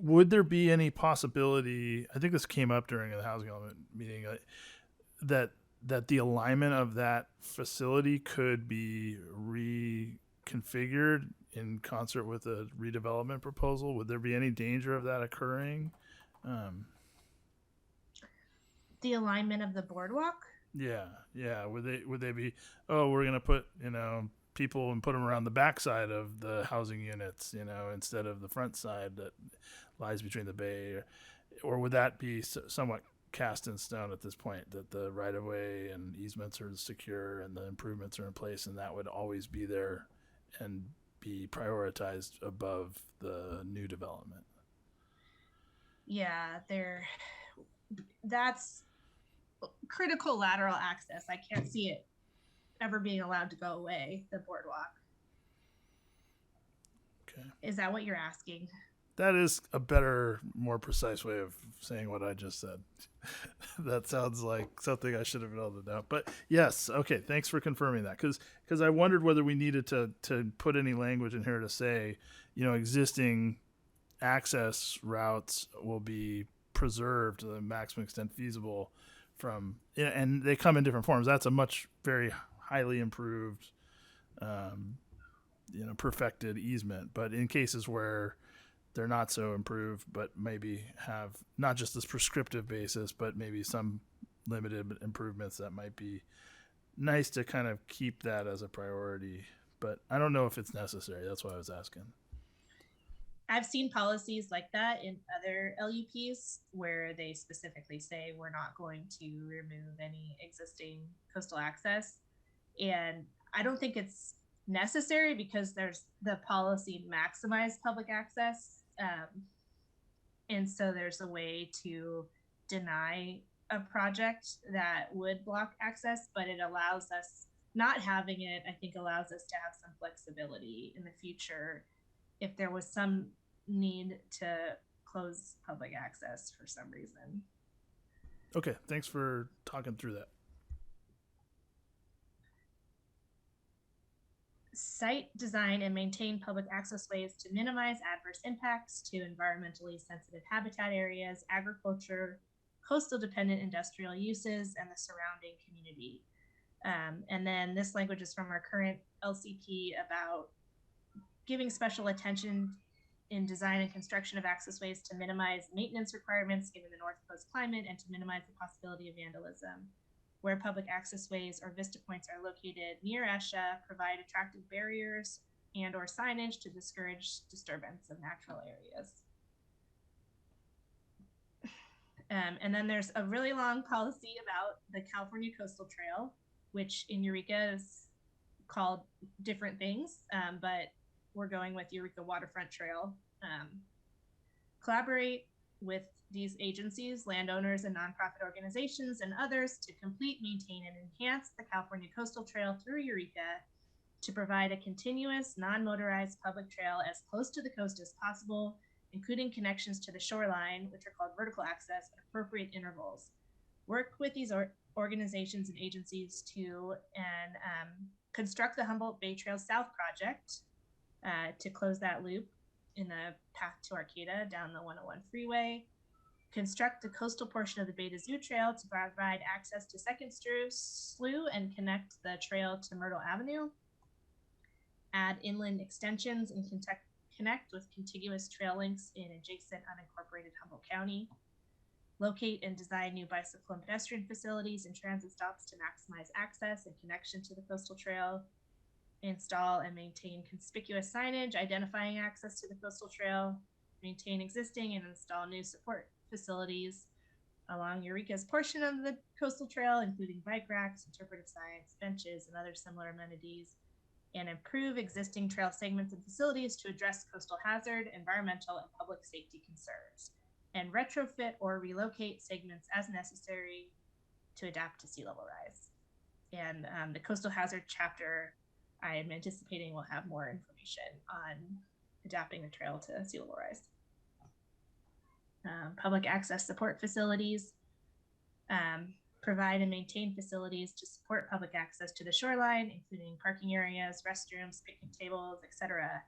would there be any possibility, I think this came up during the housing element meeting, that the alignment of that facility could be reconfigured in concert with a redevelopment proposal? Would there be any danger of that occurring? The alignment of the boardwalk? Yeah. Would they be, we're going to put, people and put them around the backside of the housing units, instead of the front side that lies between the bay, or would that be somewhat cast in stone at this point, that the right of way and easements are secure and the improvements are in place, and that would always be there and be prioritized above the new development? Yeah, that's critical lateral access. I can't see it ever being allowed to go away, the boardwalk. Okay. Is that what you're asking? That is a better, more precise way of saying what I just said. That sounds like something I should have been able to know. But yes, okay, thanks for confirming that. Because I wondered whether we needed to put any language in here to say, existing access routes will be preserved to the maximum extent feasible from, and they come in different forms. That's a very highly improved, perfected easement. But in cases where they're not so improved, but maybe have not just this prescriptive basis, but maybe some limited improvements, that might be nice to kind of keep that as a priority. But I don't know if it's necessary. That's why I was asking. I've seen policies like that in other LUPs where they specifically say we're not going to remove any existing coastal access. And I don't think it's necessary because there's the policy maximize public access. And so there's a way to deny a project that would block access, but it allows us, not having it, I think allows us to have some flexibility in the future if there was some need to close public access for some reason. Okay, thanks for talking through that. Site design and maintain public access ways to minimize adverse impacts to environmentally sensitive habitat areas, agriculture, coastal dependent industrial uses, and the surrounding community. And then this language is from our current LCP about giving special attention in design and construction of access ways to minimize maintenance requirements given the North Coast climate and to minimize the possibility of vandalism. Where public access ways or vista points are located near ESHA, provide attractive barriers and or signage to discourage disturbance of natural areas. And then there's a really long policy about the California Coastal Trail, which in Eureka is called different things, but we're going with Eureka Waterfront Trail. Collaborate with these agencies, landowners, and nonprofit organizations and others to complete, maintain, and enhance the California Coastal Trail through Eureka to provide a continuous, non-motorized public trail as close to the coast as possible, including connections to the shoreline, which are called vertical access, at appropriate intervals. Work with these organizations and agencies to construct the Humboldt Bay Trail South project to close that loop in the path to Arcata down the 101 freeway. Construct the coastal portion of the Beta Zoo Trail to provide access to Second Slough and connect the trail to Myrtle Avenue. Add inland extensions and connect with contiguous trail links in adjacent unincorporated Humboldt County. Locate and design new bicycle and pedestrian facilities and transit stops to maximize access and connection to the coastal trail. Install and maintain conspicuous signage identifying access to the coastal trail. Maintain existing and install new support facilities along Eureka's portion of the coastal trail, including bike racks, interpretive signs, benches, and other similar amenities. And improve existing trail segments and facilities to address coastal hazard, environmental, and public safety concerns. And retrofit or relocate segments as necessary to adapt to sea level rise. And the coastal hazard chapter, I am anticipating will have more information on adapting the trail to sea level rise. Public access support facilities, provide and maintain facilities to support public access to the shoreline, including parking areas, restrooms, picnic tables, etc.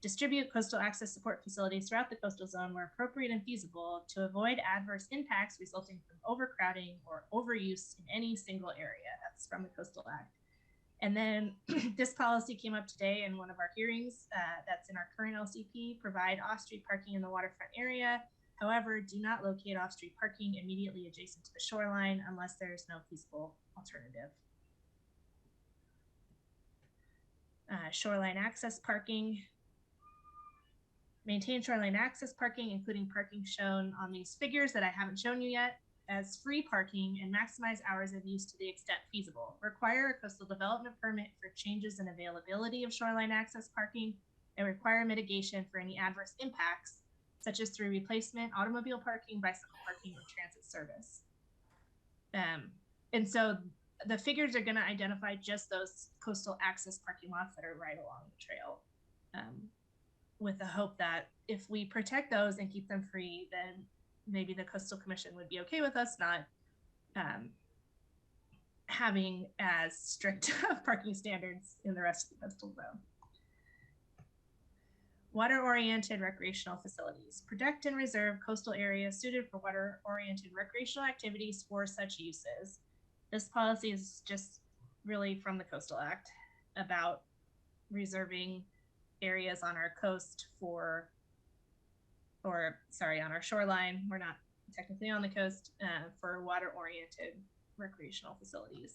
Distribute coastal access support facilities throughout the coastal zone where appropriate and feasible to avoid adverse impacts resulting from overcrowding or overuse in any single area. That's from the Coastal Act. And then this policy came up today in one of our hearings that's in our current LCP, provide off-street parking in the waterfront area. However, do not locate off-street parking immediately adjacent to the shoreline unless there is no feasible alternative. Shoreline access parking. Maintain shoreline access parking, including parking shown on these figures that I haven't shown you yet, as free parking and maximize hours of use to the extent feasible. Require a coastal development permit for changes in availability of shoreline access parking and require mitigation for any adverse impacts, such as through replacement, automobile parking, bicycle parking, or transit service. And so the figures are going to identify just those coastal access parking lots that are right along the trail, with the hope that if we protect those and keep them free, then maybe the Coastal Commission would be okay with us not having as strict parking standards in the rest of the coastal zone. Water-oriented recreational facilities. Protect and reserve coastal areas suited for water-oriented recreational activities for such uses. This policy is just really from the Coastal Act about reserving areas on our coast on our shoreline. We're not technically on the coast, for water-oriented recreational facilities.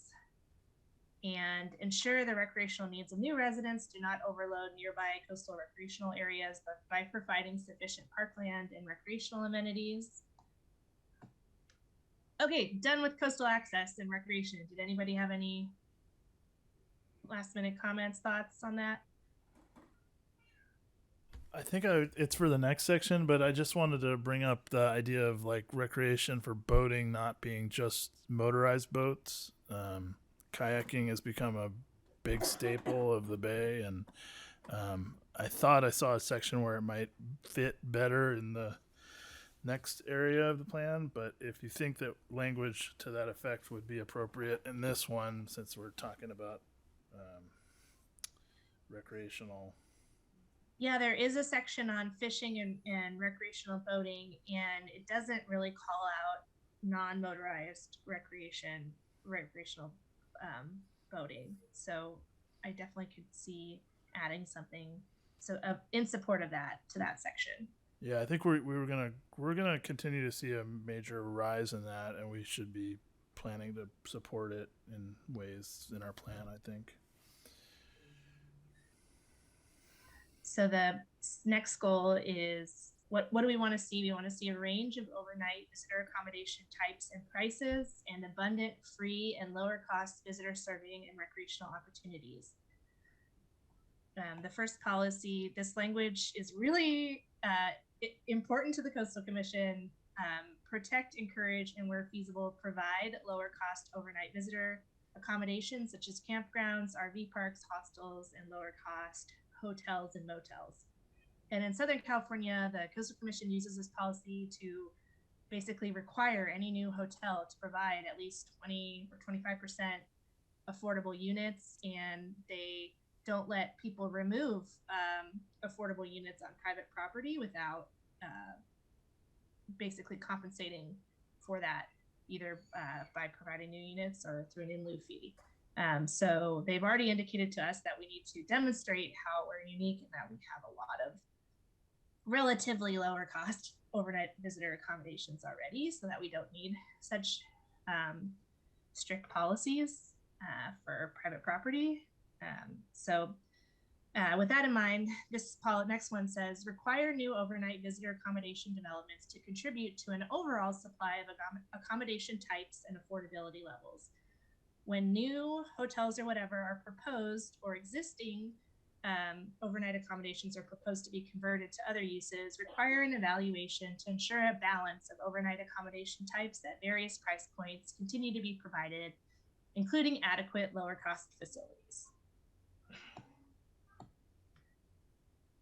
And ensure the recreational needs of new residents do not overload nearby coastal recreational areas, but by providing sufficient parkland and recreational amenities. Okay, done with coastal access and recreation. Did anybody have any last minute comments, thoughts on that? I think it's for the next section, but I just wanted to bring up the idea of like recreation for boating not being just motorized boats. Kayaking has become a big staple of the bay, and I thought I saw a section where it might fit better in the next area of the plan, but if you think that language to that effect would be appropriate in this one, since we're talking about recreational. Yeah, there is a section on fishing and recreational boating, and it doesn't really call out non-motorized recreational boating. So I definitely could see adding something in support of that to that section. Yeah, I think we're gonna continue to see a major rise in that, and we should be planning to support it in ways in our plan, I think. So the next goal is what do we want to see? We want to see a range of overnight visitor accommodation types and prices, and abundant, free, and lower cost visitor serving and recreational opportunities. The first policy, this language is really important to the Coastal Commission. Protect, encourage, and where feasible, provide lower cost overnight visitor accommodations such as campgrounds, RV parks, hostels, and lower cost hotels and motels. And in Southern California, the Coastal Commission uses this policy to basically require any new hotel to provide at least 20 or 25% affordable units, and they don't let people remove affordable units on private property without basically compensating for that, either by providing new units or through an in lieu fee. So they've already indicated to us that we need to demonstrate how we're unique and that we have a lot of relatively lower cost overnight visitor accommodations already, so that we don't need such strict policies for private property. With that in mind, this next one says, require new overnight visitor accommodation developments to contribute to an overall supply of accommodation types and affordability levels. When new hotels or whatever are proposed, or existing overnight accommodations are proposed to be converted to other uses, require an evaluation to ensure a balance of overnight accommodation types at various price points continue to be provided, including adequate lower cost facilities.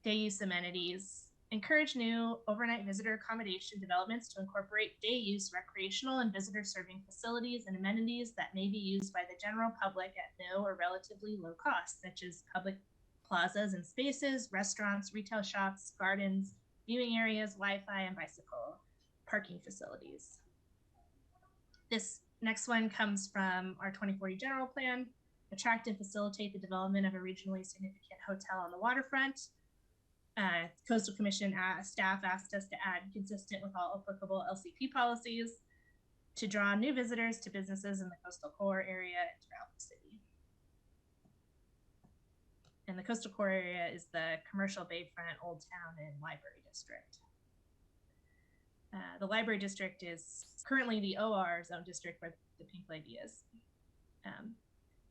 Day use amenities. Encourage new overnight visitor accommodation developments to incorporate day use recreational and visitor serving facilities and amenities that may be used by the general public at no or relatively low cost, such as public plazas and spaces, restaurants, retail shops, gardens, viewing areas, Wi-Fi, and bicycle parking facilities. This next one comes from our 2040 general plan. Attract and facilitate the development of a regionally significant hotel on the waterfront. Coastal Commission staff asked us to add, consistent with all applicable LCP policies, to draw new visitors to businesses in the coastal core area and throughout the city. And the coastal core area is the commercial bayfront, Old Town, and Library District. The Library District is currently the OR zone district where the Pink Lady is.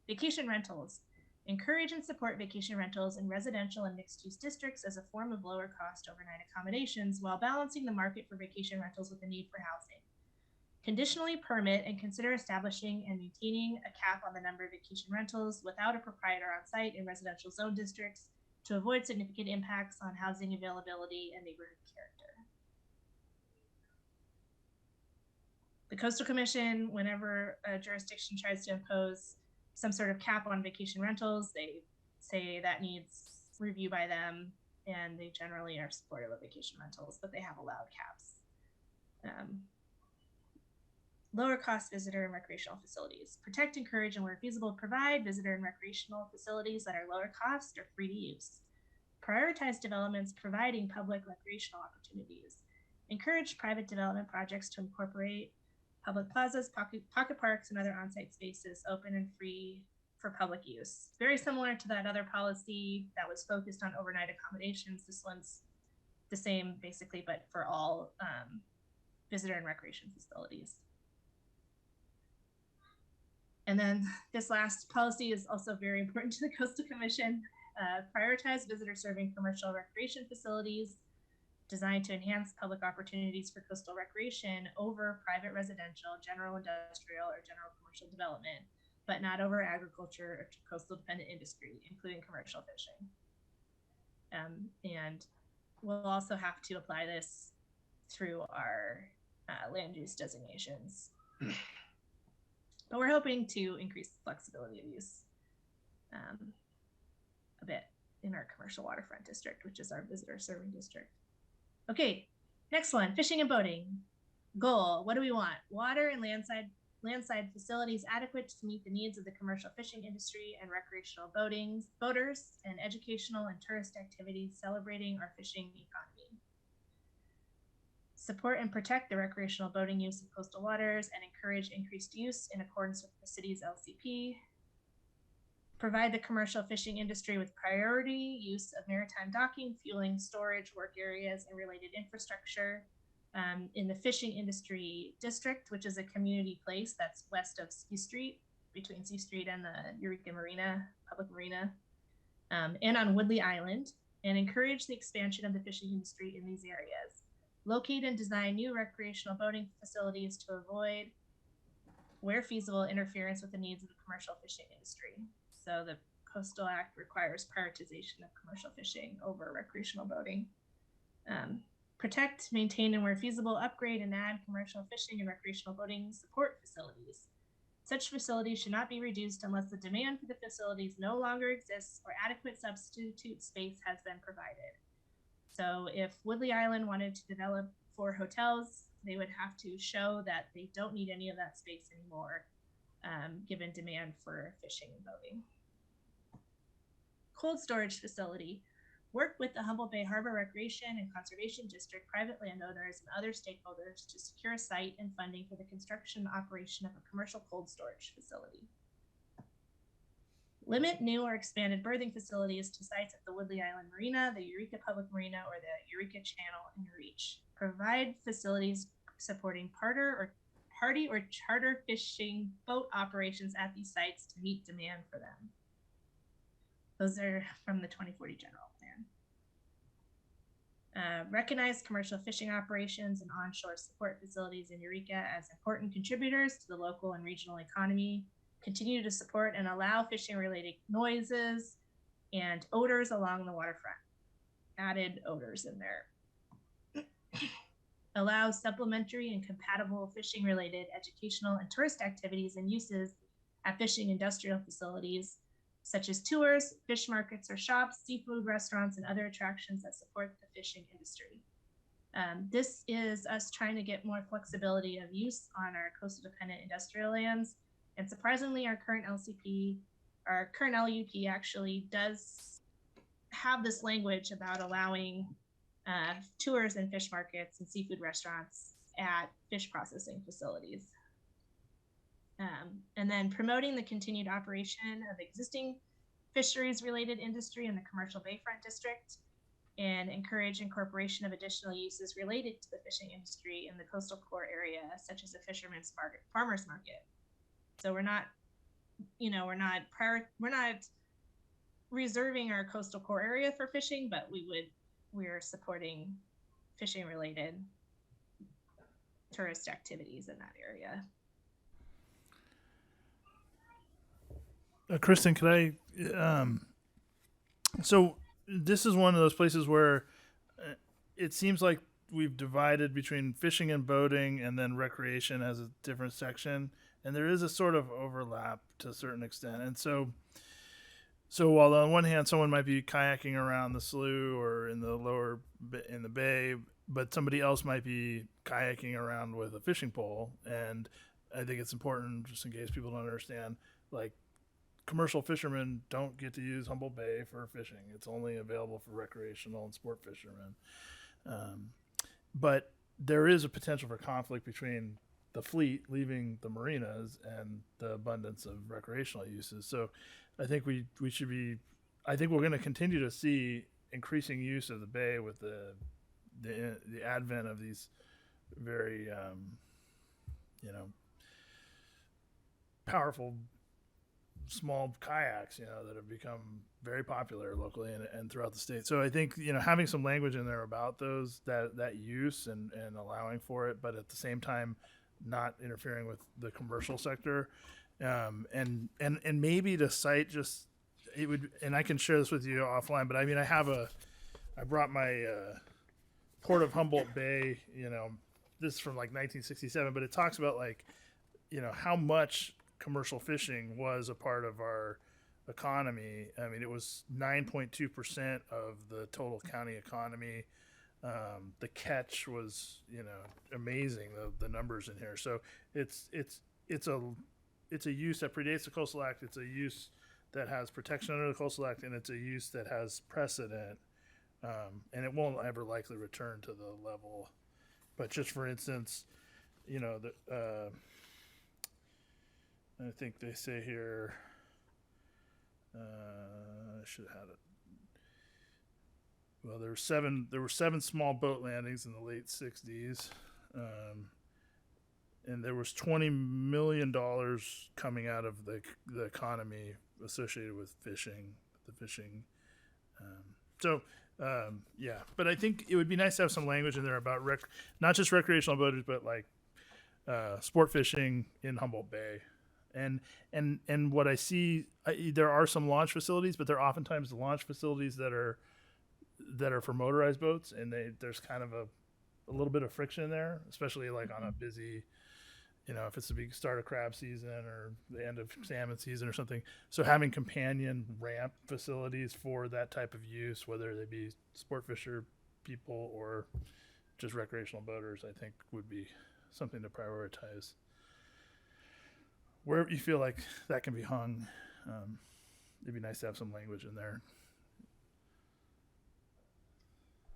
Vacation rentals. Encourage and support vacation rentals in residential and mixed-use districts as a form of lower-cost overnight accommodations while balancing the market for vacation rentals with the need for housing. Conditionally permit and consider establishing and maintaining a cap on the number of vacation rentals without a proprietor on site in residential zone districts to avoid significant impacts on housing availability and neighborhood character. The Coastal Commission, whenever a jurisdiction tries to impose some sort of cap on vacation rentals, they say that needs review by them, and they generally are supportive of vacation rentals, but they have allowed caps. Lower cost visitor and recreational facilities. Protect, encourage, and where feasible, provide visitor and recreational facilities that are lower cost or free to use. Prioritize developments providing public recreational opportunities. Encourage private development projects to incorporate public plazas, pocket parks, and other on-site spaces open and free for public use. Very similar to that other policy that was focused on overnight accommodations. This one's the same basically, but for all visitor and recreation facilities. And then this last policy is also very important to the Coastal Commission. Prioritize visitor serving commercial recreation facilities designed to enhance public opportunities for coastal recreation over private residential, general industrial, or general commercial development, but not over agriculture or coastal dependent industry, including commercial fishing. And we'll also have to apply this through our land use designations. But we're hoping to increase the flexibility of use a bit in our commercial waterfront district, which is our visitor serving district. Okay, next one, fishing and boating. Goal, what do we want? Water and landside facilities adequate to meet the needs of the commercial fishing industry and recreational boaters, and educational and tourist activities celebrating our fishing economy. Support and protect the recreational boating use of coastal waters and encourage increased use in accordance with the city's LCP. Provide the commercial fishing industry with priority use of maritime docking, fueling, storage, work areas, and related infrastructure in the fishing industry district, which is a community place that's west of C Street, between C Street and the Eureka Marina, public marina, and on Woodley Island, and encourage the expansion of the fishing industry in these areas. Locate and design new recreational boating facilities to avoid, where feasible, interference with the needs of the commercial fishing industry. So the Coastal Act requires prioritization of commercial fishing over recreational boating. Protect, maintain, and where feasible, upgrade and add commercial fishing and recreational boating support facilities. Such facilities should not be reduced unless the demand for the facilities no longer exists or adequate substitute space has been provided. So if Woodley Island wanted to develop 4 hotels, they would have to show that they don't need any of that space anymore, given demand for fishing and boating. Cold storage facility. Work with the Humboldt Bay Harbor Recreation and Conservation District, private landowners, and other stakeholders to secure a site and funding for the construction and operation of a commercial cold storage facility. Limit new or expanded berthing facilities to sites at the Woodley Island Marina, the Eureka Public Marina, or the Eureka Channel and Reach. Provide facilities supporting party or charter fishing boat operations at these sites to meet demand for them. Those are from the 2040 General Plan. Recognize commercial fishing operations and onshore support facilities in Eureka as important contributors to the local and regional economy. Continue to support and allow fishing-related noises and odors along the waterfront. Added odors in there. Allow supplementary and compatible fishing-related educational and tourist activities and uses at fishing industrial facilities, such as tours, fish markets or shops, seafood restaurants, and other attractions that support the fishing industry. This is us trying to get more flexibility of use on our coastal dependent industrial lands. And surprisingly, our current LCP, our current LUP actually does have this language about allowing tours and fish markets and seafood restaurants at fish processing facilities. And then promoting the continued operation of existing fisheries related industry in the commercial bayfront district, and encourage incorporation of additional uses related to the fishing industry in the coastal core area, such as a fisherman's farmer's market. So we're not reserving our coastal core area for fishing, but we're supporting fishing related tourist activities in that area. Kristen, could I? So this is one of those places where it seems like we've divided between fishing and boating, and then recreation as a different section, and there is a sort of overlap to a certain extent. And so while on one hand someone might be kayaking around the slough or in the bay, but somebody else might be kayaking around with a fishing pole, and I think it's important, just in case people don't understand, like, commercial fishermen don't get to use Humboldt Bay for fishing. It's only available for recreational and sport fishermen. But there is a potential for conflict between the fleet leaving the marinas and the abundance of recreational uses. So I think we should be, I think we're going to continue to see increasing use of the bay with the advent of these very, powerful small kayaks, that have become very popular locally and throughout the state. So I think, having some language in there about that use and allowing for it, but at the same time, not interfering with the commercial sector, and maybe to cite it would, and I can share this with you offline, but I mean, I brought my Port of Humboldt Bay, this is from like 1967, but it talks about like, how much commercial fishing was a part of our economy. I mean, it was 9.2% of the total county economy. The catch was, amazing. The numbers in here. So it's a use that predates the Coastal Act. It's a use that has protection under the Coastal Act, and it's a use that has precedent. And it won't ever likely return to the level. But just for instance, I think they say here, I should have had it. Well, there were seven small boat landings in the late 60s. And there was $20 million coming out of the economy associated with fishing, yeah. But I think it would be nice to have some language in there about not just recreational boaters, but like sport fishing in Humboldt Bay. And what I see, there are some launch facilities, but they're oftentimes the launch facilities that are for motorized boats, and there's kind of a little bit of friction there, especially like on a busy, if it's the big start of crab season or the end of salmon season or something. So having companion ramp facilities for that type of use, whether they be sport fisher people or just recreational boaters, I think would be something to prioritize. Wherever you feel like that can be hung, it'd be nice to have some language in there.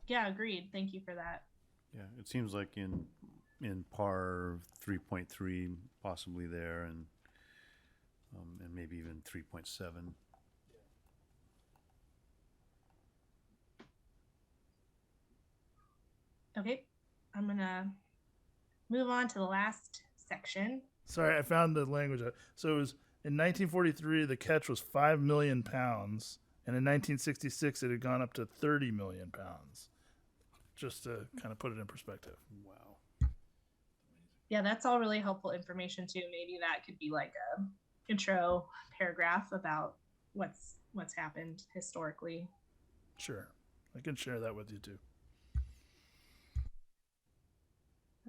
Yeah, agreed. Thank you for that. Yeah, it seems like in PAR 3.3 possibly there, and maybe even 3.7. Okay, I'm gonna move on to the last section. Sorry, I found the language. So it was in 1943, the catch was 5 million pounds, and in 1966, it had gone up to 30 million pounds. Just to kind of put it in perspective. Wow. Yeah, that's all really helpful information too. Maybe that could be like a intro paragraph about what's happened historically. Sure, I can share that with you too.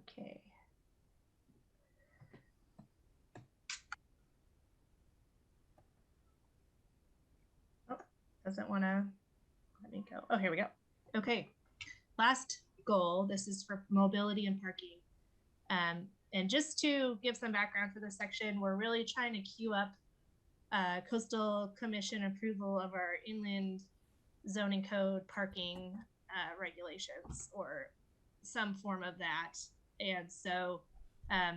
Okay. Oh, doesn't want to let me go. Oh, here we go. Okay. Last goal, this is for mobility and parking. And just to give some background for this section, we're really trying to queue up Coastal Commission approval of our inland zoning code parking regulations or some form of that. And so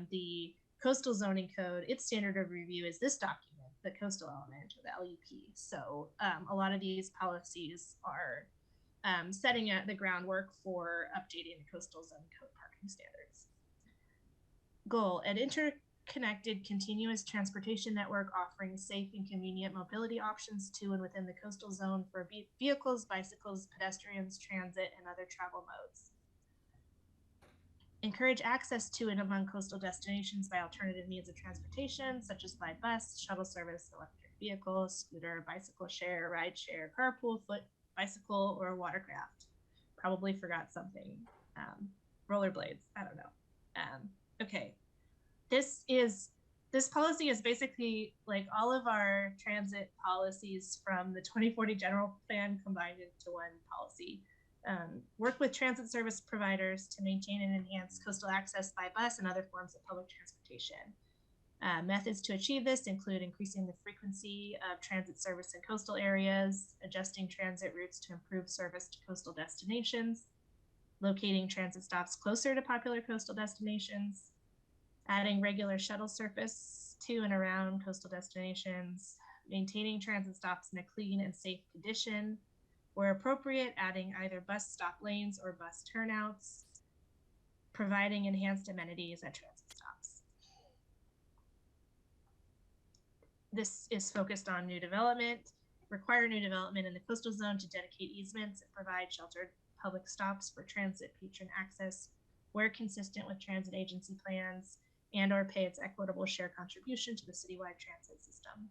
the Coastal Zoning Code, its standard of review is this document, the coastal element or the LUP. So a lot of these policies are setting the groundwork for updating the Coastal Zoning Code parking standards. Goal, an interconnected continuous transportation network offering safe and convenient mobility options to and within the coastal zone for vehicles, bicycles, pedestrians, transit, and other travel modes. Encourage access to and among coastal destinations by alternative means of transportation, such as by bus, shuttle service, electric vehicle, scooter, bicycle share, ride share, carpool, foot, bicycle, or watercraft. Probably forgot something. Rollerblades, I don't know. Okay, this policy is basically like all of our transit policies from the 2040 general plan combined into one policy. Work with transit service providers to maintain and enhance coastal access by bus and other forms of public transportation. Methods to achieve this include increasing the frequency of transit service in coastal areas, adjusting transit routes to improve service to coastal destinations, locating transit stops closer to popular coastal destinations, adding regular shuttle service to and around coastal destinations, maintaining transit stops in a clean and safe condition, where appropriate, adding either bus stop lanes or bus turnouts, providing enhanced amenities at transit stops. This is focused on new development, require new development in the coastal zone to dedicate easements and provide sheltered public stops for transit patron access where consistent with transit agency plans, and or pay its equitable share contribution to the citywide transit system.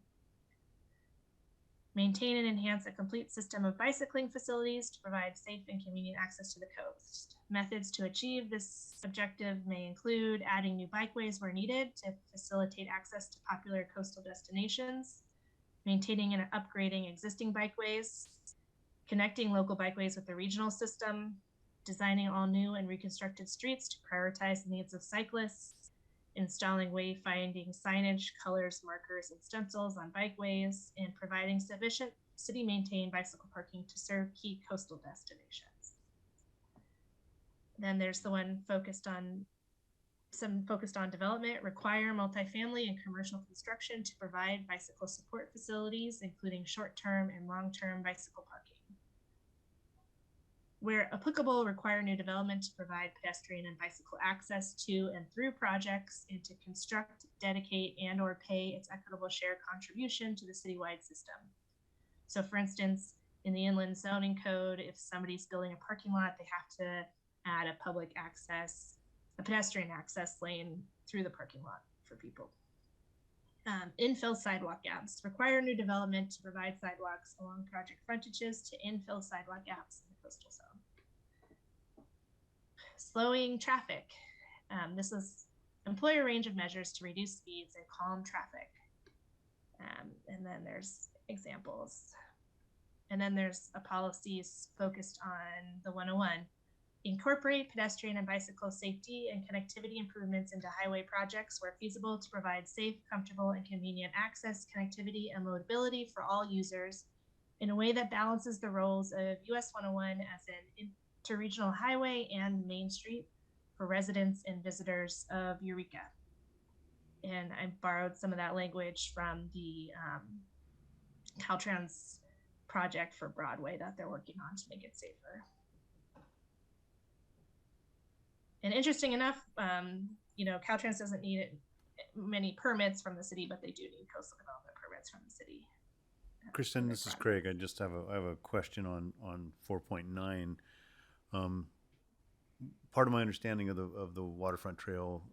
Maintain and enhance a complete system of bicycling facilities to provide safe and convenient access to the coast. Methods to achieve this objective may include adding new bikeways where needed to facilitate access to popular coastal destinations, maintaining and upgrading existing bikeways, connecting local bikeways with the regional system, designing all new and reconstructed streets to prioritize the needs of cyclists, installing wayfinding signage, colors, markers, and stencils on bikeways, and providing sufficient city-maintained bicycle parking to serve key coastal destinations. Then there's the one focused on development, require multifamily and commercial construction to provide bicycle support facilities, including short-term and long-term bicycle parking. Where applicable, require new development to provide pedestrian and bicycle access to and through projects, and to construct, dedicate, and or pay its equitable share contribution to the citywide system. So for instance, in the inland zoning code, if somebody's building a parking lot, they have to add a pedestrian access lane through the parking lot for people. Infill sidewalk gaps. Require new development to provide sidewalks along project frontages to infill sidewalk gaps in the coastal zone. Slowing traffic. This is employ a range of measures to reduce speeds and calm traffic. And then there's examples. And then there's a policies focused on the 101. Incorporate pedestrian and bicycle safety and connectivity improvements into highway projects where feasible to provide safe, comfortable, and convenient access, connectivity, and loadability for all users in a way that balances the roles of US 101 as an interregional highway and Main Street for residents and visitors of Eureka. And I borrowed some of that language from the Caltrans project for Broadway that they're working on to make it safer. And interesting enough, Caltrans doesn't need many permits from the city, but they do need coastal development permits from the city. Kristen, this is Craig. I just have a question on 4.9. Part of my understanding of the waterfront trail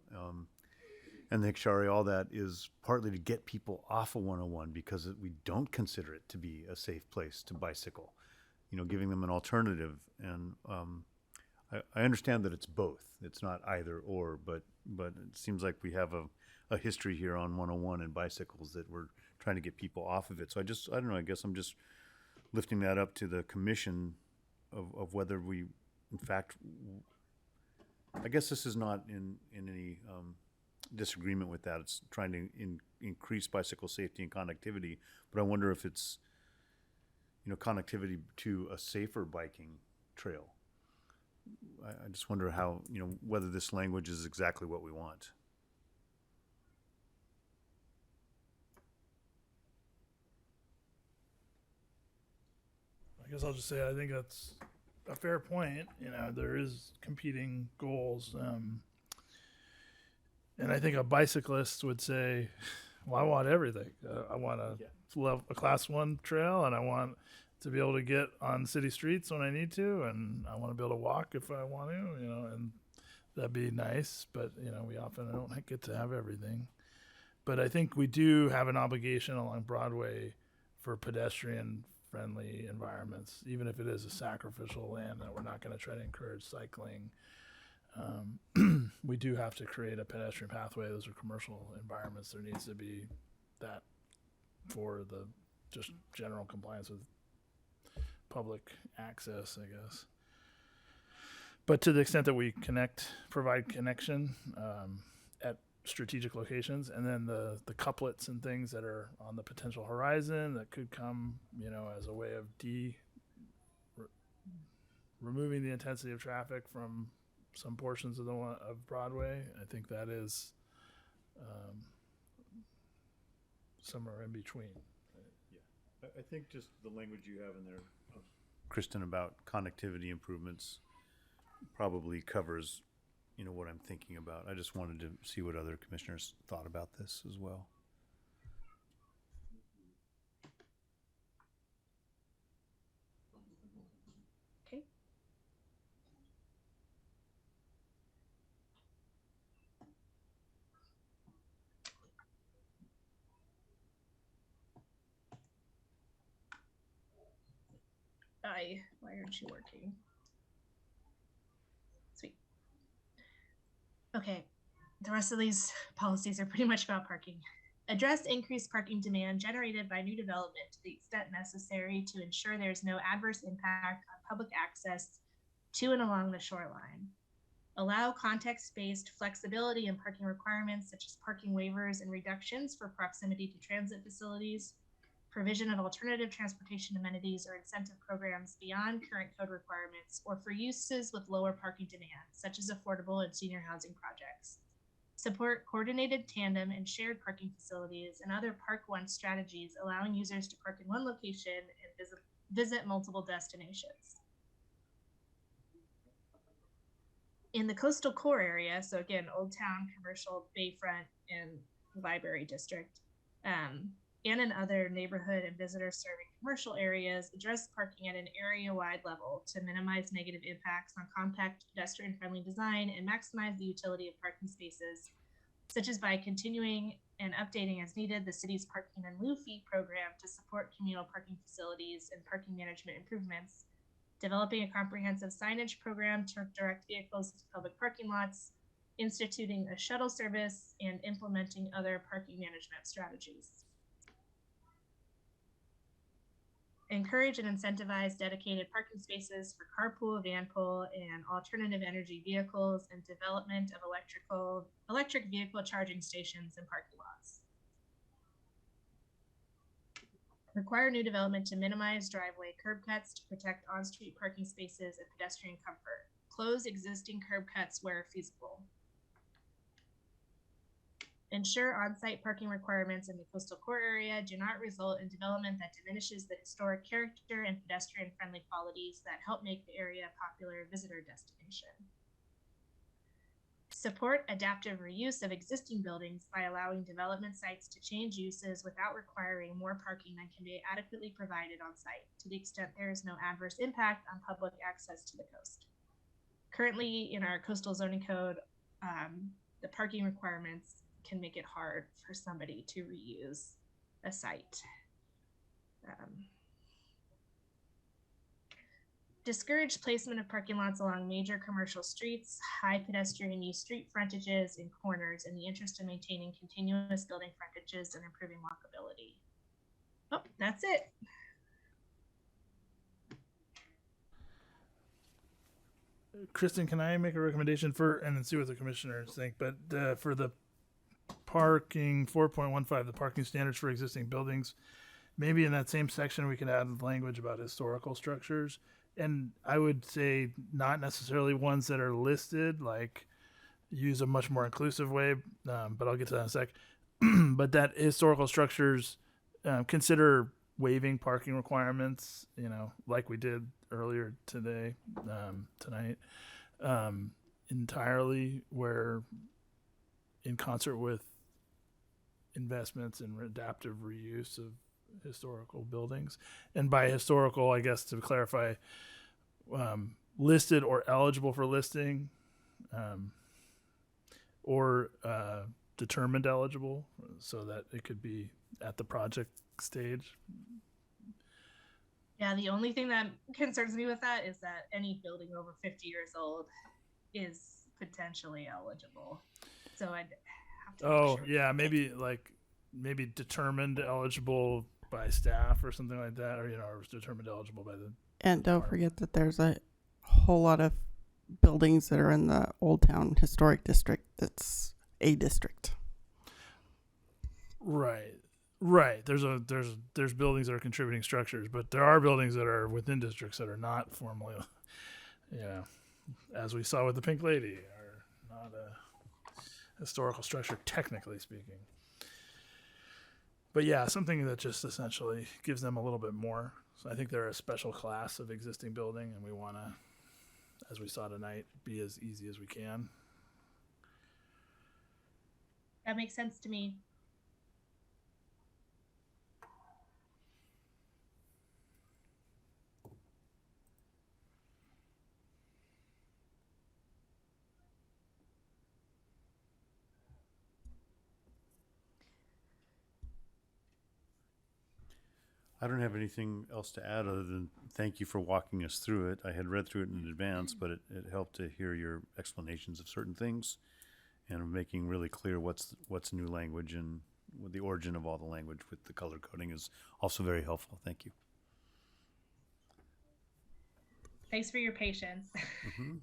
and the Hikshari, all that is partly to get people off of 101 because we don't consider it to be a safe place to bicycle. Giving them an alternative, and I understand that it's both. It's not either or, but it seems like we have a history here on 101 and bicycles that we're trying to get people off of it. So I don't know, I guess I'm just lifting that up to the commission of whether we, in fact, I guess this is not in any disagreement with that. It's trying to increase bicycle safety and connectivity, but I wonder if it's, connectivity to a safer biking trail. I just wonder how, whether this language is exactly what we want. I guess I'll just say I think that's a fair point. There is competing goals. And I think a bicyclist would say, well, I want everything. I want a class 1 trail, and I want to be able to get on city streets when I need to, and I want to be able to walk if I want to, and that'd be nice, but, we often don't get to have everything. But I think we do have an obligation along Broadway for pedestrian-friendly environments, even if it is a sacrificial land that we're not going to try to encourage cycling. We do have to create a pedestrian pathway. Those are commercial environments. There needs to be that for the just general compliance with public access, I guess. But to the extent that we provide connection at strategic locations, and then the couplets and things that are on the potential horizon that could come, as a way of removing the intensity of traffic from some portions of Broadway. I think that is somewhere in between. Yeah, I think just the language you have in there, Kristen, about connectivity improvements probably covers, what I'm thinking about. I just wanted to see what other commissioners thought about this as well. Okay. Why aren't you working? Sweet. Okay, the rest of these policies are pretty much about parking. Address increased parking demand generated by new development to the extent necessary to ensure there is no adverse impact on public access to and along the shoreline. Allow context-based flexibility in parking requirements such as parking waivers and reductions for proximity to transit facilities, provision of alternative transportation amenities or incentive programs beyond current code requirements, or for uses with lower parking demand, such as affordable and senior housing projects. Support coordinated tandem and shared parking facilities and other Park One strategies, allowing users to park in one location and visit multiple destinations. In the coastal core area, so again, Old Town, Commercial, Bayfront, and Library District, and in other neighborhood and visitor serving commercial areas, address parking at an area-wide level to minimize negative impacts on compact pedestrian-friendly design and maximize the utility of parking spaces, such as by continuing and updating as needed the city's parking in lieu fee program to support communal parking facilities and parking management improvements, developing a comprehensive signage program to direct vehicles to public parking lots, instituting a shuttle service, and implementing other parking management strategies. Encourage and incentivize dedicated parking spaces for carpool, vanpool, and alternative energy vehicles, and development of electric vehicle charging stations and parking lots. Require new development to minimize driveway curb cuts to protect on-street parking spaces and pedestrian comfort. Close existing curb cuts where feasible. Ensure on-site parking requirements in the coastal core area do not result in development that diminishes the historic character and pedestrian-friendly qualities that help make the area a popular visitor destination. Support adaptive reuse of existing buildings by allowing development sites to change uses without requiring more parking than can be adequately provided on site, to the extent there is no adverse impact on public access to the coast. Currently, in our coastal zoning code, the parking requirements can make it hard for somebody to reuse a site. Discourage placement of parking lots along major commercial streets, high pedestrian use street frontages, and corners in the interest of maintaining continuous building frontages and improving walkability. Oh, that's it. Kristen, can I make a recommendation for, and then see what the commissioners think, but for the parking 4.15, the parking standards for existing buildings, maybe in that same section we could add language about historical structures. And I would say not necessarily ones that are listed, like use a much more inclusive way, but I'll get to that in a sec. But that historical structures consider waiving parking requirements, you know, like we did earlier today, tonight, entirely, where in concert with investments in adaptive reuse of historical buildings. And by historical, I guess to clarify, listed or eligible for listing, or determined eligible, so that it could be at the project stage. Yeah, the only thing that concerns me with that is that any building over 50 years old is potentially eligible. So I'd have to make sure. Yeah, maybe determined eligible by staff or something like that, or or determined eligible by the. And don't forget that there's a whole lot of buildings that are in the Old Town Historic District that's a district. Right. There's buildings that are contributing structures, but there are buildings that are within districts that are not formally, as we saw with the Pink Lady, are not a historical structure, technically speaking. But yeah, something that just essentially gives them a little bit more. So I think they're a special class of existing building, and we want to, as we saw tonight, be as easy as we can. That makes sense to me. I don't have anything else to add other than thank you for walking us through it. I had read through it in advance, but it helped to hear your explanations of certain things and making really clear what's new language and what the origin of all the language with the color coding is also very helpful. Thank you. Thanks for your patience. Mm-hmm.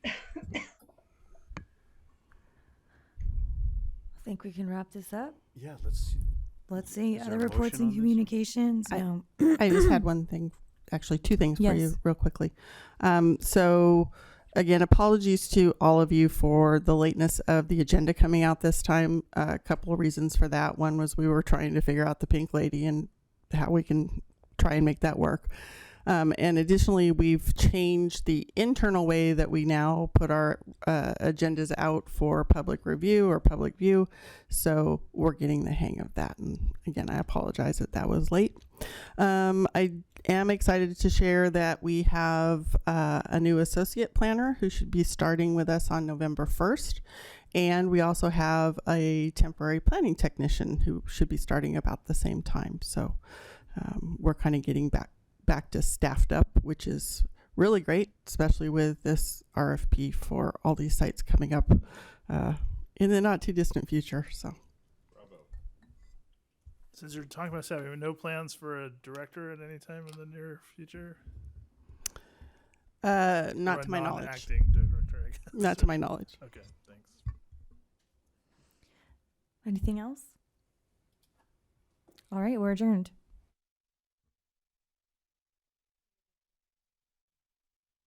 I think we can wrap this up. Yeah, let's see. Is Other there a reports motion and on this? communications. No. I just had one thing, actually 2 things for you Yes. real quickly. So again, apologies to all of you for the lateness of the agenda coming out this time. A couple of reasons for that. One was we were trying to figure out the Pink Lady and how we can try and make that work. And additionally, we've changed the internal way that we now put our agendas out for public review or public view. So we're getting the hang of that. And again, I apologize that was late. I am excited to share that we have a new associate planner who should be starting with us on November 1st. And we also have a temporary planning technician who should be starting about the same time. So we're kind of getting back to staffed up, which is really great, especially with this RFP for all these sites coming up in the not too distant future. So, Since you're talking about staff, you have no plans for a director at any time in the near future? not Or to a my knowledge. non-acting director, I guess. Not to my knowledge. Okay, thanks. Anything else? All right, we're adjourned.